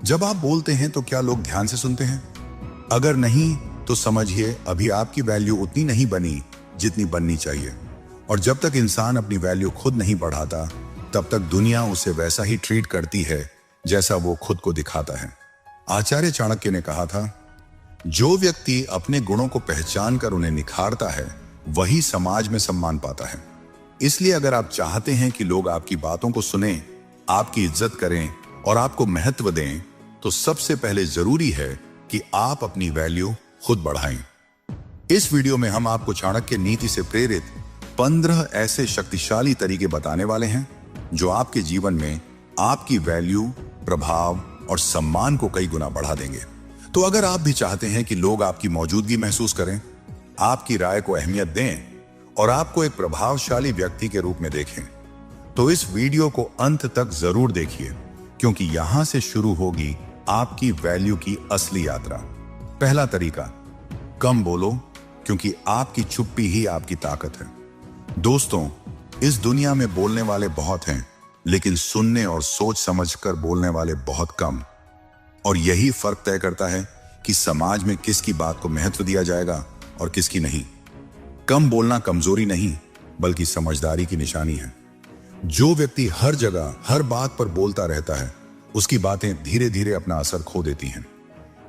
[SPEAKER 1] जब आप बोलते हैं तो क्या लोग ध्यान से सुनते हैं? अगर नहीं तो समझिए अभी आपकी वैल्यू उतनी नहीं बनी जितनी बननी चाहिए। और जब तक इंसान अपनी वैल्यू खुद नहीं बढ़ाता तब तक दुनिया उसे वैसा ही ट्रीट करती है जैसा वो खुद को दिखाता है। आचार्य चाणक्य ने कहा था, जो व्यक्ति अपने गुणों को पहचान कर उन्हें निखारता है वही समाज में सम्मान पाता है। इसलिए अगर आप चाहते हैं कि लोग आपकी बातों को सुनें, आपकी इज्जत करें और आपको महत्व दें, तो सबसे पहले जरूरी है कि आप अपनी वैल्यू खुद बढ़ाएं। इस वीडियो में हम आपको चाणक्य नीति से प्रेरित 15 ऐसे शक्तिशाली तरीके बताने वाले हैं जो आपके जीवन में आपकी वैल्यू, प्रभाव और सम्मान को कई गुना बढ़ा देंगे। तो अगर आप भी चाहते हैं कि लोग आपकी मौजूदगी महसूस करें, आपकी राय को अहमियत दें और आपको एक प्रभावशाली व्यक्ति के रूप में देखें, तो इस वीडियो को अंत तक जरूर देखिए, क्योंकि यहां से शुरू होगी आपकी वैल्यू की असली यात्रा। पहला तरीका, कम बोलो, क्योंकि आपकी चुप्पी ही आपकी ताकत है। दोस्तों, इस दुनिया में बोलने वाले बहुत हैं, लेकिन सुनने और सोच समझकर बोलने वाले बहुत कम। और यही फर्क तय करता है कि समाज में किसकी बात को महत्व दिया जाएगा और किसकी नहीं। कम बोलना कमजोरी नहीं, बल्कि समझदारी की निशानी है। जो व्यक्ति हर जगह हर बात पर बोलता रहता है, उसकी बातें धीरे धीरे अपना असर खो देती हैं।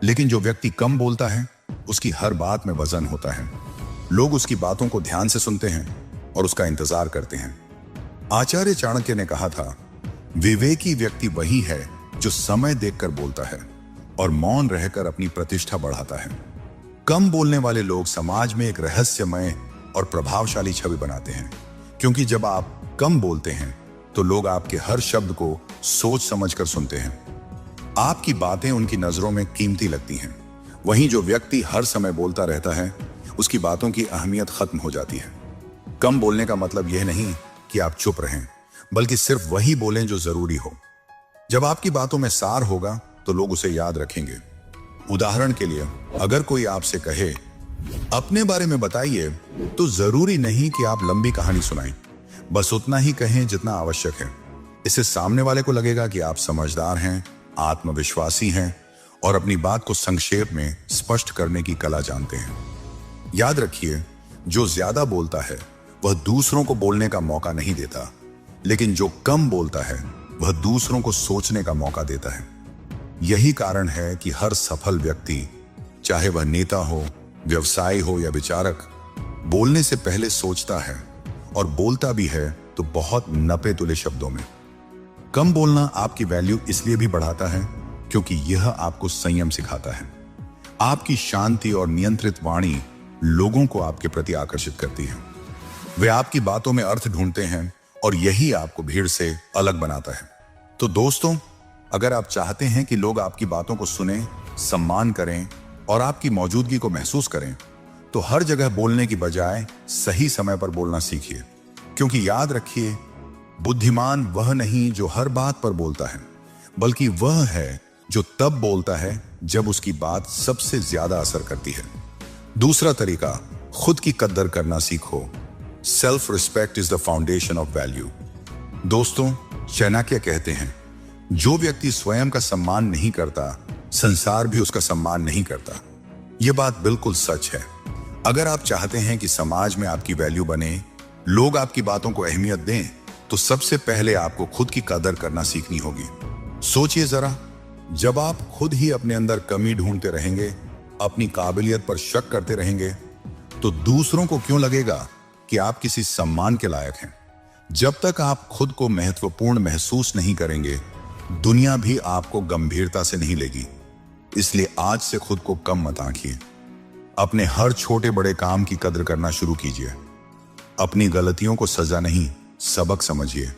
[SPEAKER 1] लेकिन जो व्यक्ति कम बोलता है, उसकी हर बात में वजन होता है। लोग उसकी बातों को ध्यान से सुनते हैं और उसका इंतजार करते हैं। आचार्य चाणक्य ने कहा था, विवेकी व्यक्ति वही है जो समय देखकर बोलता है और मौन रहकर अपनी प्रतिष्ठा बढ़ाता है। कम बोलने वाले लोग समाज में एक रहस्यमय और प्रभावशाली छवि बनाते हैं, क्योंकि जब आप कम बोलते हैं तो लोग आपके हर शब्द को सोच समझकर सुनते हैं। आपकी बातें उनकी नजरों में कीमती लगती हैं। वहीं जो व्यक्ति हर समय बोलता रहता है, उसकी बातों की अहमियत खत्म हो जाती है। कम बोलने का मतलब यह नहीं कि आप चुप रहें, बल्कि सिर्फ वही बोलें जो जरूरी हो। जब आपकी बातों में सार होगा तो लोग उसे याद रखेंगे। उदाहरण के लिए, अगर कोई आपसे कहे अपने बारे में बताइए, तो जरूरी नहीं कि आप लंबी कहानी सुनाएं, बस उतना ही कहें जितना आवश्यक है। इससे सामने वाले को लगेगा कि आप समझदार हैं, आत्मविश्वासी हैं और अपनी बात को संक्षेप में स्पष्ट करने की कला जानते हैं। याद रखिए, जो ज्यादा बोलता है वह दूसरों को बोलने का मौका नहीं देता, लेकिन जो कम बोलता है वह दूसरों को सोचने का मौका देता है। यही कारण है कि हर सफल व्यक्ति, चाहे वह नेता हो, व्यवसायी हो या विचारक, बोलने से पहले सोचता है और बोलता भी है तो बहुत नपे तुले शब्दों में। कम बोलना आपकी वैल्यू इसलिए भी बढ़ाता है क्योंकि यह आपको संयम सिखाता है। आपकी शांति और नियंत्रित वाणी लोगों को आपके प्रति आकर्षित करती है। वे आपकी बातों में अर्थ ढूंढते हैं और यही आपको भीड़ से अलग बनाता है। तो दोस्तों, अगर आप चाहते हैं कि लोग आपकी बातों को सुने, सम्मान करें और आपकी मौजूदगी को महसूस करें, तो हर जगह बोलने की बजाय सही समय पर बोलना सीखिए। क्योंकि याद रखिए, बुद्धिमान वह नहीं जो हर बात पर बोलता है, बल्कि वह है जो तब बोलता है जब उसकी बात सबसे ज्यादा असर करती है। दूसरा तरीका, खुद की कद्र करना सीखो। Self respect is the foundation of value. दोस्तों, चाणक्य कहते हैं, जो व्यक्ति स्वयं का सम्मान नहीं करता, संसार भी उसका सम्मान नहीं करता। यह बात बिल्कुल सच है। अगर आप चाहते हैं कि समाज में आपकी वैल्यू बने, लोग आपकी बातों को अहमियत दें, तो सबसे पहले आपको खुद की कदर करना सीखनी होगी। सोचिए जरा, जब आप खुद ही अपने अंदर कमी ढूंढते रहेंगे, अपनी काबिलियत पर शक करते रहेंगे, तो दूसरों को क्यों लगेगा कि आप किसी सम्मान के लायक हैं। जब तक आप खुद को महत्वपूर्ण महसूस नहीं करेंगे, दुनिया भी आपको गंभीरता से नहीं लेगी। इसलिए आज से खुद को कम मत आंकिए। अपने हर छोटे बड़े काम की कद्र करना शुरू कीजिए। अपनी गलतियों को सजा नहीं, सबक समझिए।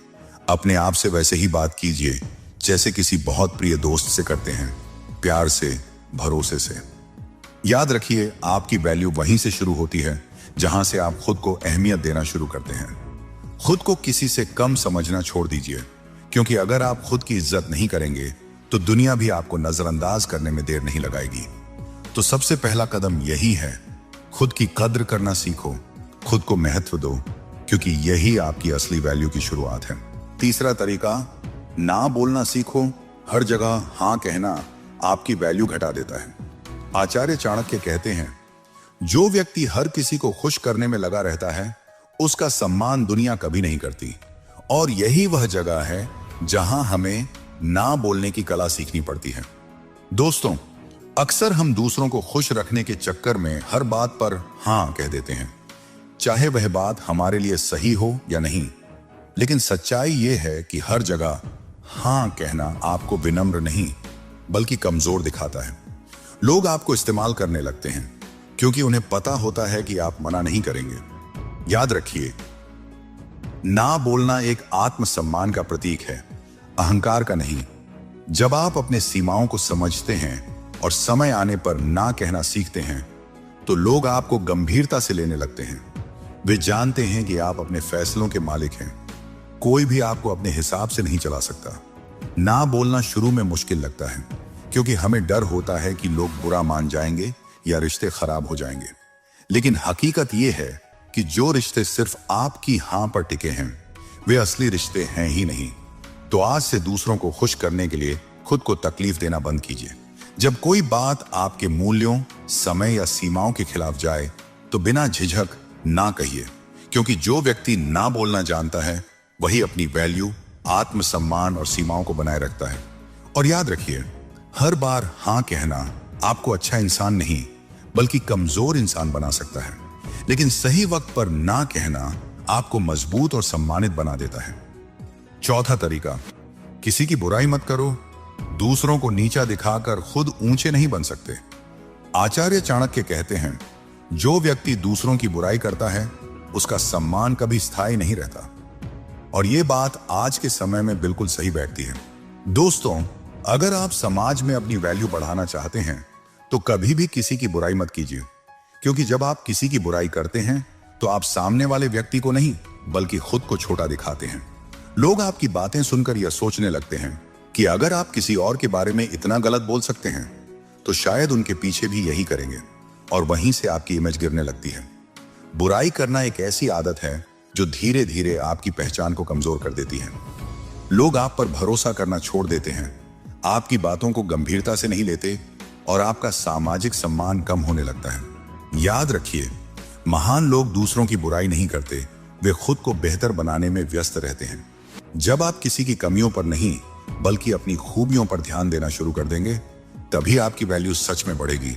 [SPEAKER 1] अपने आप से वैसे ही बात कीजिए जैसे किसी बहुत प्रिय दोस्त से करते हैं, प्यार से, भरोसे से। याद रखिए, आपकी वैल्यू वहीं से शुरू होती है जहां से आप खुद को अहमियत देना शुरू करते हैं। खुद को किसी से कम समझना छोड़ दीजिए, क्योंकि अगर आप खुद की इज्जत नहीं करेंगे तो दुनिया भी आपको नजरअंदाज करने में देर नहीं लगाएगी। तो सबसे पहला कदम यही है, खुद की कद्र करना सीखो, खुद को महत्व दो, क्योंकि यही आपकी असली वैल्यू की शुरुआत है। तीसरा तरीका, ना बोलना सीखो। हर जगह हाँ कहना आपकी वैल्यू घटा देता है। आचार्य चाणक्य कहते हैं, जो व्यक्ति हर किसी को खुश करने में लगा रहता है, उसका सम्मान दुनिया कभी नहीं करती। और यही वह जगह है जहां हमें ना बोलने की कला सीखनी पड़ती है। दोस्तों, अक्सर हम दूसरों को खुश रखने के चक्कर में हर बात पर हाँ कह देते हैं, चाहे वह बात हमारे लिए सही हो या नहीं। लेकिन सच्चाई यह है कि हर जगह हाँ कहना आपको विनम्र नहीं बल्कि कमजोर दिखाता है। लोग आपको इस्तेमाल करने लगते हैं क्योंकि उन्हें पता होता है कि आप मना नहीं करेंगे। याद रखिए, ना बोलना एक आत्मसम्मान का प्रतीक है, अहंकार का नहीं। जब आप अपने सीमाओं को समझते हैं और समय आने पर ना कहना सीखते हैं, तो लोग आपको गंभीरता से लेने लगते हैं। वे जानते हैं कि आप अपने फैसलों के मालिक हैं। कोई भी आपको अपने हिसाब से नहीं चला सकता। ना बोलना शुरू में मुश्किल लगता है क्योंकि हमें डर होता है कि लोग बुरा मान जाएंगे या रिश्ते खराब हो जाएंगे। लेकिन हकीकत यह है कि जो रिश्ते सिर्फ आपकी हां पर टिके हैं, वे असली रिश्ते हैं ही नहीं। तो आज से दूसरों को खुश करने के लिए खुद को तकलीफ देना बंद कीजिए। जब कोई बात आपके मूल्यों, समय या सीमाओं के खिलाफ जाए, तो बिना झिझक ना कहिए, क्योंकि जो व्यक्ति ना बोलना जानता है, वही अपनी वैल्यू, आत्मसम्मान और सीमाओं को बनाए रखता है। और याद रखिए, हर बार हां कहना आपको अच्छा इंसान नहीं बल्कि कमजोर इंसान बना सकता है, लेकिन सही वक्त पर ना कहना आपको मजबूत और सम्मानित बना देता है। चौथा तरीका, किसी की बुराई मत करो। दूसरों को नीचा दिखाकर खुद ऊंचे नहीं बन सकते। आचार्य चाणक्य कहते हैं, जो व्यक्ति दूसरों की बुराई करता है, उसका सम्मान कभी स्थायी नहीं रहता। और यह बात आज के समय में बिल्कुल सही बैठती है। दोस्तों, अगर आप समाज में अपनी वैल्यू बढ़ाना चाहते हैं, तो कभी भी किसी की बुराई मत कीजिए, क्योंकि जब आप किसी की बुराई करते हैं, तो आप सामने वाले व्यक्ति को नहीं बल्कि खुद को छोटा दिखाते हैं। लोग आपकी बातें सुनकर यह सोचने लगते हैं कि अगर आप किसी और के बारे में इतना गलत बोल सकते हैं, तो शायद उनके पीछे भी यही करेंगे, और वहीं से आपकी इमेज गिरने लगती है। बुराई करना एक ऐसी आदत है जो धीरे धीरे आपकी पहचान को कमजोर कर देती है। लोग आप पर भरोसा करना छोड़ देते हैं, आपकी बातों को गंभीरता से नहीं लेते, और आपका सामाजिक सम्मान कम होने लगता है। याद रखिए, महान लोग दूसरों की बुराई नहीं करते, वे खुद को बेहतर बनाने में व्यस्त रहते हैं। जब आप किसी की कमियों पर नहीं बल्कि अपनी खूबियों पर ध्यान देना शुरू कर देंगे, तभी आपकी वैल्यू सच में बढ़ेगी।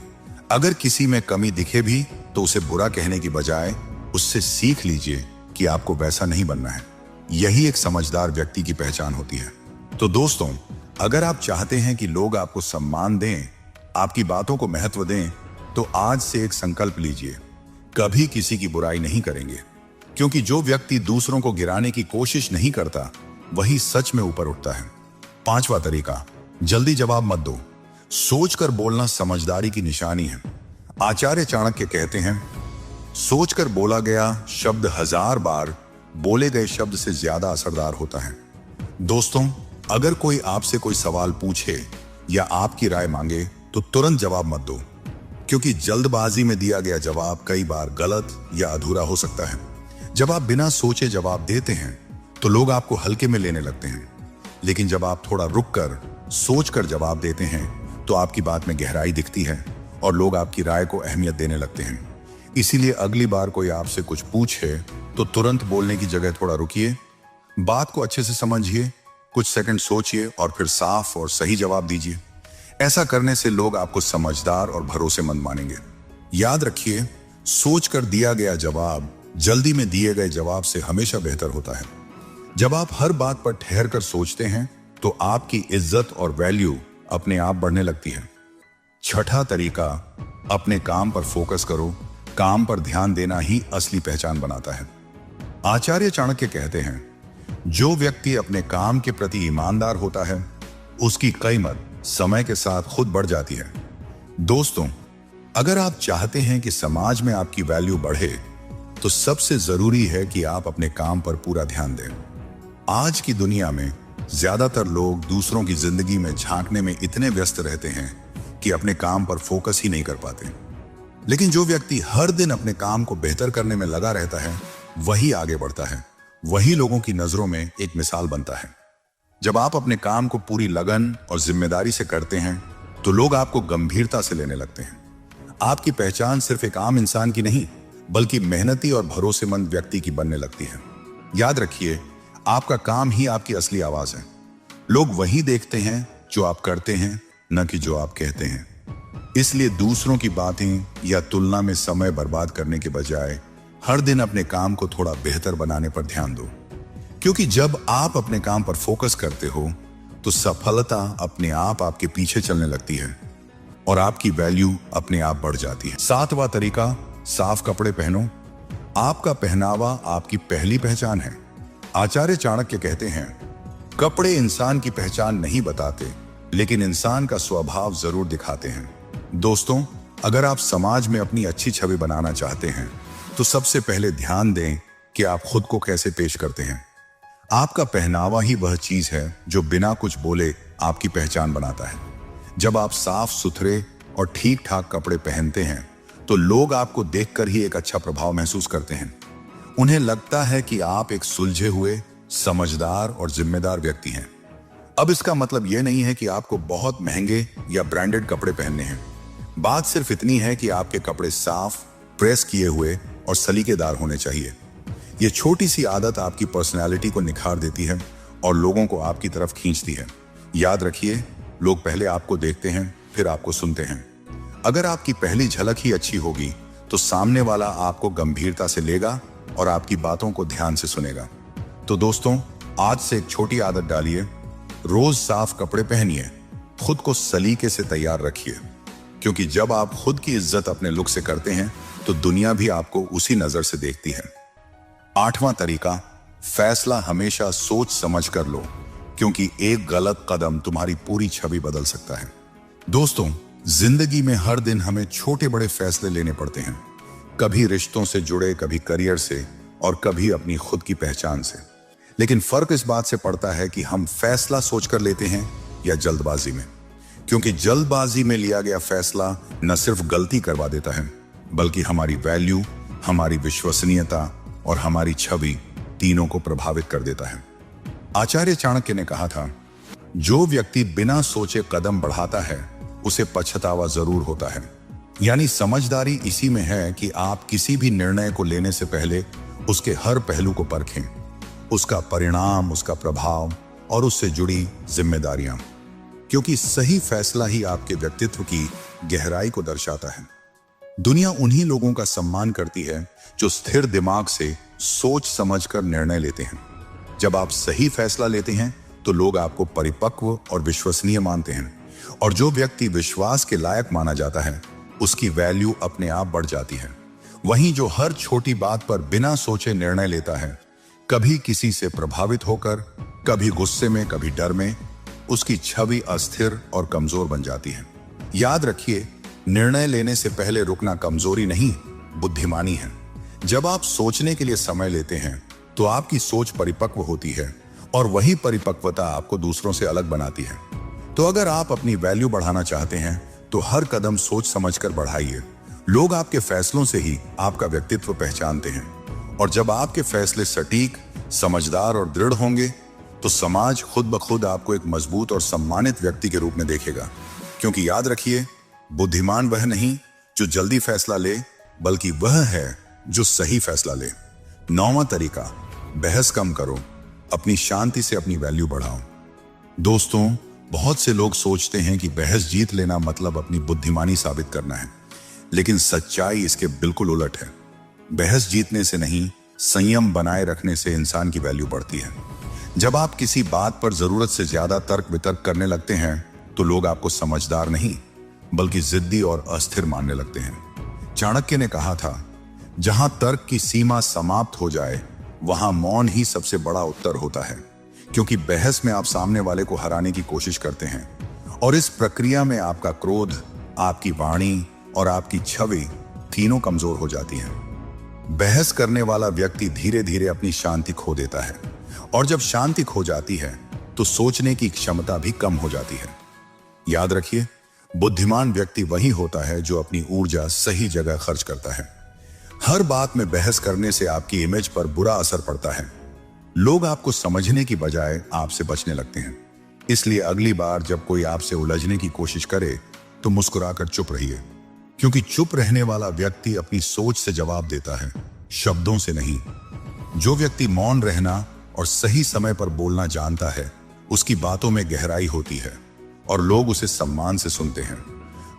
[SPEAKER 1] अगर किसी में कमी दिखे भी, तो उसे बुरा कहने की बजाय उससे सीख लीजिए कि आपको वैसा नहीं बनना है। यही एक समझदार व्यक्ति की पहचान होती है। तो दोस्तों, अगर आप चाहते हैं कि लोग आपको सम्मान दें, आपकी बातों को महत्व दें, तो आज से एक संकल्प लीजिए, कभी किसी की बुराई नहीं करेंगे। क्योंकि जो व्यक्ति दूसरों को गिराने की कोशिश नहीं करता, वही सच में ऊपर उठता है। 5वां तरीका, जल्दी जवाब मत दो। सोचकर बोलना समझदारी की निशानी है। आचार्य चाणक्य कहते हैं, सोचकर बोला गया शब्द 1000 बार बोले गए शब्द से ज्यादा असरदार होता है। दोस्तों, अगर कोई आपसे कोई सवाल पूछे या आपकी राय मांगे तो तुरंत जवाब मत दो, क्योंकि जल्दबाजी में दिया गया जवाब कई बार गलत या अधूरा हो सकता है। जब आप बिना सोचे जवाब देते हैं तो लोग आपको हल्के में लेने लगते हैं, लेकिन जब आप थोड़ा रुककर सोचकर जवाब देते हैं तो आपकी बात में गहराई दिखती है और लोग आपकी राय को अहमियत देने लगते हैं। इसीलिए अगली बार कोई आपसे कुछ पूछे तो तुरंत बोलने की जगह थोड़ा रुकिए, बात को अच्छे से समझिए, कुछ सेकंड सोचिए और फिर साफ और सही जवाब दीजिए। ऐसा करने से लोग आपको समझदार और भरोसेमंद मानेंगे। याद रखिए, सोचकर दिया गया जवाब जल्दी में दिए गए जवाब से हमेशा बेहतर होता है। जब आप हर बात पर ठहर कर सोचते हैं तो आपकी इज्जत और वैल्यू अपने आप बढ़ने लगती है। 6ठा तरीका, अपने काम पर फोकस करो। काम पर ध्यान देना ही असली पहचान बनाता है। आचार्य चाणक्य कहते हैं, जो व्यक्ति अपने काम के प्रति ईमानदार होता है, उसकी कीमत समय के साथ खुद बढ़ जाती है। दोस्तों, अगर आप चाहते हैं कि समाज में आपकी वैल्यू बढ़े, तो सबसे जरूरी है कि आप अपने काम पर पूरा ध्यान दें। आज की दुनिया में ज्यादातर लोग दूसरों की जिंदगी में झांकने में इतने व्यस्त रहते हैं कि अपने काम पर फोकस ही नहीं कर पाते। लेकिन जो व्यक्ति हर दिन अपने काम को बेहतर करने में लगा रहता है, वही आगे बढ़ता है, वही लोगों की नजरों में एक मिसाल बनता है। जब आप अपने काम को पूरी लगन और जिम्मेदारी से करते हैं तो लोग आपको गंभीरता से लेने लगते हैं। आपकी पहचान सिर्फ एक आम इंसान की नहीं, बल्कि मेहनती और भरोसेमंद व्यक्ति की बनने लगती है। याद रखिए, आपका काम ही आपकी असली आवाज है। लोग वही देखते हैं जो आप करते हैं, न कि जो आप कहते हैं। इसलिए दूसरों की बातें या तुलना में समय बर्बाद करने के बजाय हर दिन अपने काम को थोड़ा बेहतर बनाने पर ध्यान दो। क्योंकि जब आप अपने काम पर फोकस करते हो तो सफलता अपने आप आपके पीछे चलने लगती है और आपकी वैल्यू अपने आप बढ़ जाती है। 7वां तरीका, साफ कपड़े पहनो। आपका पहनावा आपकी पहली पहचान है। आचार्य चाणक्य कहते हैं, कपड़े इंसान की पहचान नहीं बताते, लेकिन इंसान का स्वभाव जरूर दिखाते हैं। दोस्तों, अगर आप समाज में अपनी अच्छी छवि बनाना चाहते हैं तो सबसे पहले ध्यान दें कि आप खुद को कैसे पेश करते हैं। आपका पहनावा ही वह चीज है जो बिना कुछ बोले आपकी पहचान बनाता है। जब आप साफ सुथरे और ठीक ठाक कपड़े पहनते हैं तो लोग आपको देखकर ही एक अच्छा प्रभाव महसूस करते हैं। उन्हें लगता है कि आप एक सुलझे हुए, समझदार और जिम्मेदार व्यक्ति हैं। अब इसका मतलब यह नहीं है कि आपको बहुत महंगे या ब्रांडेड कपड़े पहनने हैं। बात सिर्फ इतनी है कि आपके कपड़े साफ, प्रेस किए हुए और सलीकेदार होने चाहिए। यह छोटी सी आदत आपकी पर्सनैलिटी को निखार देती है और लोगों को आपकी तरफ खींचती है। याद रखिए, लोग पहले आपको देखते हैं, फिर आपको सुनते हैं। अगर आपकी पहली झलक ही अच्छी होगी तो सामने वाला आपको गंभीरता से लेगा और आपकी बातों को ध्यान से सुनेगा। तो दोस्तों, आज से एक छोटी आदत डालिए, रोज साफ कपड़े पहनिए, खुद को सलीके से तैयार रखिए, क्योंकि जब आप खुद की इज्जत अपने लुक से करते हैं तो दुनिया भी आपको उसी नजर से देखती है। 8वां तरीका, फैसला हमेशा सोच समझ कर लो, क्योंकि एक गलत कदम तुम्हारी पूरी छवि बदल सकता है। दोस्तों, जिंदगी में हर दिन हमें छोटे बड़े फैसले लेने पड़ते हैं, कभी रिश्तों से जुड़े, कभी करियर से और कभी अपनी खुद की पहचान से। लेकिन फर्क इस बात से पड़ता है कि हम फैसला सोचकर लेते हैं या जल्दबाजी में, क्योंकि जल्दबाजी में लिया गया फैसला न सिर्फ गलती करवा देता है, बल्कि हमारी वैल्यू, हमारी विश्वसनीयता और हमारी छवि तीनों को प्रभावित कर देता है। आचार्य चाणक्य ने कहा था, जो व्यक्ति बिना सोचे कदम बढ़ाता है उसे पछतावा जरूर होता है। यानी समझदारी इसी में है कि आप किसी भी निर्णय को लेने से पहले उसके हर पहलू को परखें, उसका परिणाम, उसका प्रभाव और उससे जुड़ी जिम्मेदारियां, क्योंकि सही फैसला ही आपके व्यक्तित्व की गहराई को दर्शाता है। दुनिया उन्हीं लोगों का सम्मान करती है जो स्थिर दिमाग से सोच समझकर निर्णय लेते हैं। जब आप सही फैसला लेते हैं तो लोग आपको परिपक्व और विश्वसनीय मानते हैं, और जो व्यक्ति विश्वास के लायक माना जाता है उसकी वैल्यू अपने आप बढ़ जाती है। वहीं जो हर छोटी बात पर बिना सोचे निर्णय लेता है, कभी किसी से प्रभावित होकर, कभी गुस्से में, कभी डर में, उसकी छवि अस्थिर और कमजोर बन जाती है। याद रखिए, निर्णय लेने से पहले रुकना कमजोरी नहीं, बुद्धिमानी है। जब आप सोचने के लिए समय लेते हैं तो आपकी सोच परिपक्व होती है, और वही परिपक्वता आपको दूसरों से अलग बनाती है। तो अगर आप अपनी वैल्यू बढ़ाना चाहते हैं तो हर कदम सोच समझकर बढ़ाइए। लोग आपके फैसलों से ही आपका व्यक्तित्व पहचानते हैं, और जब आपके फैसले सटीक, समझदार और दृढ़ होंगे तो समाज खुद ब खुद आपको एक मजबूत और सम्मानित व्यक्ति के रूप में देखेगा। क्योंकि याद रखिए, बुद्धिमान वह नहीं जो जल्दी फैसला ले, बल्कि वह है जो सही फैसला ले। 9वां तरीका, बहस कम करो, अपनी शांति से अपनी वैल्यू बढ़ाओ। दोस्तों, बहुत से लोग सोचते हैं कि बहस जीत लेना मतलब अपनी बुद्धिमानी साबित करना है, लेकिन सच्चाई इसके बिल्कुल उलट है। बहस जीतने से नहीं, संयम बनाए रखने से इंसान की वैल्यू बढ़ती है। जब आप किसी बात पर जरूरत से ज्यादा तर्क वितर्क करने लगते हैं तो लोग आपको समझदार नहीं बल्कि जिद्दी और अस्थिर मानने लगते हैं। चाणक्य ने कहा था, जहां तर्क की सीमा समाप्त हो जाए वहां मौन ही सबसे बड़ा उत्तर होता है। क्योंकि बहस में आप सामने वाले को हराने की कोशिश करते हैं, और इस प्रक्रिया में आपका क्रोध, आपकी वाणी और आपकी छवि तीनों कमजोर हो जाती हैं। बहस करने वाला व्यक्ति धीरे धीरे अपनी शांति खो देता है, और जब शांति खो जाती है तो सोचने की क्षमता भी कम हो जाती है। याद रखिए, बुद्धिमान व्यक्ति वही होता है जो अपनी ऊर्जा सही जगह खर्च करता है। हर बात में बहस करने से आपकी इमेज पर बुरा असर पड़ता है। लोग आपको समझने की बजाय आपसे बचने लगते हैं। इसलिए अगली बार जब कोई आपसे उलझने की कोशिश करे तो मुस्कुराकर चुप रहिए, क्योंकि चुप रहने वाला व्यक्ति अपनी सोच से जवाब देता है, शब्दों से नहीं। जो व्यक्ति मौन रहना और सही समय पर बोलना जानता है, उसकी बातों में गहराई होती है और लोग उसे सम्मान से सुनते हैं।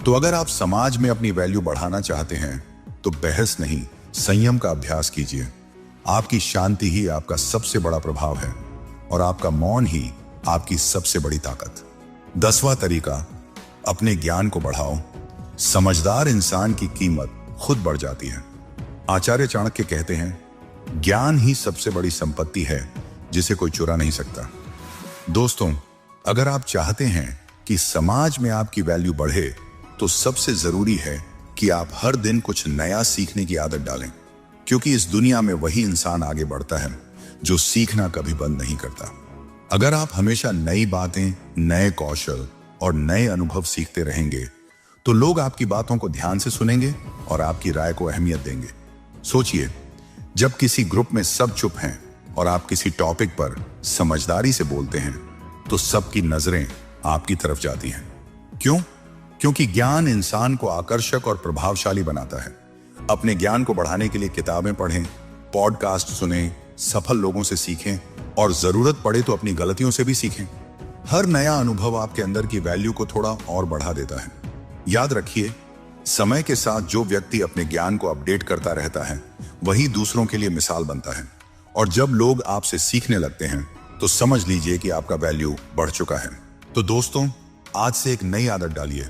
[SPEAKER 1] तो अगर आप समाज में अपनी वैल्यू बढ़ाना चाहते हैं तो बहस नहीं, संयम का अभ्यास कीजिए। आपकी शांति ही आपका सबसे बड़ा प्रभाव है, और आपका मौन ही आपकी सबसे बड़ी ताकत। 10वां तरीका, अपने ज्ञान को बढ़ाओ। समझदार इंसान की कीमत खुद बढ़ जाती है। आचार्य चाणक्य कहते हैं, ज्ञान ही सबसे बड़ी संपत्ति है जिसे कोई चुरा नहीं सकता। दोस्तों, अगर आप चाहते हैं कि समाज में आपकी वैल्यू बढ़े तो सबसे जरूरी है कि आप हर दिन कुछ नया सीखने की आदत डालें, क्योंकि इस दुनिया में वही इंसान आगे बढ़ता है जो सीखना कभी बंद नहीं करता। अगर आप हमेशा नई बातें, नए कौशल और नए अनुभव सीखते रहेंगे तो लोग आपकी बातों को ध्यान से सुनेंगे और आपकी राय को अहमियत देंगे। सोचिए, जब किसी ग्रुप में सब चुप हैं और आप किसी टॉपिक पर समझदारी से बोलते हैं तो सबकी नजरें आपकी तरफ जाती हैं। क्यों? क्योंकि ज्ञान इंसान को आकर्षक और प्रभावशाली बनाता है। अपने ज्ञान को बढ़ाने के लिए किताबें पढ़ें, पॉडकास्ट सुनें, सफल लोगों से सीखें, और जरूरत पड़े तो अपनी गलतियों से भी सीखें। हर नया अनुभव आपके अंदर की वैल्यू को थोड़ा और बढ़ा देता है। याद रखिए, समय के साथ जो व्यक्ति अपने ज्ञान को अपडेट करता रहता है वही दूसरों के लिए मिसाल बनता है, और जब लोग आपसे सीखने लगते हैं तो समझ लीजिए कि आपका वैल्यू बढ़ चुका है। तो दोस्तों, आज से एक नई आदत डालिए,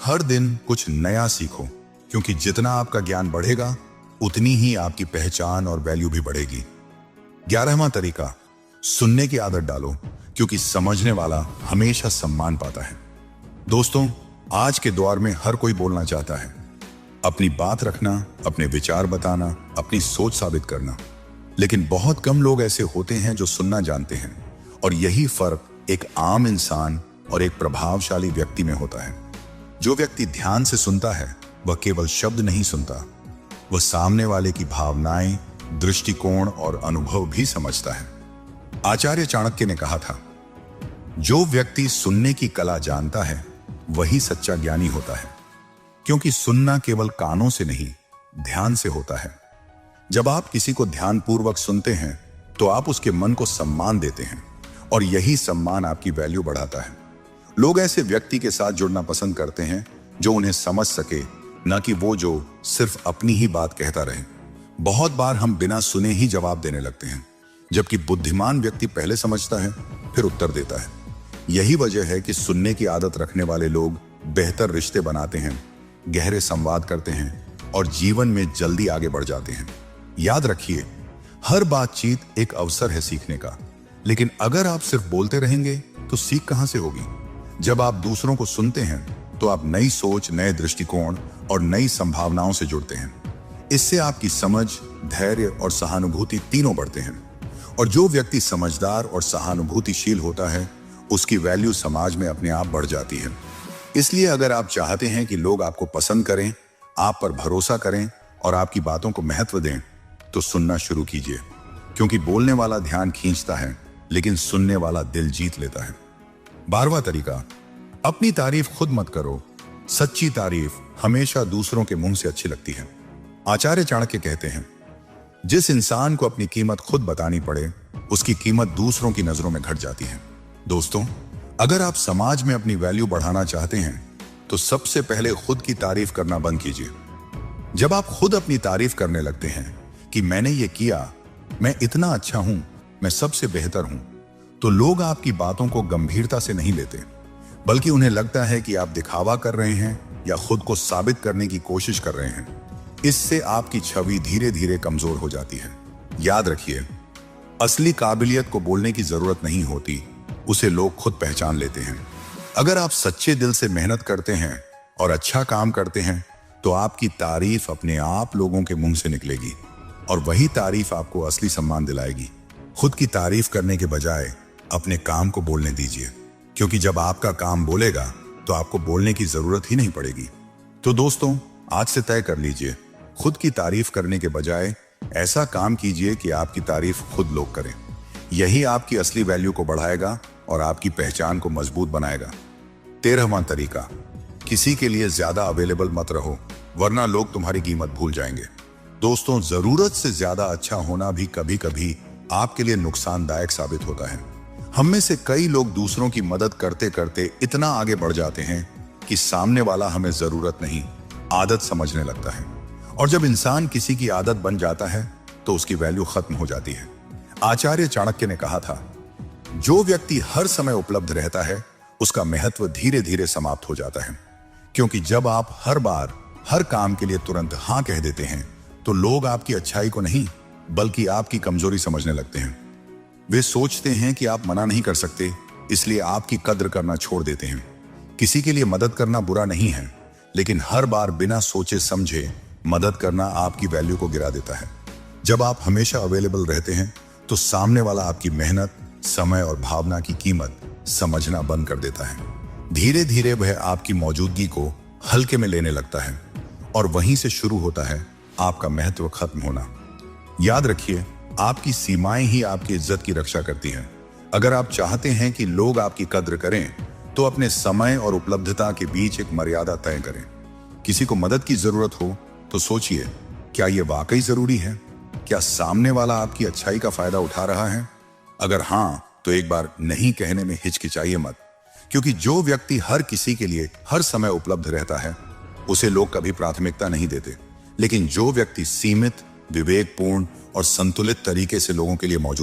[SPEAKER 1] हर दिन कुछ नया सीखो, क्योंकि जितना आपका ज्ञान बढ़ेगा उतनी ही आपकी पहचान और वैल्यू भी बढ़ेगी। 11वां तरीका, सुनने की आदत डालो, क्योंकि समझने वाला हमेशा सम्मान पाता है। दोस्तों, आज के दौर में हर कोई बोलना चाहता है, अपनी बात रखना, अपने विचार बताना, अपनी सोच साबित करना, लेकिन बहुत कम लोग ऐसे होते हैं जो सुनना जानते हैं। और यही फर्क एक आम इंसान और एक प्रभावशाली व्यक्ति में होता है। जो व्यक्ति ध्यान से सुनता है वह केवल शब्द नहीं सुनता, वह सामने वाले की भावनाएं, दृष्टिकोण और अनुभव भी समझता है। आचार्य चाणक्य ने कहा था, जो व्यक्ति सुनने की कला जानता है वही सच्चा ज्ञानी होता है, क्योंकि सुनना केवल कानों से नहीं, ध्यान से होता है। जब आप किसी को ध्यानपूर्वक सुनते हैं तो आप उसके मन को सम्मान देते हैं, और यही सम्मान आपकी वैल्यू बढ़ाता है। लोग ऐसे व्यक्ति के साथ जुड़ना पसंद करते हैं जो उन्हें समझ सके, न कि वो जो सिर्फ अपनी ही बात कहता रहे। बहुत बार हम बिना सुने ही जवाब देने लगते हैं, जबकि बुद्धिमान व्यक्ति पहले समझता है फिर उत्तर देता है। यही वजह है कि सुनने की आदत रखने वाले लोग बेहतर रिश्ते बनाते हैं, गहरे संवाद करते हैं और जीवन में जल्दी आगे बढ़ जाते हैं। याद रखिए, हर बातचीत एक अवसर है सीखने का, लेकिन अगर आप सिर्फ बोलते रहेंगे तो सीख कहां से होगी। जब आप दूसरों को सुनते हैं तो आप नई सोच, नए दृष्टिकोण और नई संभावनाओं से जुड़ते हैं। इससे आपकी समझ, धैर्य और सहानुभूति तीनों बढ़ते हैं। और जो व्यक्ति समझदार और सहानुभूतिशील होता है, उसकी वैल्यू समाज में अपने आप बढ़ जाती है। इसलिए अगर आप चाहते हैं कि लोग आपको पसंद करें, आप पर भरोसा करें और आपकी बातों को महत्व दें, तो सुनना शुरू कीजिए, क्योंकि बोलने वाला ध्यान खींचता है, लेकिन सुनने वाला दिल जीत लेता है। 12वां तरीका, अपनी तारीफ खुद मत करो। सच्ची तारीफ हमेशा दूसरों के मुंह से अच्छी लगती है। आचार्य चाणक्य कहते हैं, जिस इंसान को अपनी कीमत खुद बतानी पड़े, उसकी कीमत दूसरों की नजरों में घट जाती है। दोस्तों, अगर आप समाज में अपनी वैल्यू बढ़ाना चाहते हैं, तो सबसे पहले खुद की तारीफ करना बंद कीजिए। जब आप खुद अपनी तारीफ करने लगते हैं कि मैंने ये किया, मैं इतना अच्छा हूं, मैं सबसे बेहतर हूं, तो लोग आपकी बातों को गंभीरता से नहीं लेते, बल्कि उन्हें लगता है कि आप दिखावा कर रहे हैं या खुद को साबित करने की कोशिश कर रहे हैं। इससे आपकी छवि धीरे धीरे कमजोर हो जाती है। याद रखिए, असली काबिलियत को बोलने की जरूरत नहीं होती, उसे लोग खुद पहचान लेते हैं। अगर आप सच्चे दिल से मेहनत करते हैं और अच्छा काम करते हैं, तो आपकी तारीफ अपने आप लोगों के मुंह से निकलेगी और वही तारीफ आपको असली सम्मान दिलाएगी। खुद की तारीफ करने के बजाय अपने काम को बोलने दीजिए, क्योंकि जब आपका काम बोलेगा तो आपको बोलने की जरूरत ही नहीं पड़ेगी। तो दोस्तों, आज से तय कर लीजिए, खुद की तारीफ करने के बजाय ऐसा काम कीजिए कि आपकी तारीफ खुद लोग करें। यही आपकी असली वैल्यू को बढ़ाएगा और आपकी पहचान को मजबूत बनाएगा। 13वां तरीका, किसी के लिए ज्यादा अवेलेबल मत रहो, वरना लोग तुम्हारी कीमत भूल जाएंगे। दोस्तों, जरूरत से ज्यादा अच्छा होना भी कभी कभी आपके लिए नुकसानदायक साबित होता है। हम में से कई लोग दूसरों की मदद करते करते इतना आगे बढ़ जाते हैं कि सामने वाला हमें जरूरत नहीं, आदत समझने लगता है। और जब इंसान किसी की आदत बन जाता है तो उसकी वैल्यू खत्म हो जाती है। आचार्य चाणक्य ने कहा था, जो व्यक्ति हर समय उपलब्ध रहता है, उसका महत्व धीरे धीरे समाप्त हो जाता है। क्योंकि जब आप हर बार हर काम के लिए तुरंत हां कह देते हैं, तो लोग आपकी अच्छाई को नहीं बल्कि आपकी कमजोरी समझने लगते हैं। वे सोचते हैं कि आप मना नहीं कर सकते, इसलिए आपकी कद्र करना छोड़ देते हैं। किसी के लिए मदद करना बुरा नहीं है, लेकिन हर बार बिना सोचे समझे मदद करना आपकी वैल्यू को गिरा देता है। जब आप हमेशा अवेलेबल रहते हैं, तो सामने वाला आपकी मेहनत, समय और भावना की कीमत समझना बंद कर देता है। धीरे धीरे वह आपकी मौजूदगी को हल्के में लेने लगता है और वहीं से शुरू होता है आपका महत्व खत्म होना। याद रखिए, आपकी सीमाएं ही आपकी इज्जत की रक्षा करती हैं। अगर आप चाहते हैं कि लोग आपकी कद्र करें, तो अपने समय और उपलब्धता के बीच एक मर्यादा तय करें। किसी को मदद की जरूरत हो तो सोचिए, क्या यह वाकई जरूरी है? क्या सामने वाला आपकी अच्छाई का फायदा उठा रहा है? अगर हां, तो एक बार नहीं कहने में हिचकिचाइए मत, क्योंकि जो व्यक्ति हर किसी के लिए हर समय उपलब्ध रहता है, उसे लोग कभी प्राथमिकता नहीं देते। लेकिन जो व्यक्ति सीमित, विवेकपूर्ण और संतुलित तरीके से लोगों के लिए मौजूद